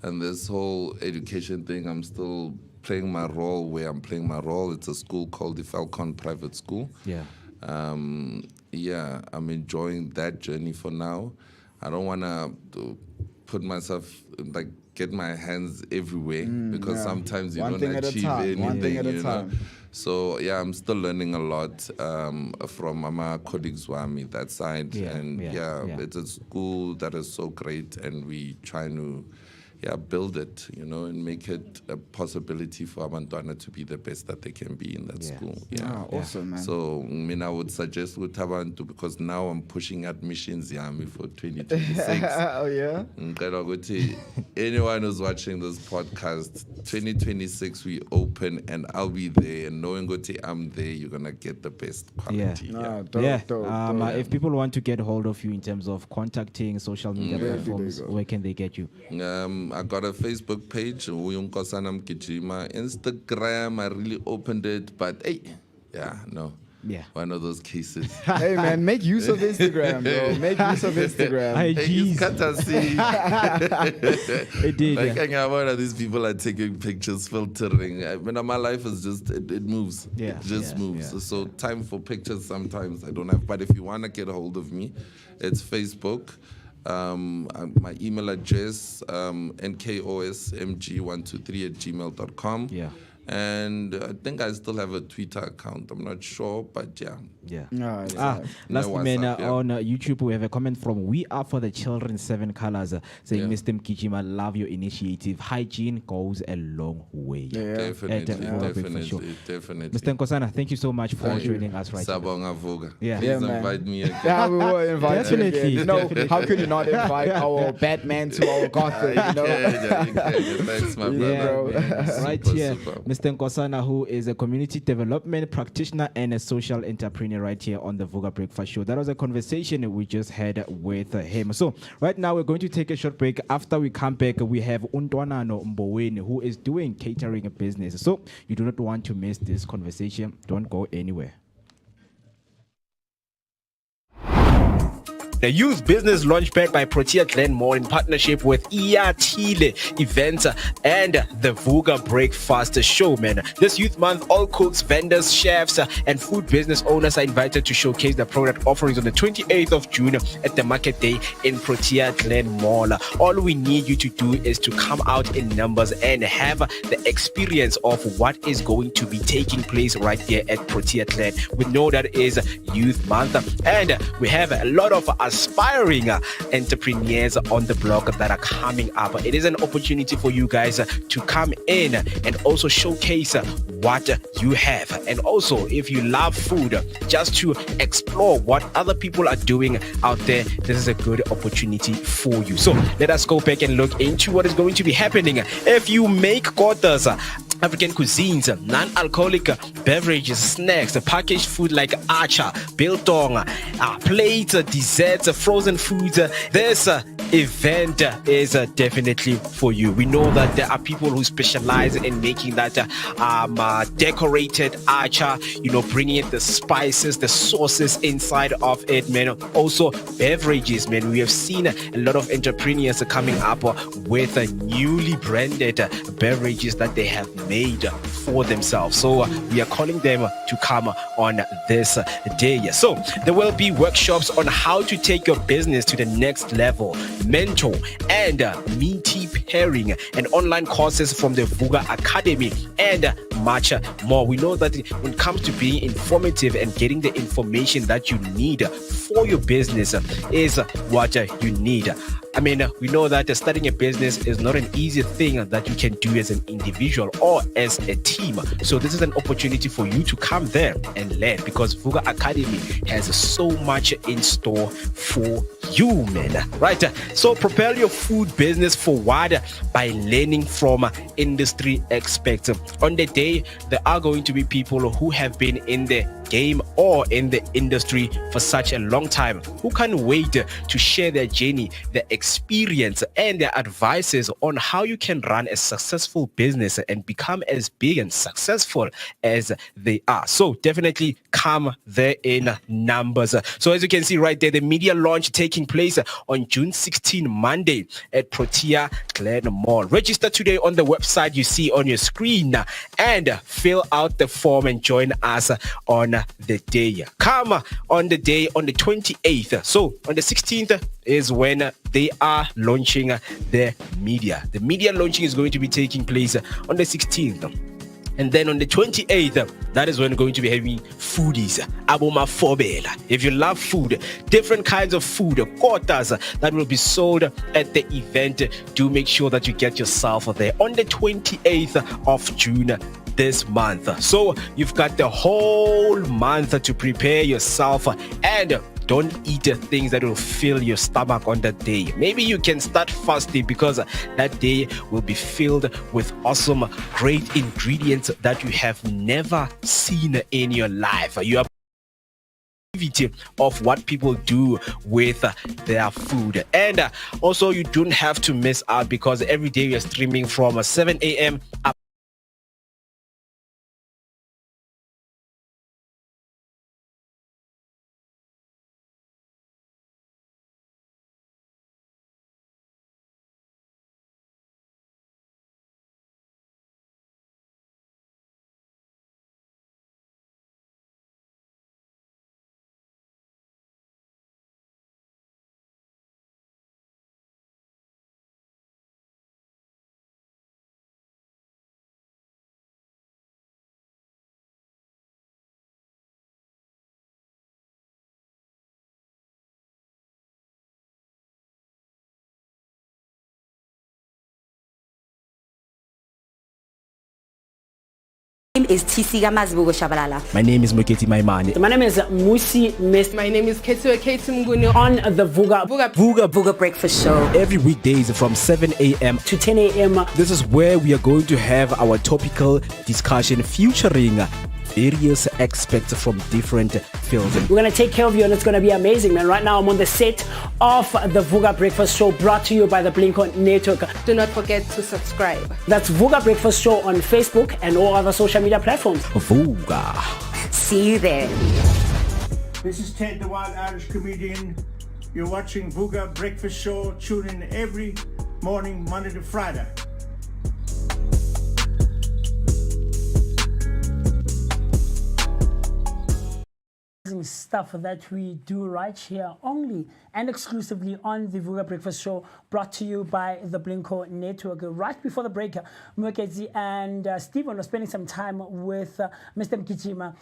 and this whole education thing, I'm still playing my role where I'm playing my role. It's a school called the Falcon Private School. Yeah, I'm enjoying that journey for now. I don't want to put myself, like, get my hands everywhere because sometimes you One don't thing at a achieve time, anything, one thing at a you know. time. So yeah, I'm still learning a lot from my colleagues who are me that side, and it's a school that is so great, and we trying to build it, you know, and make it a possibility for Abantwana to be the best that they can be in that school. Awesome, man. So I mean, I would suggest Utabantu, because now I'm pushing admissions for 2026. Oh yeah. Ngicela ukuthi anyone who's watching this podcast, 2026 we open, and I'll be there, and knowing ukuthi I'm there, you're gonna get the best quality. If people want to get hold of you in terms of contacting social media platforms, where can they get you? I got a Facebook page, Uyunkosana Mkijima. Instagram, I really opened it, but one of those cases. Hey man, make use of Instagram, bro. Make use of Instagram. Like, I know one of these people are taking pictures, filtering. I mean, my life is just, it moves. It just moves. So time for pictures sometimes I don't have. But if you want to get a hold of me, it's Facebook. My email address, nkosmg123@gmail.com. And I think I still have a Twitter account. I'm not sure, but lastly, man, on YouTube, we have a comment from We Are For The Children 7 Colors saying, Mr. Mkijima, love your initiative. Hygiene goes a long way. Definitely. Mr. Nkosana, thank you so much for joining us right now. Sabonga Vooka. Please invite me again. Yeah, we will invite you again. You know, Definitely. how could you not invite our Batman to our Gotham, you know? Thanks, my brother. Right here, Mr. Nkosana, who is a community development practitioner and a social entrepreneur right here on the Vooka Breakfast Show. That was a conversation we just had with him. So right now we're going to take a short break. After we come back, we have Untwanano Mboweni, who is doing catering business. So you do not want to miss this conversation. Don't go anywhere. The Youth Business Launchpad by Protea Glen Mall in partnership with Iatile Events and the Vooka Breakfast Show, man. This Youth Month, all cooks, vendors, chefs, and food business owners are invited to showcase their product offerings on the 28th of June at the Market Day in Protea Glen Mall. All we need you to do is to come out in numbers and have the experience of what is going to be taking place right here at Protea Glen. We know that it is Youth Month, and we have a lot of aspiring entrepreneurs on the block that are coming up. It is an opportunity for you guys to come in and also showcase what you have. And also, if you love food, just to explore what other people are doing out there, this is a good opportunity for you. So let us go back and look into what is going to be happening. If you make quarters, African cuisines, non-alcoholic beverages, snacks, packaged food like acha, biltong, plates, desserts, frozen foods, this event is definitely for you. We know that there are people who specialize in making that decorated acha, you know, bringing in the spices, the sauces inside of it, man. Also beverages, man. We have seen a lot of entrepreneurs coming up with newly branded beverages that they have made for themselves. So we are calling them to come on this day. So there will be workshops on how to take your business to the next level, mentor and meaty pairing, and online courses from the Vooka Academy, and much more. We know that when it comes to being informative and getting the information that you need for your business is what you need. I mean, we know that starting a business is not an easy thing that you can do as an individual or as a team. So this is an opportunity for you to come there and learn, because Vooka Academy has so much in store for you, man. Right? So propel your food business forward by learning from industry experts. On the day, there are going to be people who have been in the game or in the industry for such a long time, who can't wait to share their journey, their experience, and their advices on how you can run a successful business and become as big and successful as they are. So definitely come there in numbers. So as you can see right there, the media launch taking place on June 16, Monday at Protea Glen Mall. Register today on the website you see on your screen and fill out the form and join us on the day. Come on the day on the 28th. So on the 16th is when they are launching the media. The media launching is going to be taking place on the 16th. And then on the 28th, that is when we're going to be having foodies. Aboma Fobela. If you love food, different kinds of food, quarters that will be sold at the event, do make sure that you get yourself there on the 28th of June this month. So you've got the whole month to prepare yourself, and don't eat things that will fill your stomach on that day. Maybe you can start fasting because that day will be filled with awesome, great ingredients that you have never seen in your life. You are of what people do with their food. And also you don't have to miss out because every day we are streaming from 7 a.m. up name is Tisiga Mazbugo Shabalala. My name is Moketi Maimane. My name is Musi Miss. My name is Ketua Ketumguni On the Vooka Breakfast Show. Every weekdays from 7 a.m. to 10 a.m. This is where we are going to have our topical discussion featuring various experts from different fields. We're going to take care of you and it's going to be amazing, man. Right now I'm on the set of the Vooka Breakfast Show brought to you by the Blinko Network. Do not forget to subscribe. That's Vooka Breakfast Show on Facebook and all other social media platforms. Vooka. See you there. This is Ted, the Wild Irish Comedian. You're watching Vooka Breakfast Show. Tune in every morning, Monday to Friday. Stuff that we do right here only and exclusively on the Vooka Breakfast Show, brought to you by the Blinko Network. Right before the break, Mukezi and Stephen were spending some time with Mr. Mkichima,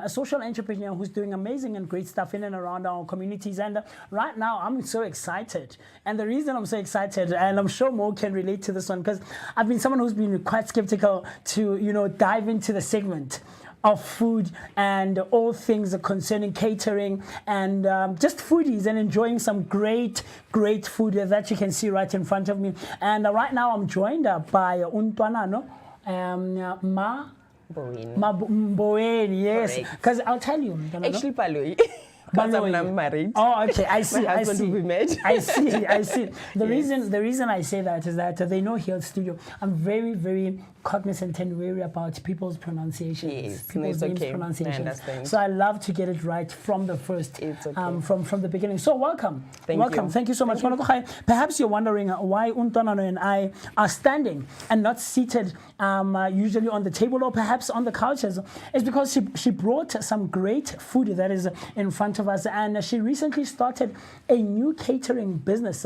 a social entrepreneur who's doing amazing and great stuff in and around our communities. And right now, I'm so excited. And the reason I'm so excited, and I'm sure Mo can relate to this one, because I've been someone who's been quite skeptical to, dive into the segment of food and all things concerning catering and just foodies and enjoying some great food that you can see right in front of me. And right now I'm joined by Untwana, Mboweni, yes. Because I'll tell you. Actually, Paloi. Because I'm not married. Oh, okay. I see. My husband will be mad. I see. The reason I say that is that they know here at studio, I'm very, very cognizant and wary about people's pronunciations. Yes, people's names pronunciations. I understand. So I love to get it right from the first, it's okay. from the beginning. So welcome. Thank you. Thank you so much. Perhaps you're wondering why Untonano and I are standing and not seated usually on the table or perhaps on the couches. It's because she brought some great food that is in front of us, and she recently started a new catering business.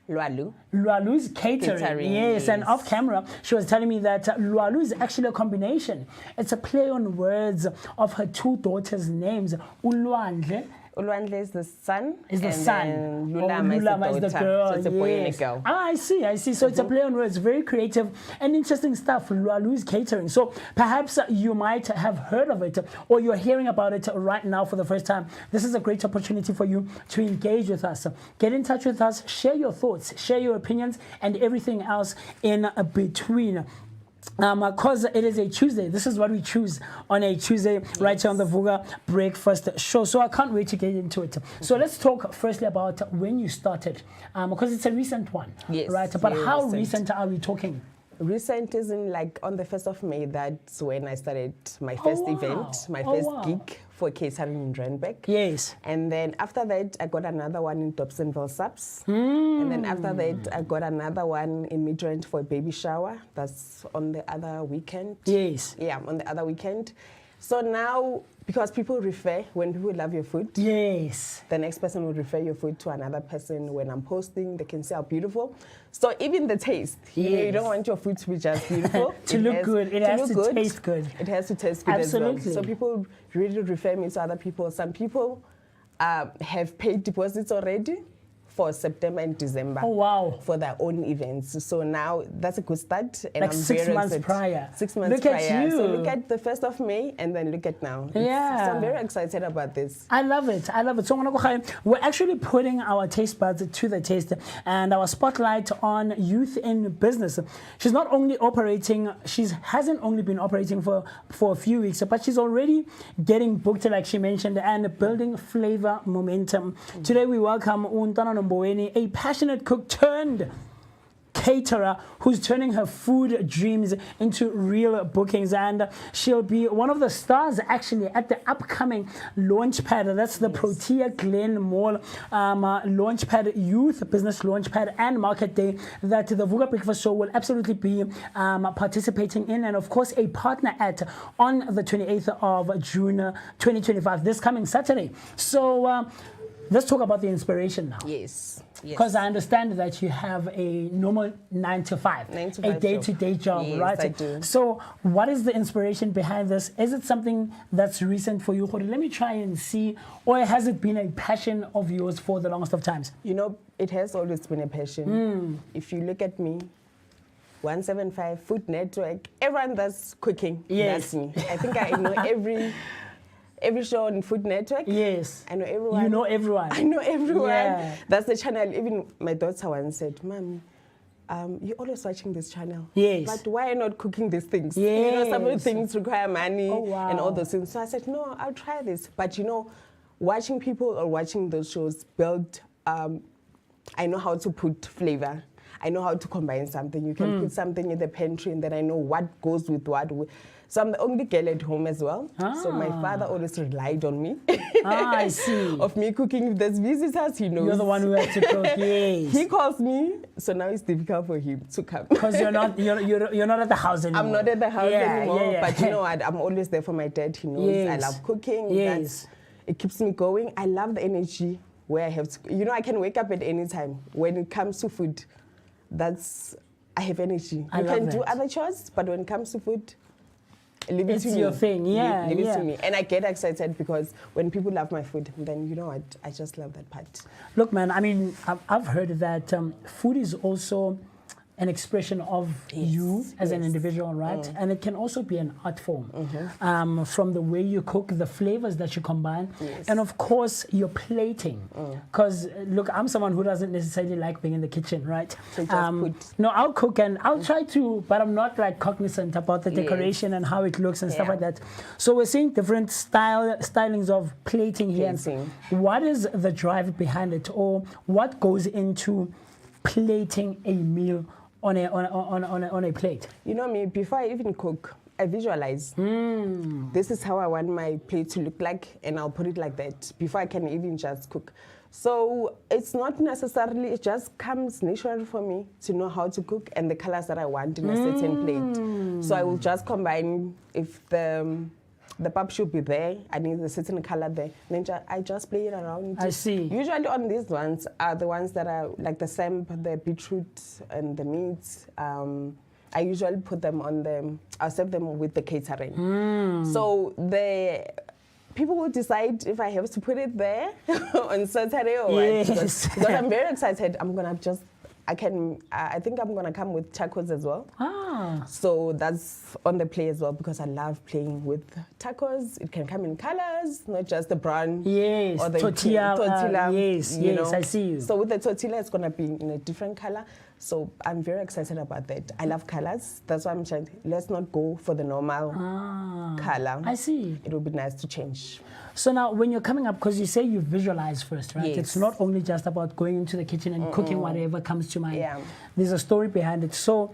Lualu's catering. Yes, and off camera, she was telling me that Lualu is actually a combination. It's a play on words of her two daughters' names, Ulwandle. Ulwandle is the son. Is the son. Lulama is the girl. So it's a boy and a girl. I see. So it's a play on words. Very creative and interesting stuff. Lualu's catering. So perhaps you might have heard of it or you're hearing about it right now for the first time. This is a great opportunity for you to engage with us. Get in touch with us. Share your thoughts. Share your opinions and everything else in between. Because it is a Tuesday. This is what we choose on a Tuesday, right here on the Vooka Breakfast Show. So I can't wait to get into it. So let's talk firstly about when you started, because it's a recent one, yes, right? But how recent are we talking? Recent is in like on the 1st of May. That's when I started my first event, my first gig for catering in Randburg. Yes. And then after that, I got another one in Dobsonville Subs. And then after that, I got another one in Midrand for a baby shower. That's on the other weekend. Yes. Yeah, on the other weekend. So now, because people refer, when people love your food, yes, the next person will refer your food to another person. When I'm posting, they can say how beautiful. So even the taste, you don't want your food to be just beautiful. to look good, it has to taste good. It has to taste good Absolutely. as well. So people really refer me to other people. Some people have paid deposits already for September and December. Oh, wow. For their own events. So now that's a good start. And like I'm 6 very months excited. prior. 6 months look prior. At you. So look at the 1st of May and then look at now. Yeah. So I'm very excited about this. I love it. I love it. So we're actually putting our taste buds to the taste and our spotlight on youth in business. She's not only operating, hasn't only been operating for a few weeks, but she's already getting booked, like she mentioned, and building flavor momentum. Today we welcome Untana Nomboweni, a passionate cook turned caterer who's turning her food dreams into real bookings, and she'll be one of the stars actually at the upcoming launchpad. That's the Protea Glen Mall launchpad, youth business launchpad and market day that the Vooka Breakfast Show will absolutely be participating in, and of course a partner at on the 28th of June 2025, this coming Saturday. So let's talk about the inspiration now. Yes. Because I understand that you have a normal 9 to 5, a day-to-day job, yes, right? I do. So what is the inspiration behind this? Is it something that's recent for you? Let me try and see. Or has it been a passion of yours for the longest of times? You know, it has always been a passion. If you look at me, 175 Food Network, everyone that's cooking, yes, that's me. I think I know every show on Food Network. Yes. I know everyone. You know everyone. I know everyone. Yeah. That's the channel. Even my daughter once said, Mom, you're always watching this channel. Yes. But why are you not cooking these things? Yes. You know, some of the things require money and all wow. those things. So I said, no, I'll try this. But you know, watching people or watching those shows build, I know how to put flavor. I know how to combine something. You can put something in the pantry and then I know what goes with what. So I'm the only girl at home as well. So my father always relied on me. I see. Of me cooking. If there's visitors, he knows. You're the one who has to cook, yes. He calls me, so now it's difficult for him to come. Because you're not at the house anymore. I'm not at the house anymore. Yeah. But you know what? I'm always there for my dad. He knows yes. I love cooking. Yes. It keeps me going. I love the energy where I have to, you know, I can wake up at any time. When it comes to food, I have energy. I you love can do that. other chores, but when it comes to food, leave it it's to me. your thing, yeah. Leave it to me. And I get excited because when people love my food, then you know what? I just love that part. Look, man, I mean, I've heard that food is also an expression of you as an individual, right? And it can also be an art form. From the way you cook, the flavors that you combine, and of course your plating. Because look, I'm someone who doesn't necessarily like being in the kitchen, right? So no, I'll cook and I'll try to, but I'm not like cognizant about the decoration and how it looks and stuff like that. So we're seeing different stylings of plating here. What is the drive behind it, or what goes into plating a meal on a plate? You know me, before I even cook, I visualize. This is how I want my plate to look like, and I'll put it like that before I can even just cook. So it's not necessarily, it just comes naturally for me to know how to cook and the colors that I want in a certain plate. So I will just combine, if the pap should be there, I need a certain color there. Then I just play it around. I see. Usually on these ones are the ones that are like the samp, the beetroot, and the meats. I usually put them on I'll serve them with the catering. So people will decide if I have to put it there on Saturday or what. Because I'm very excited. I think I'm going to come with tacos as well. So that's on the play as well because I love playing with tacos. It can come in colors, not just the brown. Yes, or the tortilla. Yes, I see you. So with the tortilla, it's going to be in a different color. So I'm very excited about that. I love colors. That's why I'm trying. Let's not go for the normal color. I see. It will be nice to change. So now when you're coming up, because you say you visualize first, right? Yes. It's not only just about going into the kitchen and cooking whatever comes to mind. There's a story behind it. So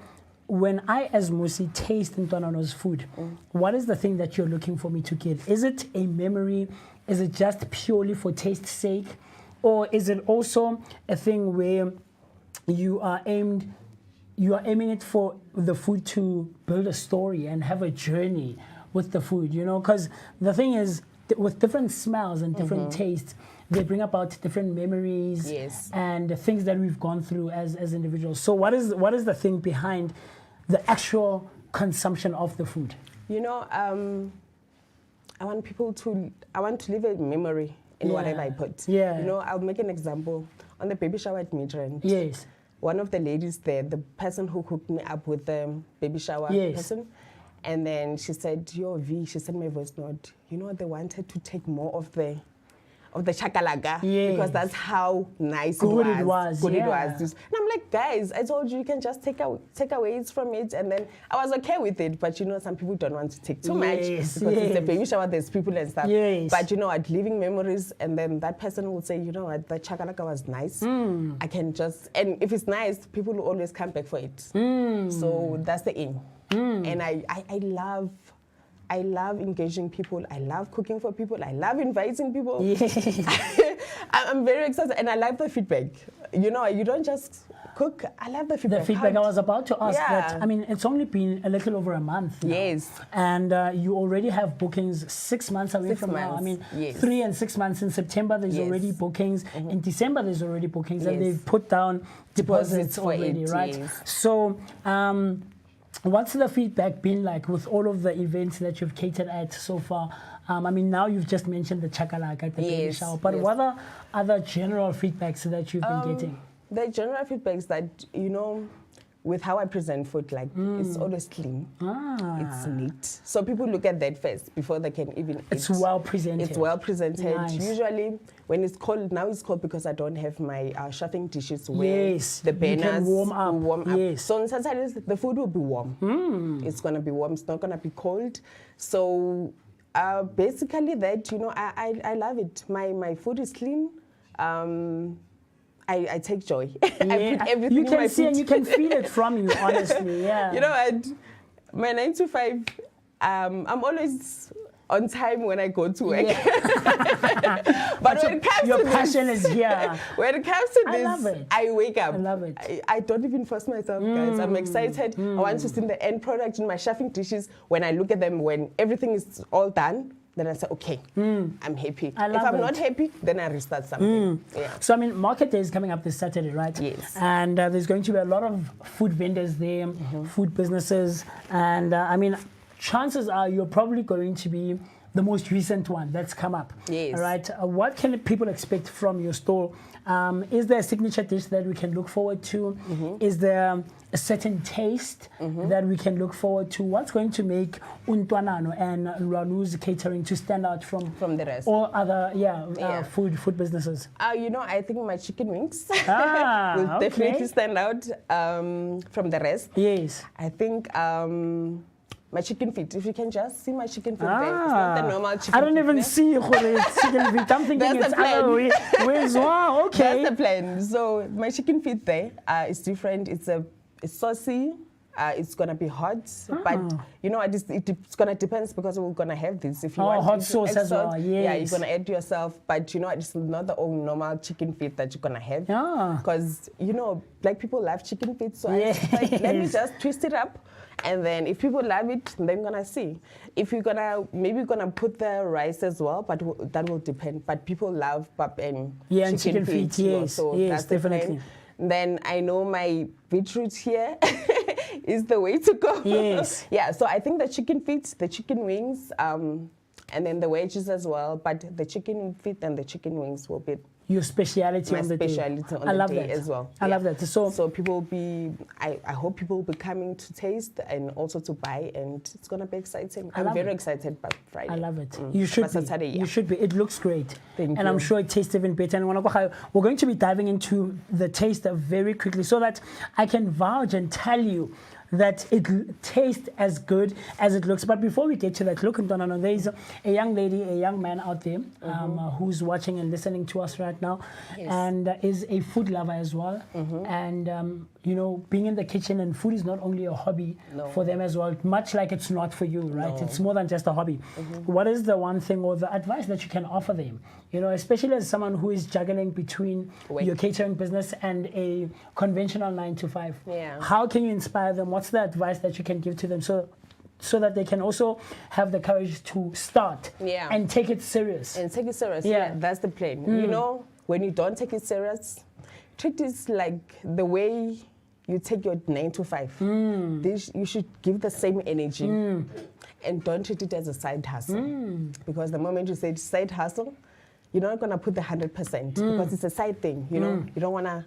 when I, as Musi, taste Ntwanano's food, what is the thing that you're looking for me to get? Is it a memory? Is it just purely for taste's sake? Or is it also a thing where you are aiming it for the food to build a story and have a journey with the food, you know? Because the thing is, with different smells and different tastes, they bring about different memories and things that we've gone through as individuals. So what is the thing behind the actual consumption of the food? You know, I want to leave a memory in whatever I put. Yeah. You know, I'll make an example. On the baby shower at Midrand. Yes. One of the ladies there, the person who hooked me up with the baby shower person, and then she said, "Yo, V," she sent my voice note. You know, they wanted to take more of the chakalaka because that's how nice it was. Good it was. And I'm like, guys, I told you can just take away it from it, and then I was okay with it. But you know, some people don't want to take too much because it's a baby shower. There's people and stuff. But you know, at leaving memories, and then that person will say, you know what, the chakalaka was nice. I can just, and if it's nice, people will always come back for it. So that's the aim. And I love engaging people. I love cooking for people. I love inviting people. I'm very excited, and I love the feedback. You know, you don't just cook. I love the feedback. The feedback. I was about to ask that. I mean, it's only been a little over a month now. Yes. And you already have bookings 6 months away from now. I mean, 3 and 6 months. In September, there's already bookings. In December, there's already bookings. And they've put down deposits already, right? So, what's the feedback been like with all of the events that you've catered at so far? I mean, now you've just mentioned the chakalaka at the baby shower, but what are other general feedbacks that you've been getting? The general feedbacks that, you know, with how I present food, like it's always clean, it's neat. So people look at that first before they can even eat. It's well presented. It's well presented. Nice. Usually, when it's cold, now it's cold because I don't have my chefing dishes where the burners can warm up. So on Saturdays, the food will be warm. It's gonna be warm. It's not gonna be cold. So basically, that, you know, I love it. My food is clean. I take joy. I put everything you can in my see food. and you can feel it from you, honestly. Yeah. You know what? My 9 to 5, I'm always on time when I go to work. But when it comes your to passion this, is here. When it comes to I this, love it. I wake up. I love it. I don't even force myself, guys. I'm excited. I want to see the end product in my chefing dishes. When I look at them, when everything is all done, then I say, okay, I'm happy. If I'm not happy, then I restart something. So, I mean, Market Day is coming up this Saturday, right? Yes. And there's going to be a lot of food vendors there, food businesses. And, I mean, chances are you're probably going to be the most recent one that's come up. Yes. All right. What can people expect from your store? Is there a signature dish that we can look forward to? Is there a certain taste that we can look forward to? What's going to make Untwanano and Lwanu's catering to stand out from the rest? All other food businesses? You know, I think my chicken wings will definitely stand out from the rest. Yes. I think my chicken feet. If you can just see my chicken feet there. It's not the normal chicken feet. I don't even see chicken feet. I'm thinking That's it's the plan. other way. Where's one? Okay. That's the plan. So my chicken feet there is different. It's saucy. It's gonna be hot, but you know it's gonna depend because we're gonna have this. If you want hot sauce as well, yeah, you're gonna add yourself. But you know it's not the old normal chicken feet that you're gonna have. Because you know black people love chicken feet, so I was like, let me just twist it up. And then if people love it, then we're gonna see. If you're maybe gonna put the rice as well, but that will depend. But people love pap and chicken feet. Yes, so yes, that's definitely. The plan. Then I know my beetroot here is the way to go. Yes. Yeah. So I think the chicken feet, the chicken wings, and then the wedges as well. But the chicken feet and the chicken wings will be your speciality on the day. I love that as well. I love that. So people will be. I hope people will be coming to taste and also to buy, and it's gonna be exciting. I'm very excited about Friday. I love it. You should be. Saturday, You should be. It looks great. Thank and you. I'm sure it tastes even better. And we're going to be diving into the taste very quickly so that I can vouch and tell you that it tastes as good as it looks. But before we get to that, look, Ntonano, there is a young lady, a young man out there who's watching and listening to us right now, and is a food lover as well. And you know, being in the kitchen and food is not only a hobby for them as well, much like it's not for you, right? It's more than just a hobby. What is the one thing or the advice that you can offer them? You know, especially as someone who is juggling between your catering business and a conventional 9-to-5. How can you inspire them? What's the advice that you can give to them so that they can also have the courage to start and take it serious? And take it serious, that's the plan. You know, when you don't take it serious, treat it like the way you take your 9-to-5. You should give the same energy and don't treat it as a side hustle. Because the moment you say side hustle, you're not going to put the 100% because it's a side thing, you know. You don't want to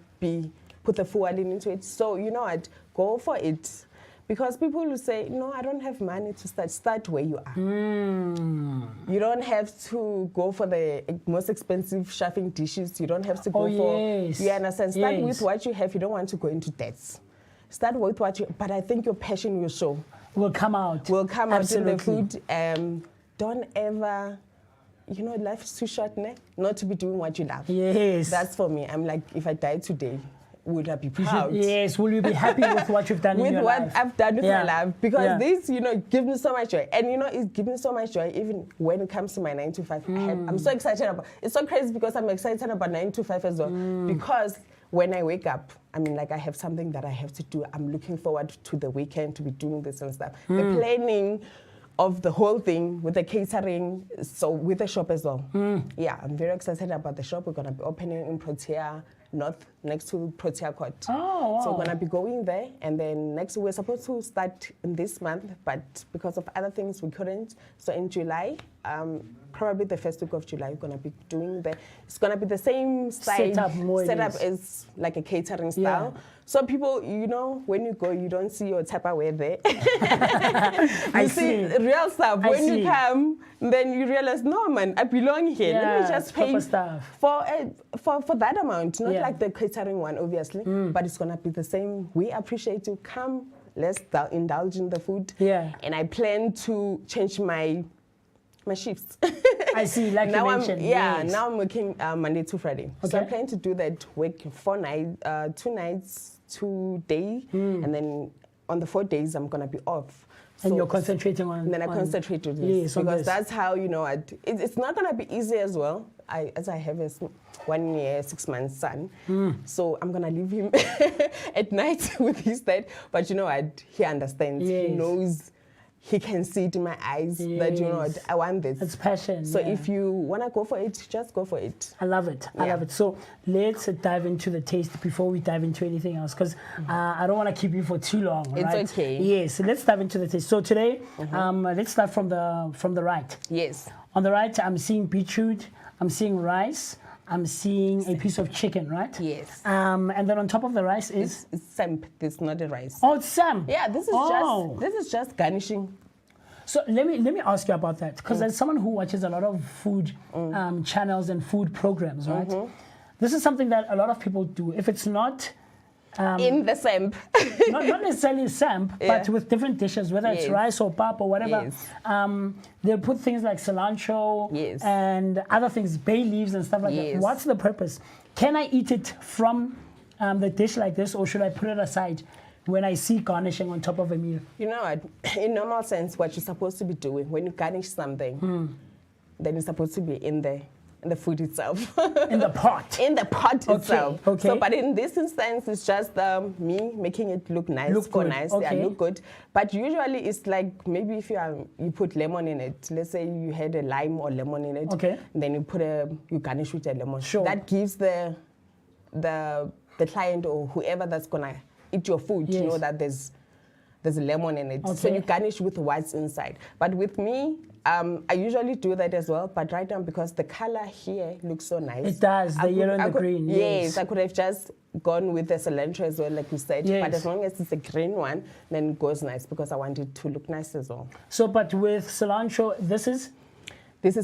put the full into it. So, you know what, go for it. Because people will say, no, I don't have money to start. Start where you are. You don't have to go for the most expensive chefing dishes. You don't have to go for... You understand? Start with what you have. You don't want to go into debts. Start with what you... But I think your passion will show. Will come out. Will come out in the food. Don't ever... You know, life is too short, not to be doing what you love. That's for me. I'm like, if I die today, would I be proud? Will you be happy with what you've done in your life? With what I've done with my life. Because this, you know, gives me so much joy. And, you know, it gives me so much joy even when it comes to my 9-to-5. I'm so excited about it. It's so crazy because I'm excited about 9-to-5 as well. Because when I wake up, I mean, like, I have something that I have to do. I'm looking forward to the weekend to be doing this and stuff. The planning of the whole thing with the catering, so with the shop as well. Yeah, I'm very excited about the shop. We're going to be opening in Protea North, next to Protea Court. So we're going to be going there. And then next, we're supposed to start in this month, but because of other things, we couldn't. So in July, probably the first week of July, we're going to be doing the... It's going to be the same setup as like a catering style. So people, you know, when you go, you don't see your Tupperware there. You see real stuff. When you come, then you realize, no, man, I belong here. Let me just pay for that amount. Not like the catering one, obviously, but it's going to be the same. We appreciate you. Come, let's indulge in the food. And I plan to change my shifts. I see, like now you mentioned. Now I'm working Monday to Friday. So I plan to do that work 2 nights, 2 days, and then on the 4 days I'm gonna be off. And you're concentrating on. Then I concentrate on this because that's how, you know, it's not gonna be easy as well. As I have a 1 year, 6 months son, so I'm gonna leave him at night with his dad. But you know what? He understands. He knows. He can see it in my eyes that, you know what, I want this. It's passion. So if you want to go for it, just go for it. I love it. I love it. So let's dive into the taste before we dive into anything else, because I don't want to keep you for too long. It's okay. Yes. So let's dive into the taste. So today, let's start from the right. Yes. On the right, I'm seeing beetroot. I'm seeing rice. I'm seeing a piece of chicken, right? Yes. And then on top of the rice is... It's samp. It's not a rice. Oh, it's samp. Yeah, this is just garnishing. So let me ask you about that, because as someone who watches a lot of food channels and food programs, right? This is something that a lot of people do. If it's not... in the samp. not necessarily samp, but with different dishes, whether it's rice or pap or whatever. They'll put things like cilantro and other things, bay leaves and stuff like that. What's the purpose? Can I eat it from the dish like this, or should I put it aside when I see garnishing on top of a meal? You know what? In normal sense, what you're supposed to be doing when you garnish something, then it's supposed to be in the food itself. In the pot? In the pot itself. Okay. So, but in this instance, it's just me making it look nice, look good. But usually it's like, maybe if you put lemon in it, let's say you had a lime or lemon in it, then you garnish with a lemon. Sure. That gives the client or whoever that's gonna eat your food, you know that there's a lemon in it. So you garnish with what's inside. But with me, I usually do that as well, but right now, because the color here looks so nice. It does, the yellow and the green. Yes, I could have just gone with the cilantro as well, like you said. Yes. But as long as it's a green one, then it goes nice, because I want it to look nice as well. So, but with cilantro, this is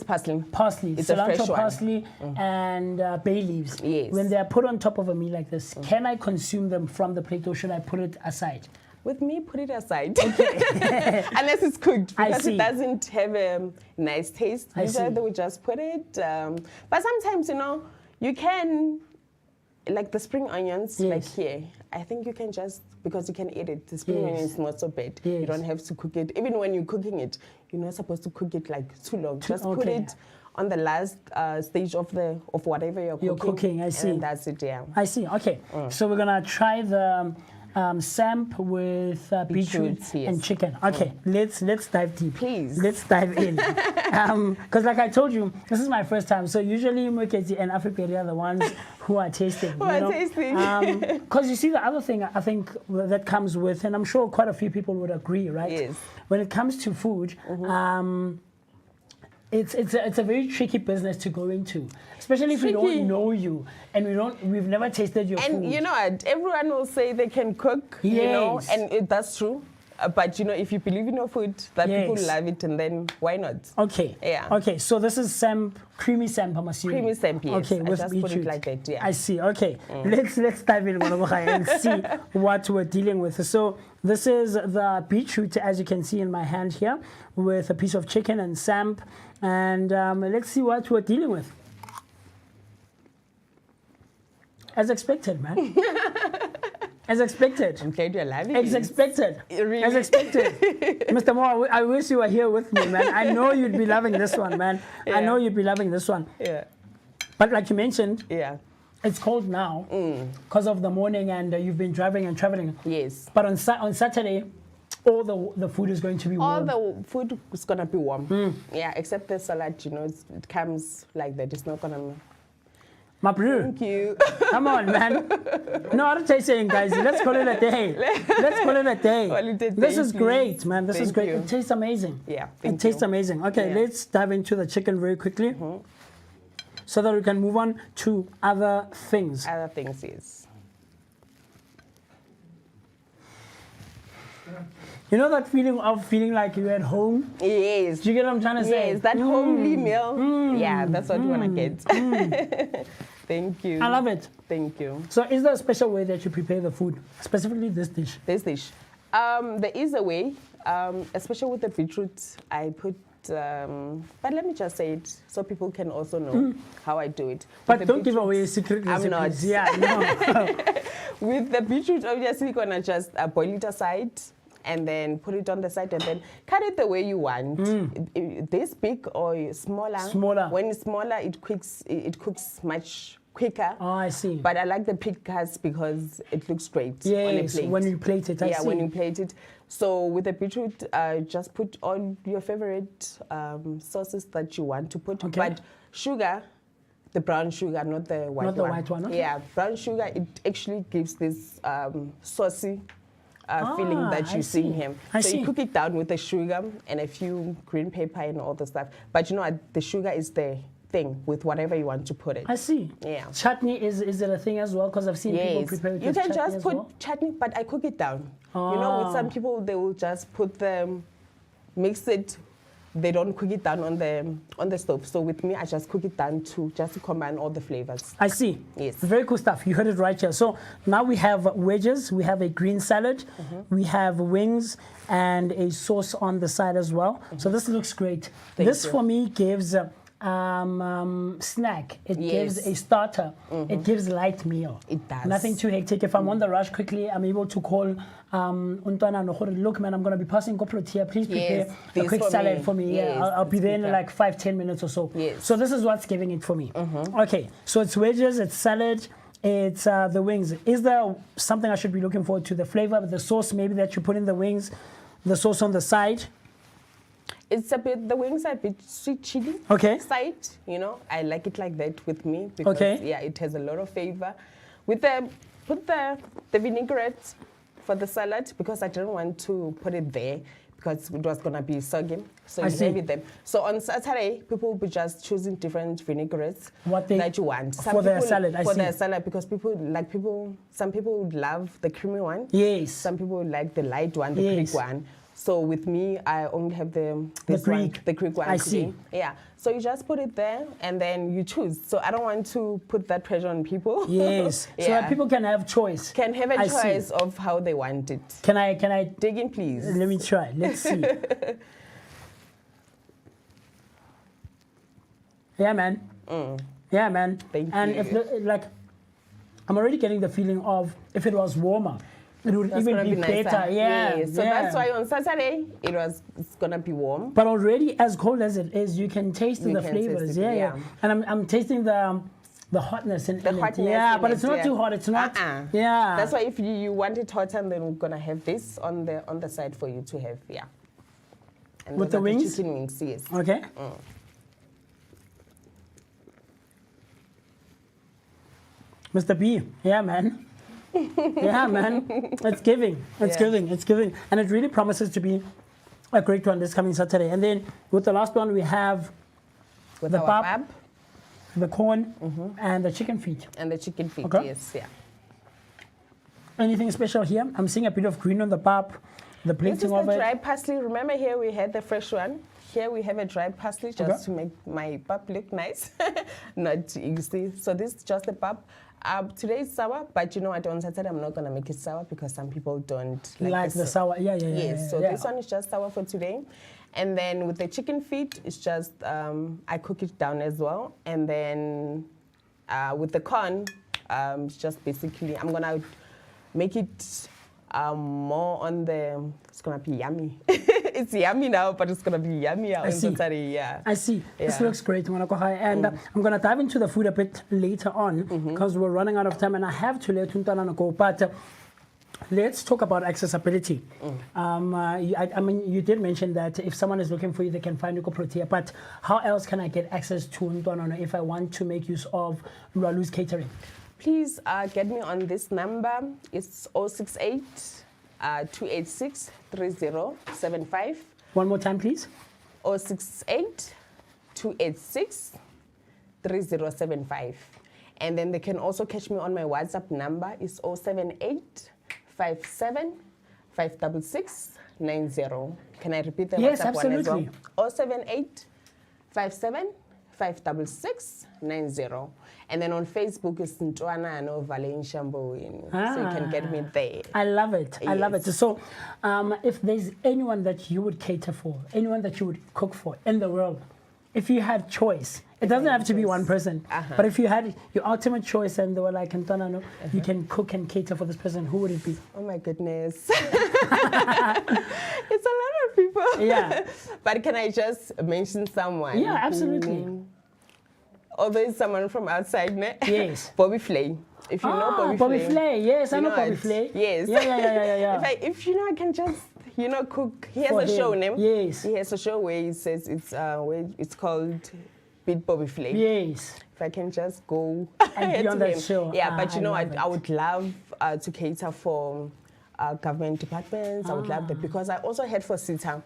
parsley. Parsley. It's cilantro, a fresh parsley, and bay leaves. Yes. When they are put on top of a meal like this, can I consume them from the plate, or should I put it aside? With me, put it aside. Okay. Unless it's cooked, because it doesn't have a nice taste. Usually they will just put it. But sometimes, you know, you can, like the spring onions, like here, I think you can just, because you can eat it, the spring onion is not so bad. You don't have to cook it. Even when you're cooking it, you're not supposed to cook it like too long. Just put it on the last stage of whatever you're cooking. I see. And that's it, I see, okay. So we're gonna try the samp with beetroot and chicken. Okay, let's dive deep. Please. Let's dive in. Because like I told you, this is my first time. So usually Muketi and Africa are the ones who are tasting. Because you see the other thing I think that comes with, and I'm sure quite a few people would agree, right? Yes. When it comes to food, it's a very tricky business to go into, especially if we don't know you and we've never tasted your food. And you know what? Everyone will say they can cook, you know, and that's true. But you know, if you believe in your food, that people love it, and then why not? Okay. Yeah. Okay. So this is creamy samp, I'm assuming. Creamy samp, yes. Okay. I with just beetroot. put it like that. Yeah. I see. Okay. Let's dive in and see what we're dealing with. So this is the beetroot, as you can see in my hand here, with a piece of chicken and samp, and let's see what we're dealing with. As expected, man. As expected. I'm glad you're alive. As expected. Really? As expected. Mr. Moore, I wish you were here with me, man. I know you'd be loving this one, man. I know you'd be loving this one. Yeah. But like you mentioned, it's cold now because of the morning, and you've been driving and traveling. Yes. But on Saturday, all the food is going to be warm. All the food is going to be warm. Yeah, except the salad, you know, it comes like that. It's not going to... My bro. Thank you. Come on, man. No, I'm not saying, guys. Let's call it a day. Let's call it a day. This is great, man. This is great. It tastes amazing. Yeah, it tastes amazing. Okay, let's dive into the chicken very quickly so that we can move on to other things. Other things, yes. You know that feeling of feeling like you're at home? Yes. Do you get what I'm trying to say? Yes, that homely meal. Yeah, that's what you want to get. Thank you. I love it. Thank you. So is there a special way that you prepare the food, specifically this dish? This dish. There is a way, especially with the beetroot, I put, but let me just say it so people can also know how I do it. But don't give away a secret I'm recipe. not. Yeah, no. With the beetroot, obviously, you're going to just boil it aside and then put it on the side and then cut it the way you want. This big or smaller. Smaller. When it's smaller, it cooks much quicker. Oh, I see. But I like the big cuts because it looks great yes, on a plate. When you plate it, I see. when you plate it. So with the beetroot, just put all your favorite sauces that you want to put. Okay. But sugar, the brown sugar, not the white one. Not the white one, okay. Yeah, brown sugar, it actually gives this saucy feeling that you see him. So you cook it down with the sugar and a few green pepper and all the stuff. But you know what? The sugar is the thing with whatever you want to put it. I see. Yeah. Chutney, is it a thing as well? Because I've seen people prepare it You with can chutney just as put well. chutney, but I cook it down. You know, with some people, they will just put mix it. They don't cook it down on the stove. So with me, I just cook it down just to combine all the flavors. I see. Yes. Very cool stuff. You heard it right here. So now we have wedges, we have a green salad, we have wings, and a sauce on the side as well. So this looks great. This for me gives snack. It gives a starter. It gives light meal. It does. Nothing too hectic. If I'm on the rush quickly, I'm able to call Untwana Nohore, look, man, I'm going to be passing Protea. Please prepare a quick salad for me. Yes, Yeah, I'll be there in like 5-10 minutes or so. Yes. So this is what's giving it for me. Okay, so it's wedges, it's salad, it's the wings. Is there something I should be looking forward to? The flavor, the sauce maybe that you put in the wings, the sauce on the side? It's a bit, the wings are a bit sweet chili side, you know. I like it like that with me because yeah, it has a lot of flavor. With put the vinaigrette for the salad because I didn't want to put it there because it was gonna be soggy. So you have it there. So on Saturday, people will be just choosing different vinaigrettes that you want. For their salad, for their salad because some people would love the creamy one. Yes. Some people would like the light one, the quick one. So with me, I only have the Greek one. I today. see. Yeah. So you just put it there and then you choose. So I don't want to put that pressure on people. Yes. So that people can have choice. Can have a I see. choice of how they want it. Can I dig in, please? Let me try. Let's see. Yeah, man. Yeah, man. Thank and you. If I'm already getting the feeling of if it was warmer, it would That's even gonna be nicer. better. Yeah. So that's why on Saturday it's gonna be warm. But already, as cold as it is, you can taste You the can flavors. taste it, Yeah. yeah. And I'm tasting the hotness in The it. hotness Yeah, in but it, it's not yeah. too hot. It's not. Yeah. That's why if you want it hotter, then we're gonna have this on the side for you to have. Yeah. And With those the are wings? chicken wings, yes. Okay. Mr. B, yeah, man. Yeah, man. It's giving. It's giving. It's giving. And it really promises to be a great one this coming Saturday. And then with the last one, we have With the our pap, the corn, and the chicken feet. And the chicken feet, Okay. yes, yeah. Anything special here? I'm seeing a bit of green on the pap, the This is plating the of it. dry parsley. Remember here we had the fresh one. Here we have a dry parsley just Okay. to make my pap look nice. Not easy. So this is just the pap. Today is sour, but you know what, on Saturday I'm not going to make it sour because some people don't Like the sour. Yeah. Yes, so yeah. this one is just sour for today. And then with the chicken feet, it's just, I cook it down as well. And then with the corn, it's just basically, I'm going to make it more on the, it's going to be yummy. It's yummy now, but it's going to be yummy on Saturday, yeah. I see. This Yeah. looks great, Mwanakohai. And I'm going to dive into the food a bit later on because we're running out of time and I have to let Tuntana go. But let's talk about accessibility. I mean, you did mention that if someone is looking for you, they can find you go Protea. But how else can I get access to Ntwana if I want to make use of Lwalu's catering? Please get me on this number. It's 068 286 3075. One more time, please. 068 286 3075. And then they can also catch me on my WhatsApp number. It's 078 57 566 90. Can I repeat the Yes, WhatsApp one as well? absolutely. 078 57 566 90. And then on Facebook, it's Ntwana no Valencia Mboweni. So you can get me there. I love it. I love it. Yes. So, if there's anyone that you would cater for, anyone that you would cook for in the world, if you had choice, it doesn't have to be one person, but if you had your ultimate choice and they were like, Ntwana, you can cook and cater for this person, who would it be? Oh my goodness. It's a lot of people. Yeah. But can I just mention someone? Yeah, absolutely. Although it's someone from outside, ne? Yes. Bobby Flay. If you know Bobby Flay. Yes, I You know know Bobby what? Flay. Yes. Yeah. If you know, I can just, cook. He has For a show him. name. Yes. He has a show where he says it's called Beat Bobby Flay. Yes. If I can just go And be on to that him. show. Yeah, but you know, love I would love to cater for government departments. I would love that because I also had for SITA,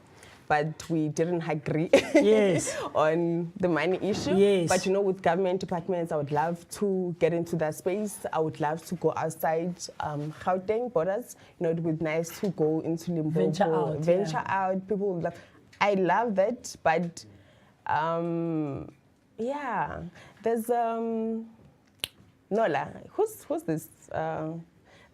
but we didn't agree Yes. on the money issue. Yes. But with government departments, I would love to get into that space. I would love to go outside Gauteng borders. It would be nice to go into Limpopo. Venture out, out. People would love. I love that, but there's Nola. Who's this?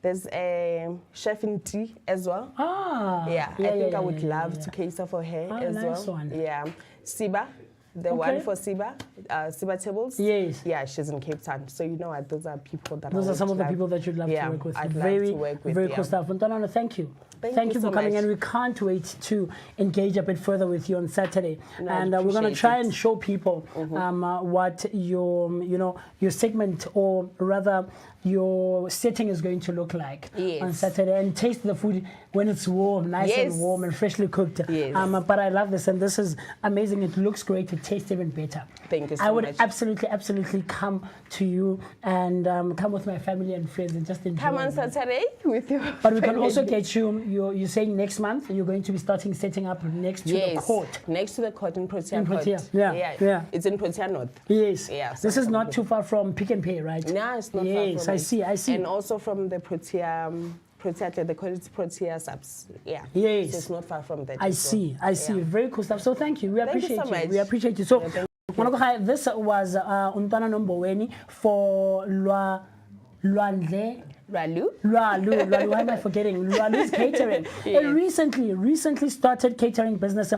There's a chef in tea as well. I think I would love to cater for her as nice well. one. Yeah, Siba, the one for Siba, Siba Tables. Yes. Yeah, she's in Cape Town. So those are people that. Those I are some of would the love- people that you'd love to work with. I'd Very, love to work with. very cool stuff. Ntwana, thank you. Thank you for so coming, much. and we can't wait to engage a bit further with you on Saturday. No, and I we're going to appreciate try it. and show people what your segment, or rather your setting, is going to look like on Saturday, and taste the food when it's warm, nice and warm and freshly cooked. Yes. But I love this, and this is amazing. It looks great. It tastes even better. Thank you so I would much. absolutely come to you and come with my family and friends and just enjoy. Come on it. Saturday with you. But we can also get you. You're saying next month you're going to be setting up next to the court. Next to the court in Protea. In Protea, Court. yeah. It's in Protea North. Yes. Yeah. so This is from not the- too far from Pick and Pay, right? No, it's not far Yes, from I it. see. And also from the Protea Protea Glen, they call it Protea subs. Yeah. Yes. So it's not far from that. I as well. see. Very cool stuff. So thank you. We Thank you appreciate so much. We appreciate you. So, Yeah, thank this was Untana Nomboweni for Luandle. Lwalu, why am I forgetting? Lwalu's catering. Yes. Recently started catering business.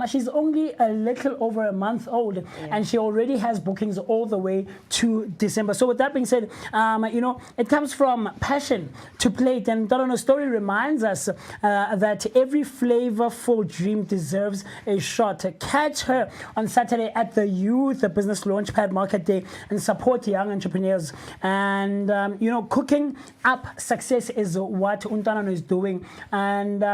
She's only a little over a month old, and she already has bookings all the way to December. So with that being said, it comes from passion to plate. And Torono's story reminds us that every flavorful dream deserves a shot. Catch her on Saturday at the Youth Business Launchpad Market Day and support young entrepreneurs. And, cooking up success is what Untana is doing. And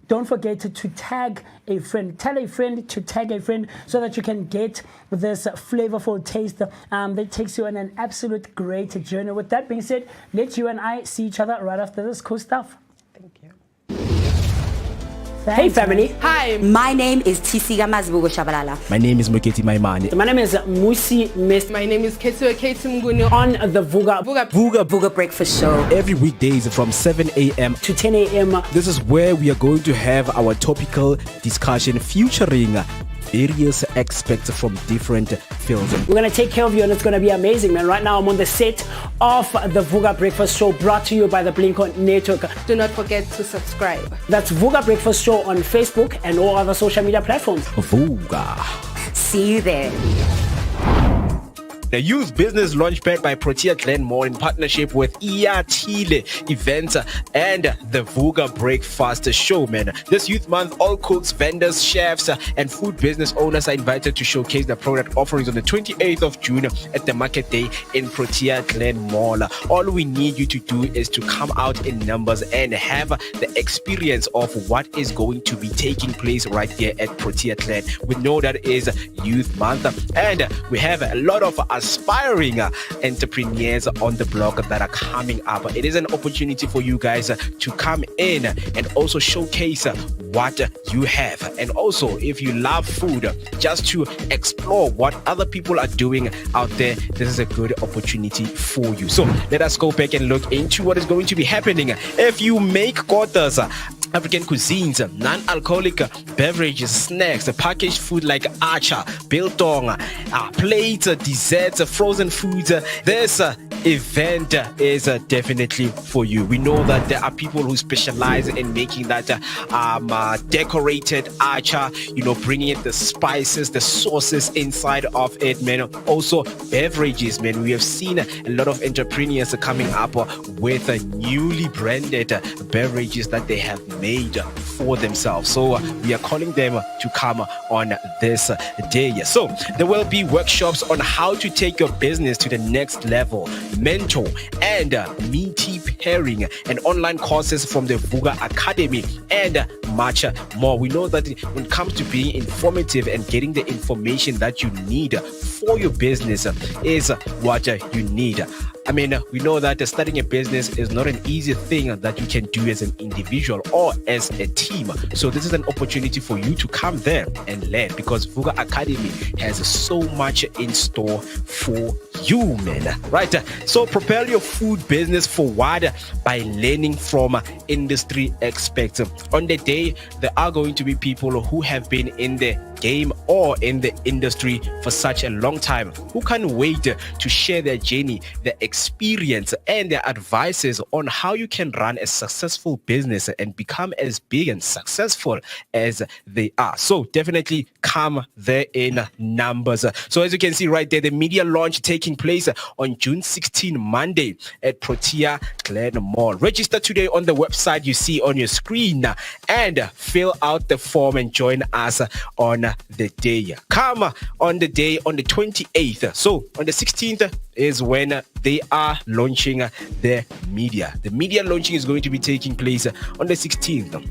don't forget to tag a friend. Tell a friend to tag a friend so that you can get this flavorful taste that takes you on an absolute great journey. With that being said, let you and I see each other right after this cool stuff. Thank you. Hey family. Hi, my name is Tisiga Mazibuko Shabalala. My name is Moketi Maimane. My name is Musi Miss. My name is Ketu Mnguni On the Vooga Breakfast Show. Every weekdays from 7 a.m. to 10 a.m. This is where we are going to have our topical discussion featuring various experts from different fields. We're going to take care of you and it's going to be amazing, man. Right now I'm on the set of the Vooka Breakfast Show brought to you by the Blink-On Network. Do not forget to subscribe. That's Vooka Breakfast Show on Facebook and all other social media platforms. Vooka. See you there. The Youth Business Launchpad by Protea Glen Mall in partnership with Iatile Events and the Vooka Breakfast Show, man. This youth month, all cooks, vendors, chefs, and food business owners are invited to showcase their product offerings on the 28th of June at the Market Day in Protea Glen Mall. All we need you to do is to come out in numbers and have the experience of what is going to be taking place right here at Protea Glen. We know that is Youth Month, and we have a lot of aspiring entrepreneurs on the block that are coming up. It is an opportunity for you guys to come in and also showcase what you have. And also, if you love food, just to explore what other people are doing out there, this is a good opportunity for you. So let us go back and look into what is going to be happening. If you make quarters, African cuisines, non-alcoholic beverages, snacks, packaged food like acha, biltong, plates, desserts, frozen foods, this event is definitely for you. We know that there are people who specialize in making that decorated acha, bringing in the spices, the sauces inside of it, man. Also beverages, man. We have seen a lot of entrepreneurs coming up with newly branded beverages that they have made for themselves. So we are calling them to come on this day. So there will be workshops on how to take your business to the next level, mentor and meaty pairing, and online courses from the Vooka Academy, and much more. We know that when it comes to being informative and getting the information that you need for your business is what you need. I mean, we know that starting a business is not an easy thing that you can do as an individual or as a team. So this is an opportunity for you to come there and learn, because Vooka Academy has so much in store for you, man. Right? So propel your food business forward by learning from industry experts. On the day, there are going to be people who have been in the game or in the industry for such a long time who can't wait to share their journey, their experience, and their advices on how you can run a successful business and become as big and successful as they are. So definitely come there in numbers. So as you can see right there, the media launch taking place on June 16, Monday at Protea Glen Mall. Register today on the website you see on your screen and fill out the form and join us on the day. Come on the day on the 28th. So on the 16th is when they are launching the media. The media launching is going to be taking place on the 16th.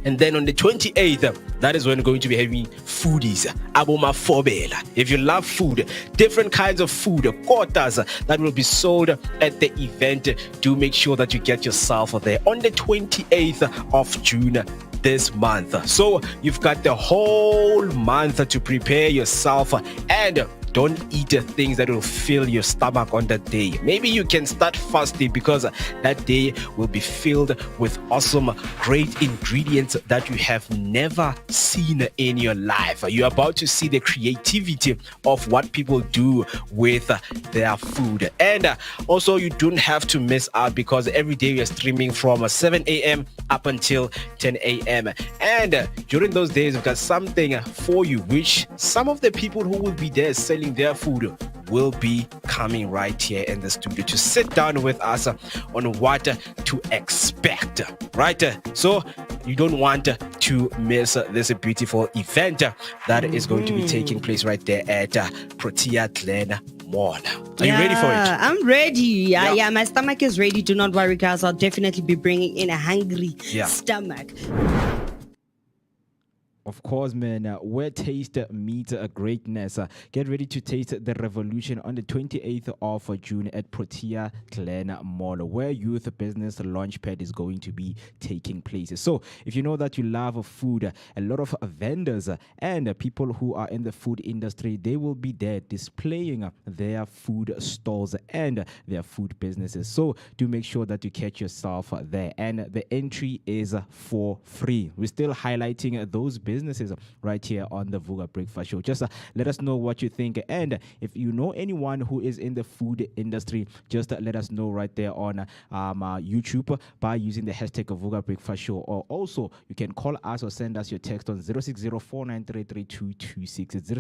And then on the 28th, that is when we're going to be having foodies, aboma fobela. If you love food, different kinds of food, quarters that will be sold at the event, do make sure that you get yourself there on the 28th of June this month. So you've got the whole month to prepare yourself and don't eat things that will fill your stomach on that day. Maybe you can start fasting because that day will be filled with awesome, great ingredients that you have never seen in your life. You're about to see the creativity of what people do with their food. And also, you don't have to miss out because every day we are streaming from 7 a.m. up until 10 a.m. And during those days, we've got something for you, which some of the people who will be there selling their food will be coming right here in the studio to sit down with us on what to expect, right? So you don't want to miss this beautiful event that is going to be taking place right there at Protea Glen Mall. Are you ready for it? I'm ready. Yeah, my stomach is ready. Do not worry, guys. I'll definitely be bringing in a hungry stomach. Of course, man, where taste meets greatness. Get ready to taste the revolution on the 28th of June at Protea Glen Mall, where Youth Business Launchpad is going to be taking place. So if you know that you love food, a lot of vendors and people who are in the food industry, they will be there displaying their food stalls and their food businesses. So do make sure that you catch yourself there. And the entry is for free. We're still highlighting those businesses right here on the Vooka Breakfast Show. Just let us know what you think, and if you know anyone who is in the food industry, just let us know right there on YouTube by using the hashtag of Vooka Breakfast Show, or also you can call us or send us your text on 060-493-3226. It's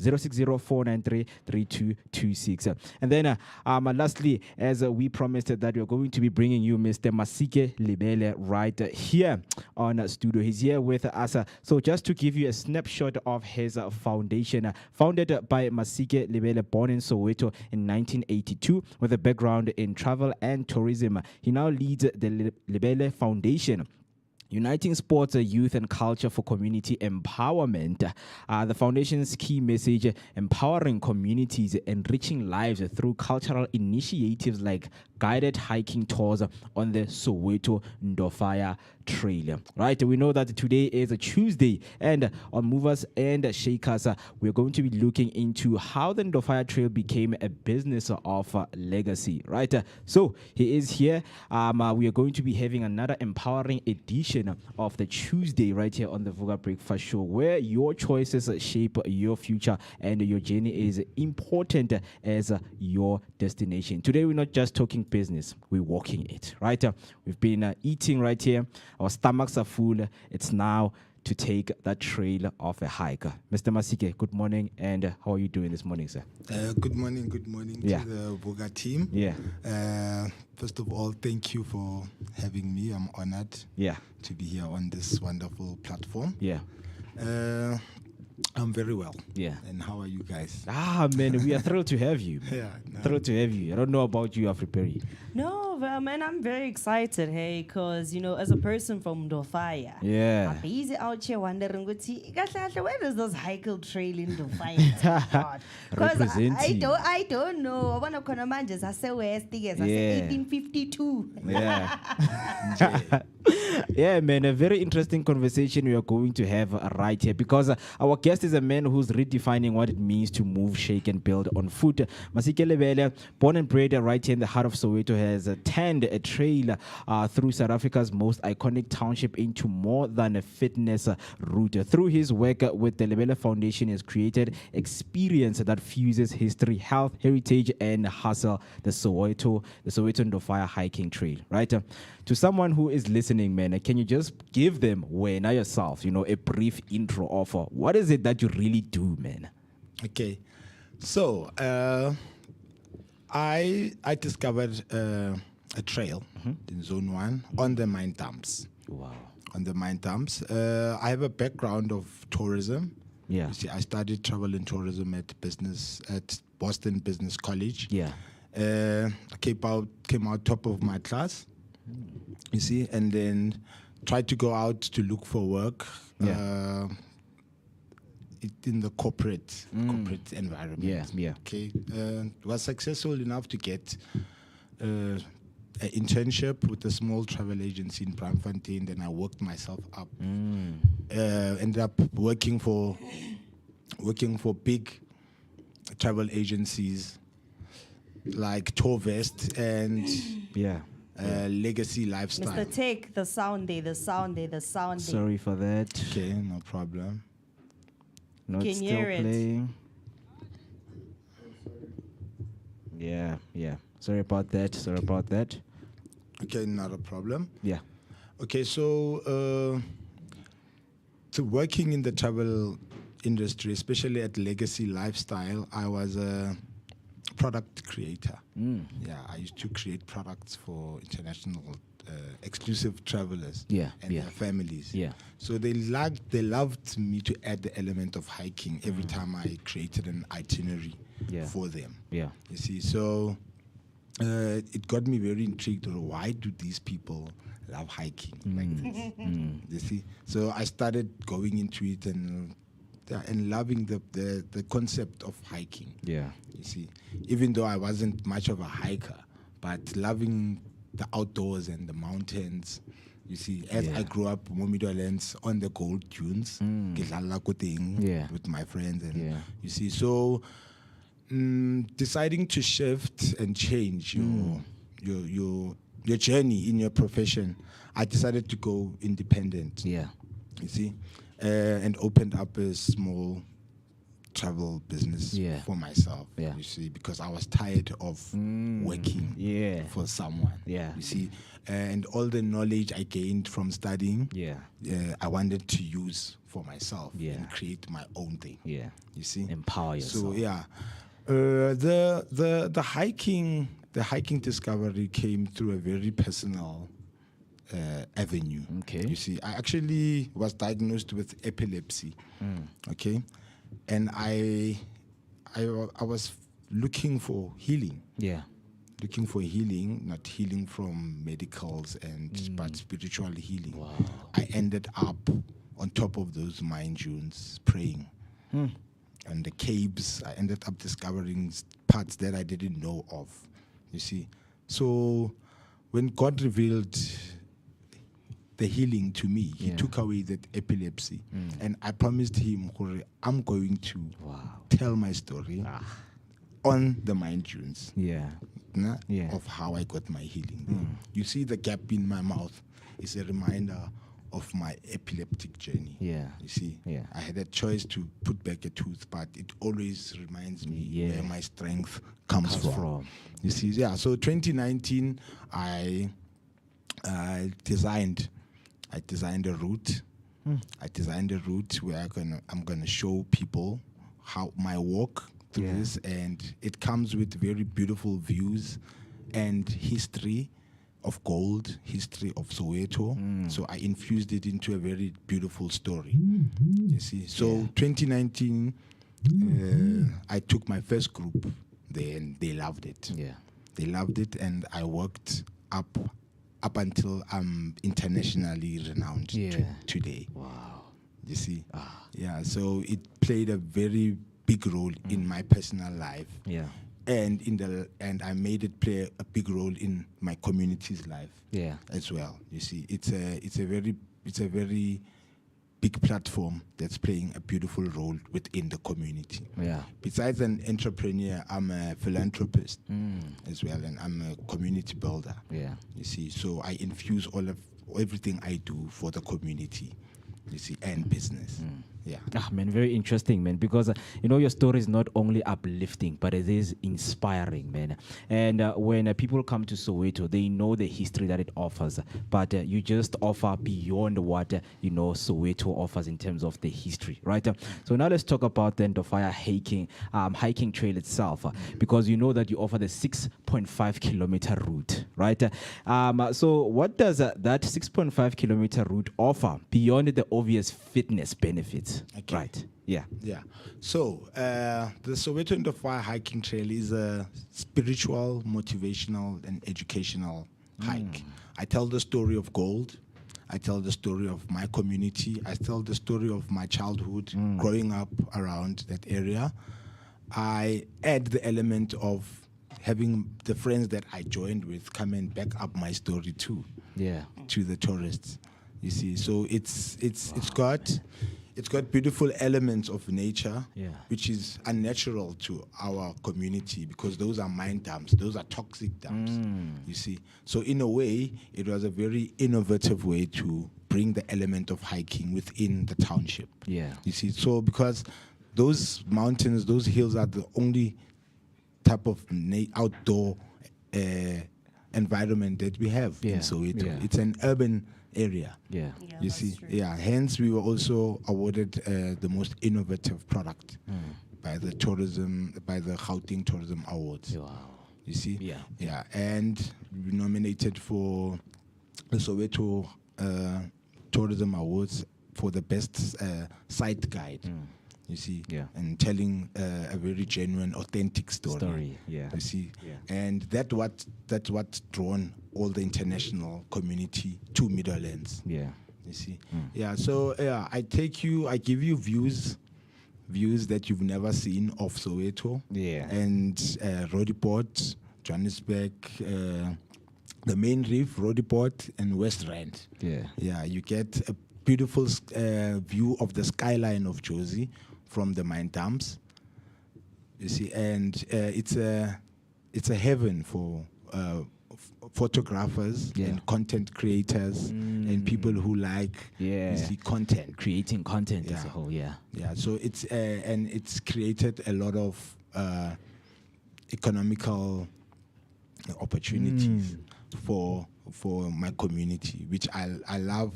060-493-3226. And then lastly, as we promised that we're going to be bringing you Mr. Masike Lebele right here on studio. He's here with us. So just to give you a snapshot of his foundation, founded by Masike Lebele, born in Soweto in 1982 with a background in travel and tourism. He now leads the Lebele Foundation, uniting sports, youth, and culture for community empowerment. The foundation's key message: empowering communities, enriching lives through cultural initiatives like guided hiking tours on the Soweto Ndofaya Trail. Right, we know that today is a Tuesday, and on Movers and Shakers, we're going to be looking into how the Ndofaya Trail became a business of legacy. Right, so he is here. We are going to be having another empowering edition of the Tuesday right here on the Vooka Breakfast Show, where your choices shape your future and your journey is important as your destination. Today we're not just talking business, we're walking it, right? We've been eating right here, our stomachs are full. It's now to take that trail of a hike. Mr. Masike, good morning, and how are you doing this morning, sir? Good morning to the Vooka team. First of all, thank you for having me. I'm honored to be here on this wonderful platform. I'm very well. And how are you guys? Man, we are thrilled to have you. Thrilled to have you. I don't know about you, Afri Perry. No, man, I'm very excited, hey, because, you know, as a person from Ndofaya, I'm busy out here wondering, where does this hiking trail in Ndofaya? Because I don't know. I want to come and just say West, I say 1852. Yeah, man, a very interesting conversation we are going to have right here, because our guest is a man who's redefining what it means to move, shake, and build on food. Masike Lebele, born and bred right here in the heart of Soweto, has turned a trail through South Africa's most iconic township into more than a fitness route. Through his work with the Lebele Foundation, he has created experience that fuses history, health, heritage, and hustle. The Soweto Ndofaya hiking trail, right? To someone who is listening, man, can you just give them, now yourself, a brief intro of what is it that you really do, man? Okay, so I discovered a trail in Zone 1 on the mine dumps. Wow. On the mine dumps. I have a background of tourism. You see, I studied travel and tourism at Boston Business College. I came out top of my class. You see, and then tried to go out to look for work in the corporate environment. Okay, was successful enough to get an internship with a small travel agency in Braamfontein. Then I worked myself up. Ended up working for big travel agencies like Torvest and Legacy Lifestyle. Mr. Take the sound there, the sound there, the sound there. Sorry for that. Okay, no problem. Not Can still hear it. playing. Yeah. Sorry about that. Okay, not a problem. Yeah. Okay, so working in the travel industry, especially at Legacy Lifestyle, I was a product creator. Yeah, I used to create products for international exclusive travelers and their families. Yeah. So they loved me to add the element of hiking every time I created an itinerary for them. Yeah. You see, so it got me very intrigued. Why do these people love hiking like this? You see, so I started going into it and loving the concept of hiking. Yeah. You see, even though I wasn't much of a hiker, but loving the outdoors and the mountains. You see, as I grew up, Momidolands on the gold dunes, with my friends, and you see, so deciding to shift and change your journey in your profession, I decided to go independent. Yeah, you see, and opened up a small travel business for myself. You see, because I was tired of working for someone. Yeah, you see, and all the knowledge I gained from studying, I wanted to use for myself and create my own thing. Yeah, you see, empower yourself. So the hiking discovery came through a very personal avenue. Okay, you see, I actually was diagnosed with epilepsy. Okay, and I was looking for healing. Yeah. Looking for healing, not healing from medicals but spiritual healing. Wow. I ended up on top of those mine dunes praying. And the caves, I ended up discovering parts that I didn't know of. You see, so when God revealed the healing to me, He took away that epilepsy, and I promised Him, I'm going to tell my story on the mine dunes. Of how I got my healing. You see, the gap in my mouth is a reminder of my epileptic journey. You see, I had a choice to put back a tooth, but it always reminds me where my strength comes from. You see, so 2019, I designed a route. I designed a route where I'm gonna show people how my walk through this, and it comes with very beautiful views and history of gold, history of Soweto. So I infused it into a very beautiful story. You see, so 2019, I took my first group there, and they loved it. They loved it, and I worked up until I'm internationally renowned today. Wow. You see, so it played a very big role in my personal life. And I made it play a big role in my community's life as well. You see, it's a very big platform that's playing a beautiful role within the community. Besides an entrepreneur, I'm a philanthropist as well, and I'm a community builder. You see, so I infuse everything I do for the community. You see, and business. Man, very interesting, man, because your story is not only uplifting, but it is inspiring, man. And when people come to Soweto, they know the history that it offers, but you just offer beyond what Soweto offers in terms of the history, right? So now let's talk about then the hiking trail itself, because you know that you offer the 6.5 kilometer route, right? So what does that 6.5 kilometer route offer beyond the obvious fitness benefits? Okay. Right. So the Soweto Into Fire hiking trail is a spiritual, motivational, and educational hike. I tell the story of gold. I tell the story of my community. I tell the story of my childhood, growing up around that area. I add the element of having the friends that I joined with come and back up my story too. To the tourists. You see, so it's got it's got beautiful elements of nature, Yeah. which is unnatural to our community because those are mine dumps, those are toxic dumps. You see, so in a way, it was a very innovative way to bring the element of hiking within the township. Yeah. You see, so because those mountains, those hills are the only type of outdoor environment that we have in Soweto. Yeah. It's an urban area. Yeah. You see, hence we were also awarded the most innovative product by the Gauteng Tourism Awards. Wow. You see, Yeah. and we nominated for the Soweto Tourism Awards for the best site guide. You see, and telling a very genuine, authentic story. Yeah. You see, and that's what's drawn all the international community to Middlelands. Yeah. You see, So I give you views that you've never seen of Soweto. Yeah. And Rodiport, Johannesburg, the main reef, Rodiport, and West Rand. Yeah. Yeah, you get a beautiful view of the skyline of Jozi from the mine dumps. You see, and it's a heaven for photographers and content creators and people who like you see, content, creating content as a whole. Yeah. So it's and it's created a lot of economical opportunities for my community, which I love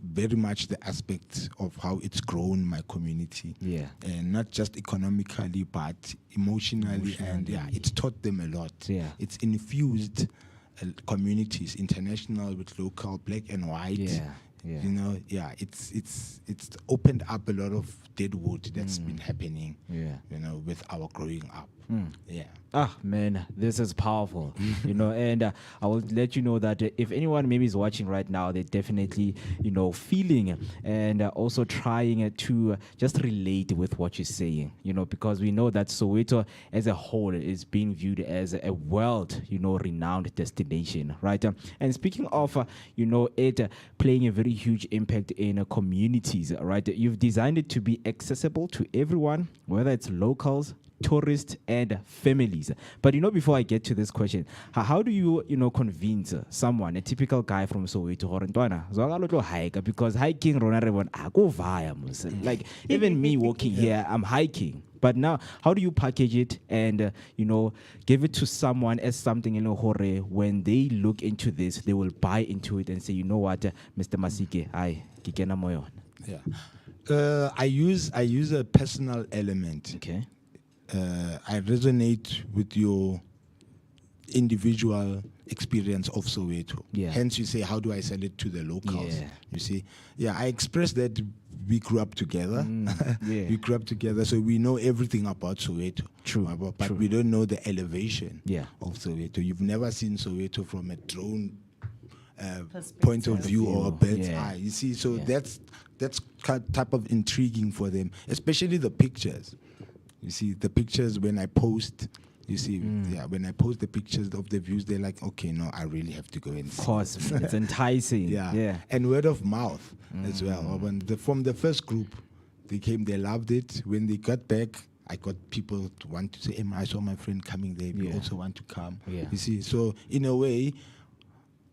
very much, the aspect of how it's grown my community. Yeah. And not just economically, but emotionally. And it's taught them a lot. Yeah. It's infused communities, international with local, black and white. Yeah. You know, it's opened up a lot of dead wood that's been happening. Yeah. You know, with our growing up. Yeah. Ah, man, this is powerful, you know, and I will let you know that if anyone maybe is watching right now, they're definitely, you know, feeling and also trying to just relate with what you're saying, you know, because we know that Soweto as a whole is being viewed as a world, you know, renowned destination, right? And speaking of, you know, it playing a very huge impact in communities, right? You've designed it to be accessible to everyone, whether it's locals, tourists and families. But you know, before I get to this question, how do you know, convince someone, a typical guy from Soweto, hike, because hiking, like even me walking here, I'm hiking. But now, how do you package it and you know, give it to someone as something, you know, when they look into this, they will buy into it and say, you know what, Mr. Masike, kikena moyo. Yeah. I use a personal element. Okay. I resonate with your individual experience of Soweto. Yeah. Hence, you say, how do I sell it to the locals? Yeah. You see, I express that we grew up together. Yeah. We grew up together, so we know everything about Soweto. True. But we don't know the elevation of Soweto. You've never seen Soweto from a drone point of view or a bird's eye. You see, so that's type of intriguing for them, especially the pictures. You see, the pictures when I post, you see, when I post the pictures of the views, they're like, okay, no, I really have to go and see. Of course, it's enticing. Yeah. And word of mouth as well. From the first group, they came, they loved it. When they got back, I got people to want to say, I saw my friend coming there. We also want to come. Yeah. You see, so in a way,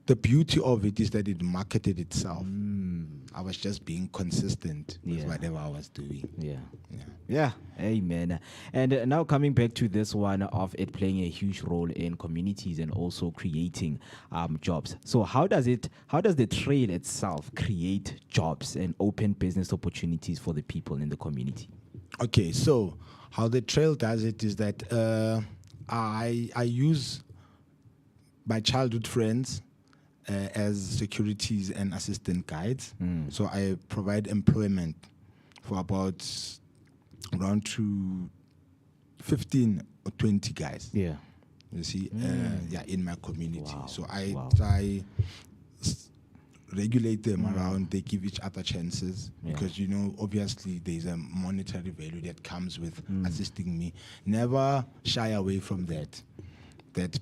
the beauty of it is that it marketed itself. I was just being consistent with whatever I was doing. Yeah. Amen. And now coming back to this one of it playing a huge role in communities and also creating jobs. So how does the trail itself create jobs and open business opportunities for the people in the community? Okay, so how the trail does it is that I use my childhood friends as securities and assistant guides. So I provide employment for about around to 15 or 20 guys. Yeah. You see, in my community. Wow. So I regulate them around, they give each other chances because, you know, obviously there's a monetary value that comes with assisting me. Never shy away from that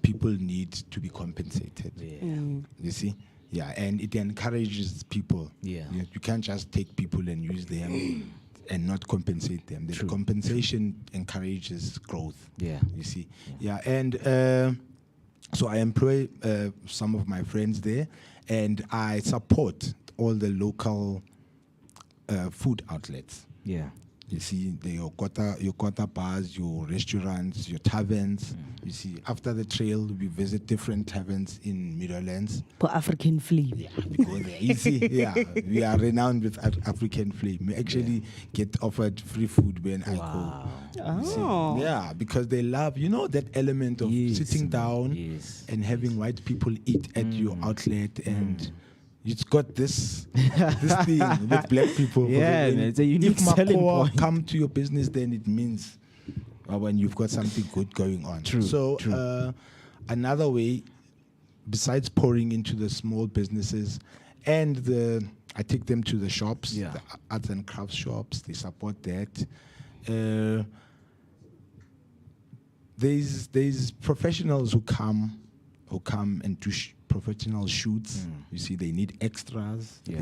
people need to be compensated. You see? Yeah, and it encourages people. Yeah. You can't just take people and use them and not compensate them. The compensation encourages growth. Yeah. You see. Yeah, and so I employ some of my friends there, and I support all the local food outlets. Yeah. You see, your quarter bars, your restaurants, your taverns. You see, after the trail, we visit different taverns in Meadowlands. For African flame. Yeah, we go there. You see, yeah, we are renowned with African flame. We actually get offered free food when I go. You see, yeah, because they love, that element of sitting down and having white people eat at your outlet and. It's got this thing with black people. Yeah, man, it's a unique if selling Makua point. come to your business, then it means when you've got something good going on. True. So another way, besides pouring into the small businesses, and I take them to the shops, the arts and crafts shops. They support that. There's professionals who come and do professional shoots. You see, they need extras. Yeah.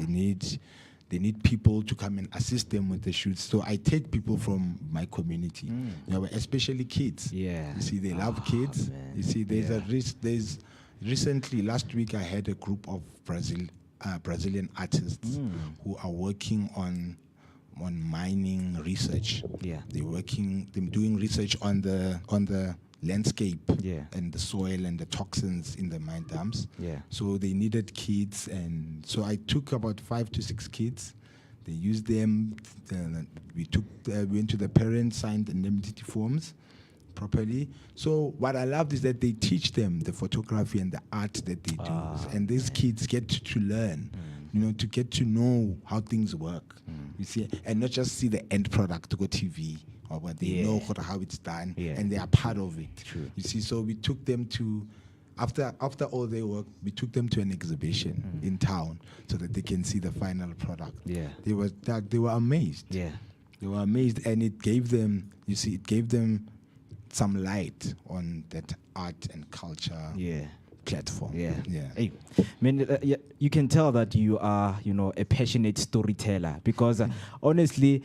They need people to come and assist them with the shoots. So I take people from my community, especially kids. Yeah. You see, they love kids. Man. You see, there's recently last week I had a group of Brazilian artists who are working on mining research. Yeah. They're doing research on the landscape and the soil and the toxins in the mine dumps. Yeah. So they needed kids, and so I took about 5 to 6 kids. They used them. We went to the parents, signed the indemnity forms properly. So what I loved is that they teach them the photography and the art that they do, and these kids get to learn. To get to know how things work. You see, and not just see the end product to go TV. But they know how it's done, and they are part of it. True. You see, so we took them to, after all their work, we took them to an exhibition in town so that they can see the final product. Yeah. They were amazed. Yeah. They were amazed, and it gave them, some light on that art and culture. Platform. Yeah. Yeah. Hey, man, you can tell that you are, a passionate storyteller because honestly,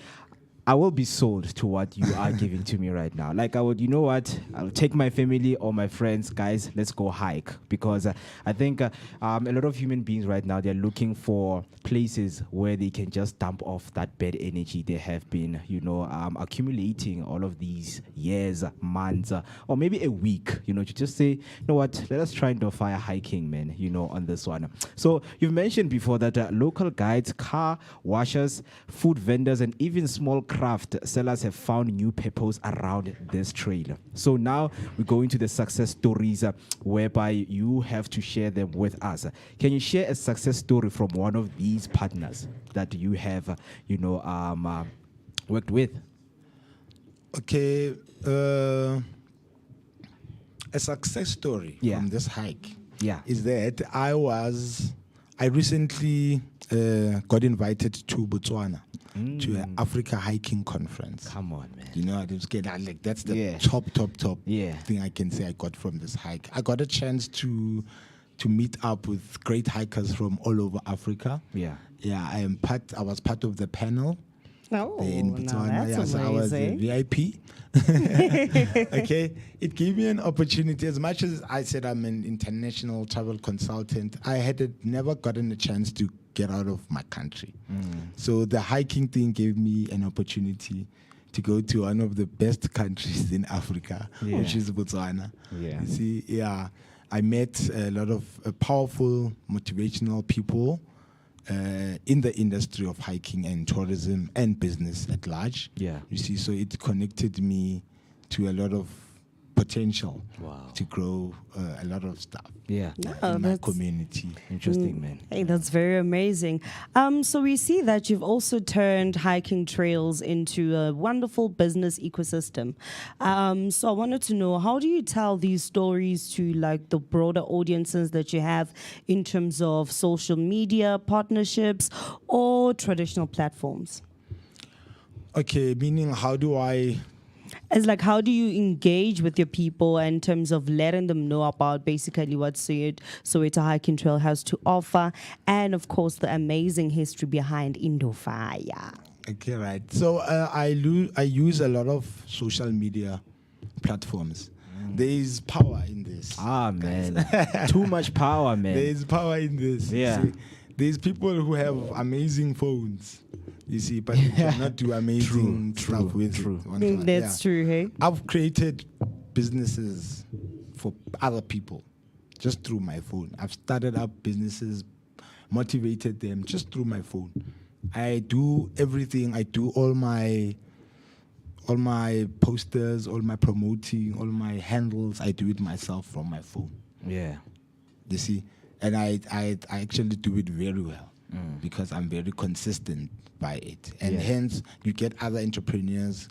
I will be sold to what you are giving to me right now. Like I'll take my family or my friends, guys, let's go hike. Because I think a lot of human beings right now, they're looking for places where they can just dump off that bad energy they have been, accumulating all of these years, months, or maybe a week, to just say, you know what, let us try and do fire hiking, man, on this one. So you've mentioned before that local guides, car washers, food vendors, and even small craft sellers have found new purpose around this trail. So now we go into the success stories whereby you have to share them with us. Can you share a success story from one of these partners that you have, worked with? Okay, a success story from this hike is that I recently got invited to Botswana to an Africa hiking conference. Come on, man. That's the top thing I can say I got from this hike. I got a chance to meet up with great hikers from all over Africa. Yeah. I was part of the panel. Oh, in Botswana. that's So I was a amazing. VIP. Okay, it gave me an opportunity. As much as I said I'm an international travel consultant, I had never gotten a chance to get out of my country. So the hiking thing gave me an opportunity to go to one of the best countries in Africa, which is Botswana. Yeah. You see, I met a lot of powerful, motivational people in the industry of hiking and tourism and business at large. Yeah. You see, so it connected me to a lot of potential to grow a lot of stuff in my community. Interesting, man. Hey, that's very amazing. So we see that you've also turned hiking trails into a wonderful business ecosystem. So I wanted to know, how do you tell these stories to like the broader audiences that you have in terms of social media partnerships or traditional platforms? Okay, meaning how do I It's like, how do you engage with your people in terms of letting them know about basically what Soweto Hiking Trail has to offer, and of course the amazing history behind Indofaya? Okay, right. So I use a lot of social media platforms. There is power in this. Ah, man. Too much power, man. There is power in this. Yeah. See, there's people who have amazing phones, you see, but they cannot do amazing stuff with it. That's true, hey? I've created businesses for other people just through my phone. I've started up businesses, motivated them just through my phone. I do everything. I do all my posters, all my promoting, all my handles. I do it myself from my phone. Yeah. You see? And I actually do it very well because I'm very consistent by it. And hence, you get other entrepreneurs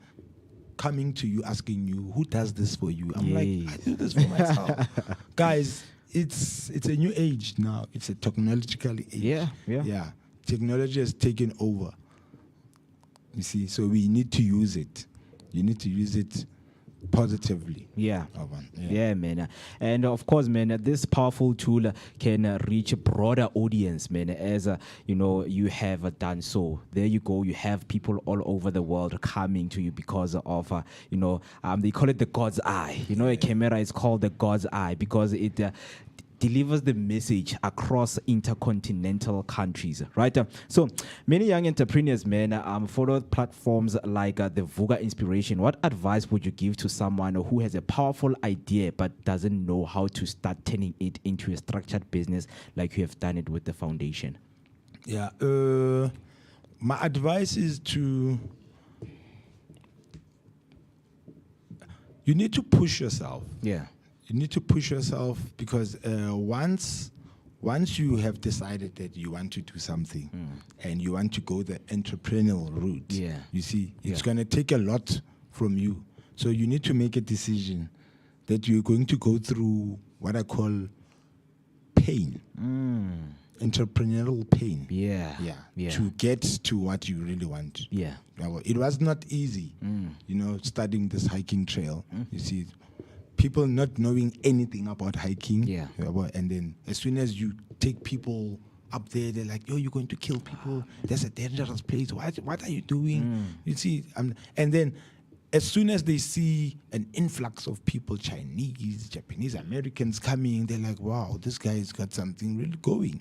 coming to you asking you, who does this for you? I'm like, I do this for myself. Guys, it's a new age now. It's a technological age. Yeah. Technology has taken over. You see, so we need to use it. You need to use it positively. Yeah, man. And of course, man, this powerful tool can reach a broader audience, man, as you have done so. There you go. You have people all over the world coming to you because of, they call it the God's eye. A camera is called the God's eye because it delivers the message across intercontinental countries, right? So many young entrepreneurs, man, follow platforms like the Vooka Inspiration. What advice would you give to someone who has a powerful idea but doesn't know how to start turning it into a structured business like you have done it with the foundation? Yeah, my advice is you need to push yourself. Yeah. You need to push yourself because once you have decided that you want to do something and you want to go the entrepreneurial route, you see, it's going to take a lot from you. So you need to make a decision that you're going to go through what I call pain, entrepreneurial pain. To get to what you really want. It was not easy, studying this hiking trail. You see, people not knowing anything about hiking. And then as soon as you take people up there, they're like, yo, you're going to kill people. That's a dangerous place. What are you doing? You see, and then as soon as they see an influx of people, Chinese, Japanese, Americans coming, they're like, wow, this guy's got something really going.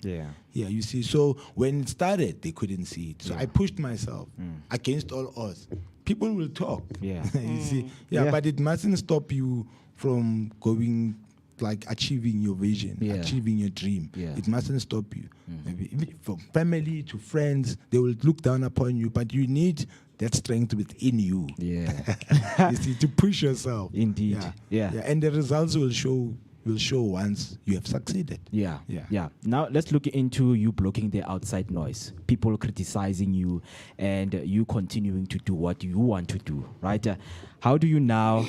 You see, so when it started, they couldn't see it. So I pushed myself against all odds. People will talk. You see, but it mustn't stop you from going, like achieving your vision, achieving your dream. It mustn't stop you. Maybe from family to friends, they will look down upon you, but you need that strength within you. You see, to push yourself. Indeed. And the results will show once you have succeeded. Now let's look into you blocking the outside noise, people criticizing you, and you continuing to do what you want to do, right? How do you now,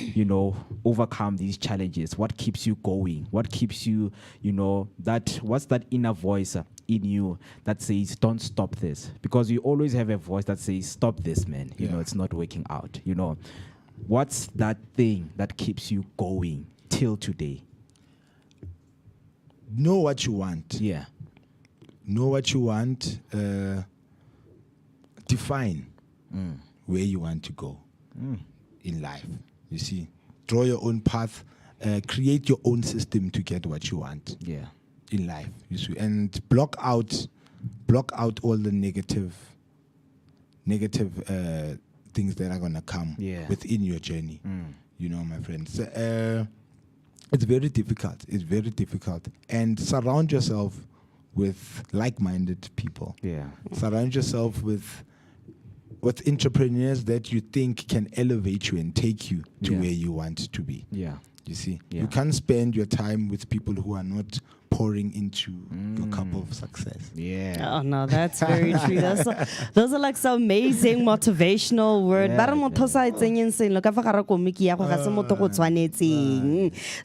overcome these challenges? What keeps you going? What keeps you, what's that inner voice in you that says, don't stop this? Because you always have a voice that says, stop this, man. It's not working out. What's that thing that keeps you going till today? Know what you want. Know what you want. Define where you want to go in life. You see, draw your own path. Create your own system to get what you want. In life. You see, and block out all the negative things that are gonna come within your journey. My friends. It's very difficult. It's very difficult. And surround yourself with like-minded people. Surround yourself with entrepreneurs that you think can elevate you and take you to where you want to be. You see, you can't spend your time with people who are not pouring into your cup of success. Oh no, that's very true. Those are like some amazing motivational words.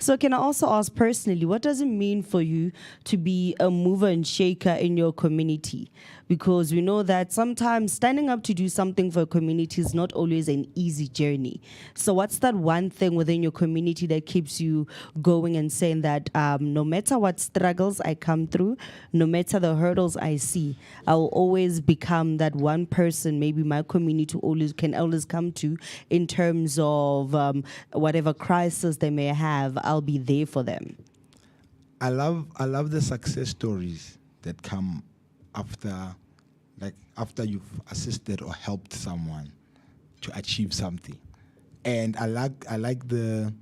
So can I also ask personally, what does it mean for you to be a mover and shaker in your community? because we know that sometimes standing up to do something for a community is not always an easy journey. So what's that one thing within your community that keeps you going and saying that no matter what struggles I come through, no matter the hurdles I see, I will always become that one person maybe my community can always come to in terms of whatever crisis they may have, I'll be there for them. I love the success stories that come after you've assisted or helped someone to achieve something, and I like the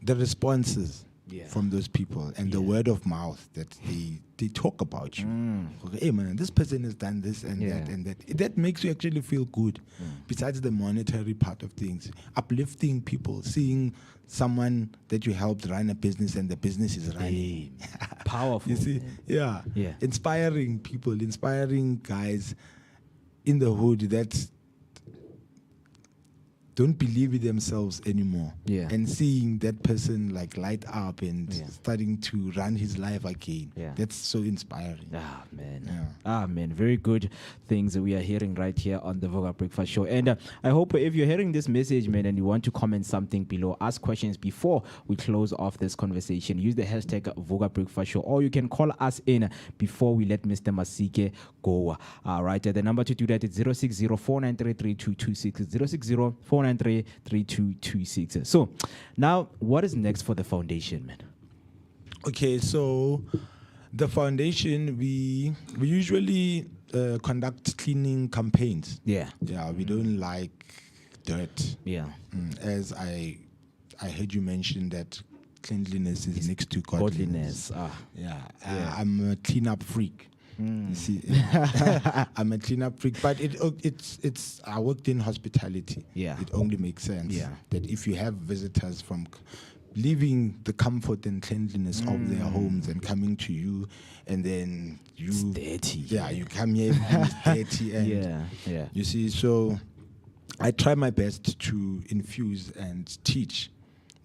responses from those people and the word of mouth that they talk about you. Okay, hey man, this person has done this and that and that. That makes you actually feel good. Besides the monetary part of things, uplifting people, seeing someone that you helped run a business and the business is running. Powerful. You see, yeah, inspiring people, inspiring guys in the hood that don't believe in themselves anymore. And seeing that person like light up and starting to run his life again. That's so inspiring. Ah, man. Very good things that we are hearing right here on the Vooka Breakfast Show. And I hope if you're hearing this message, man, and you want to comment something below, ask questions before we close off this conversation, use the hashtag Vooka Breakfast Show, or you can call us in before we let Mr. Masike go. All right. The number to do that is 060-493-3226. 060-493-3226. So now what is next for the foundation, man? Okay, so the foundation, we usually conduct cleaning campaigns. We don't like dirt. As I heard you mention that cleanliness is next to godliness. I'm a cleanup freak. You see, I'm a cleanup freak, but it's. I worked in hospitality. It only makes sense that if you have visitors from leaving the comfort and cleanliness of their homes and coming to you, and then it's dirty. You come here and it's dirty, and you see. So I try my best to infuse and teach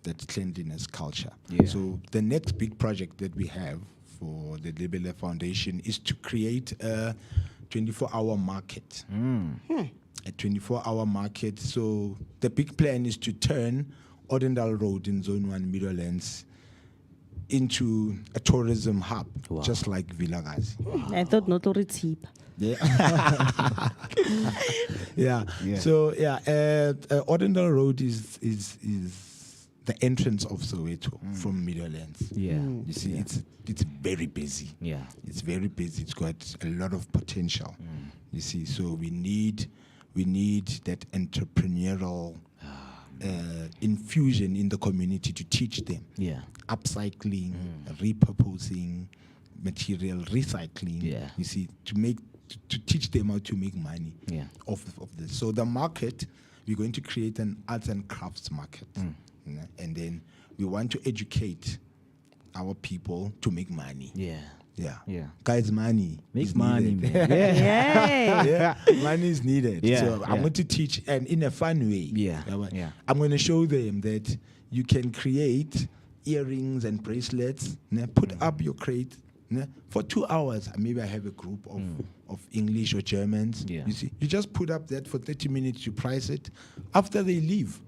that cleanliness culture. So the next big project that we have for the Lebele Foundation is to create a 24-hour market. A 24-hour market. So the big plan is to turn Odendal Road in Zone 1 Middlelands into a tourism hub, just like Vilagazi. I thought not already cheap. So Odendal Road is the entrance of Soweto from Middlelands. You see, it's very busy. It's very busy. It's got a lot of potential. You see, so we need that entrepreneurial infusion in the community to teach them. Upcycling, repurposing material, recycling. You see, to teach them how to make money off of this. So the market, we're going to create an arts and crafts market. And then we want to educate our people to make money. Guys, money makes is money, needed. man. Money is needed. So I'm going to teach, and in a fun way. I'm going to show them that you can create earrings and bracelets. Put up your crate for 2 hours. Maybe I have a group of English or Germans. You see, you just put up that for 30 minutes. You price it. After they leave,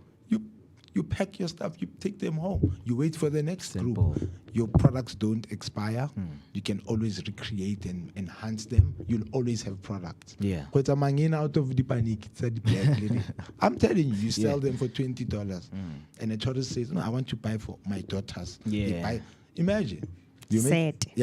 you pack your stuff, you take them home. You wait for the next group. Your products don't expire. You can always recreate and enhance them. You'll always have products. Because I'm hanging out of the panic. I'm telling you, you sell them for $20. And a tourist says, no, I want to buy for my daughters. Imagine. You make,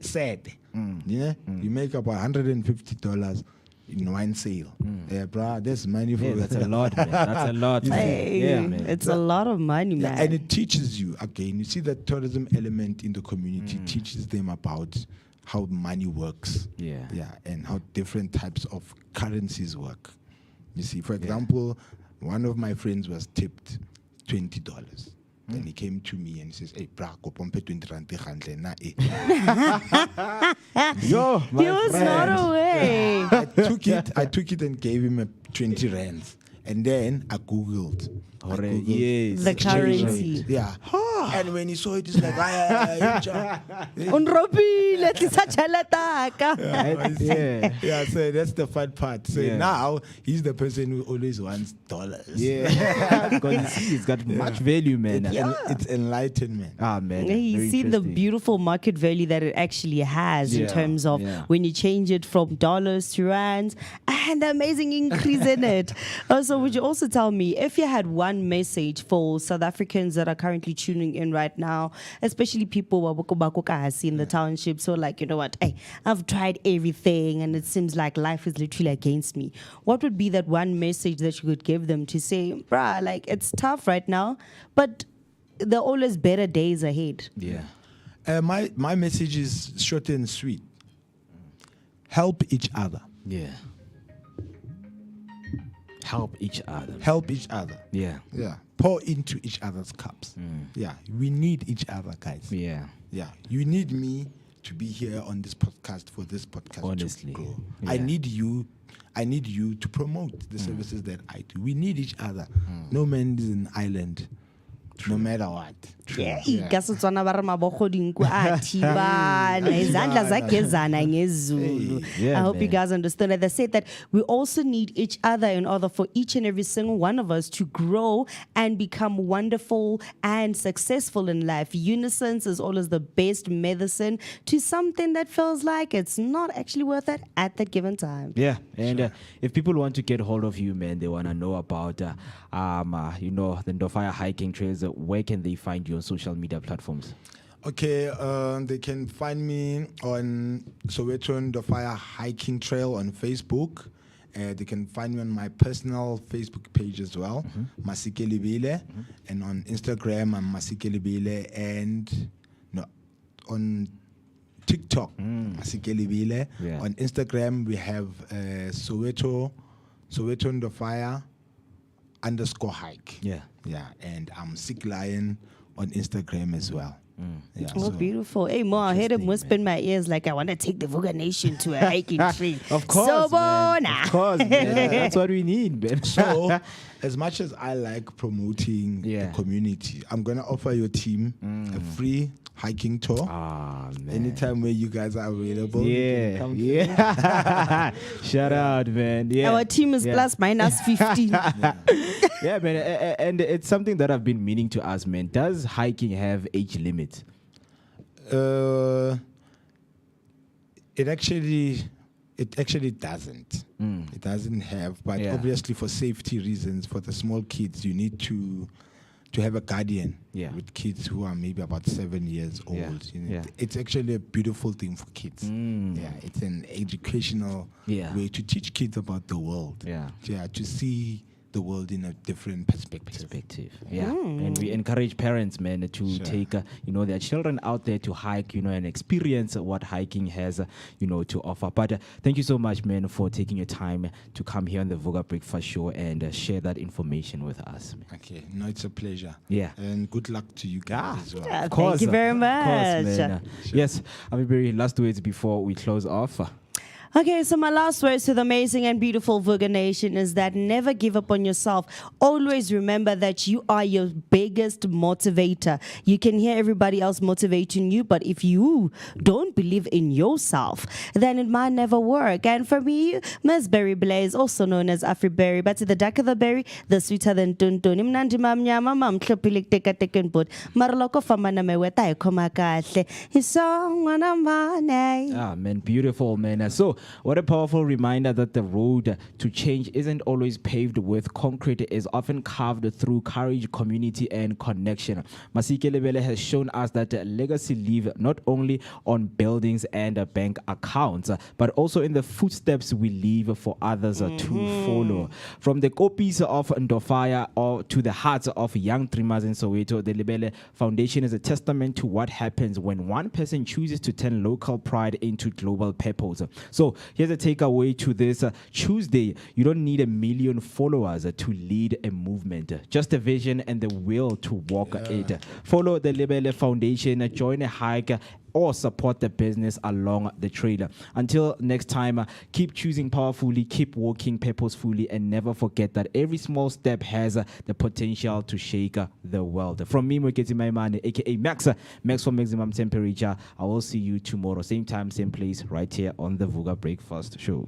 sad. You make about $150 in one sale. Bruh, that's money for that's a lot, man. That's a lot. Man. It's a lot of money, man. And it teaches you, again, you see that tourism element in the community teaches them about how money works. And how different types of currencies work. You see, for example, one of my friends was tipped $20. And he came to me and he says, hey, bra, go pompe 20 rand na eh. Yo, my he was not away. I took it and gave him a 20 rands. And then I Googled. The currency. And when he saw it, he's like, Unropile, tlisa tjhelete ka. yeah, so that's the fun part. So now he's the person who always wants dollars. Yeah, because you see, it's got much value, man. It's enlightenment. Ah, man. You see the beautiful market value that it actually has in terms of when you change it from dollars to rands and the amazing increase in it. Also, would you also tell me if you had one message for South Africans that are currently tuning in right now, especially people in the township, so like, you know what, hey, I've tried everything and it seems like life is literally against me. What would be that one message that you could give them to say, bruh, like it's tough right now, but there are always better days ahead? Yeah. My message is short and sweet. Help each other. Yeah. Help each other. Help each other. Yeah. Yeah. Pour into each other's cups. Yeah. We need each other, guys. Yeah. Yeah. You need me to be here on this podcast for this podcast. Honestly. To grow. Yeah. I need you to promote the services that I do. We need each other. No man is an island. No matter what. Yeah. I hope you guys understand that. They said that we also need each other in order for each and every single one of us to grow and become wonderful and successful in life. Unison is always the best medicine to something that feels like it's not actually worth it at that given time. Yeah, and if people want to get hold of you, man, they want to know about, the Ndofaya hiking trails, where can they find you on social media platforms? Okay, they can find me on Soweto Ndofaya Hiking Trail on Facebook. They can find me on my personal Facebook page as well, Masike Libile. And on Instagram, I'm Masike Libile. And on TikTok, Masike Libile. Yeah. On Instagram, we have Soweto Ndofaya _hike. Yeah. Yeah, and I'm Sick Lion on Instagram as well. Yeah, oh, beautiful. Hey, Ma, I heard him whisper in my ears like, I want to take the Vooka Nation to a hiking trip. Of course, so man. Of course, man. That's what we need, man. So, as much as I like promoting the community, I'm going to offer your team a free hiking tour. Ah, man. Anytime where you guys are available. Yeah. Shout out, man. Yeah. Our team is plus minus 15. Yeah, man. And it's something that I've been meaning to ask, man. Does hiking have age limit? It actually doesn't. It doesn't have, but obviously for safety reasons, for the small kids, you need to have a guardian with kids who are maybe about 7 years old. You know? It's actually a beautiful thing for kids. Yeah, it's an educational way to teach kids about the world. To see the world in a different perspective. And we encourage parents, man, to take their children out there to hike, and experience what hiking has to offer. But thank you so much, man, for taking your time to come here on the Vooka Breakfast Show and share that information with us, man. Okay, no, it's a pleasure. Yeah, and good luck to you guys as well. Of course, thank you very much. Of course, man. Yes, Very last words before we close off. Okay, so my last words to the amazing and beautiful Vooka Nation is that never give up on yourself. Always remember that you are your biggest motivator. You can hear everybody else motivating you, but if you don't believe in yourself, then it might never work. And for me, Miss Berry Blaze, also known as Afriberry, but to the darker the berry, the sweeter than tuntun. Imnandi mamnyama mam tlopilik teka teken put. Marloko famana meweta ekoma kahle. Ah, man, beautiful, man. So, what a powerful reminder that the road to change isn't always paved with concrete. It is often carved through courage, community, and connection. Masike Lebele has shown us that legacy live not only on buildings and bank accounts, but also in the footsteps we leave for others to follow. From the copies of Ndofaya or to the hearts of young dreamers in Soweto, the Lebele Foundation is a testament to what happens when one person chooses to turn local pride into global purpose. So here's a takeaway to this Tuesday. You don't need 1 million followers to lead a movement, just a vision and the will to walk it. Follow the Lebele Foundation, join a hike or support the business along the trail. Until next time, keep choosing powerfully, keep walking purposefully, and never forget that every small step has the potential to shake the world. From me, Mweketi Maimane, aka Max for Maximum Temperature. I will see you tomorrow, same time, same place, right here on the Vooka Breakfast Show.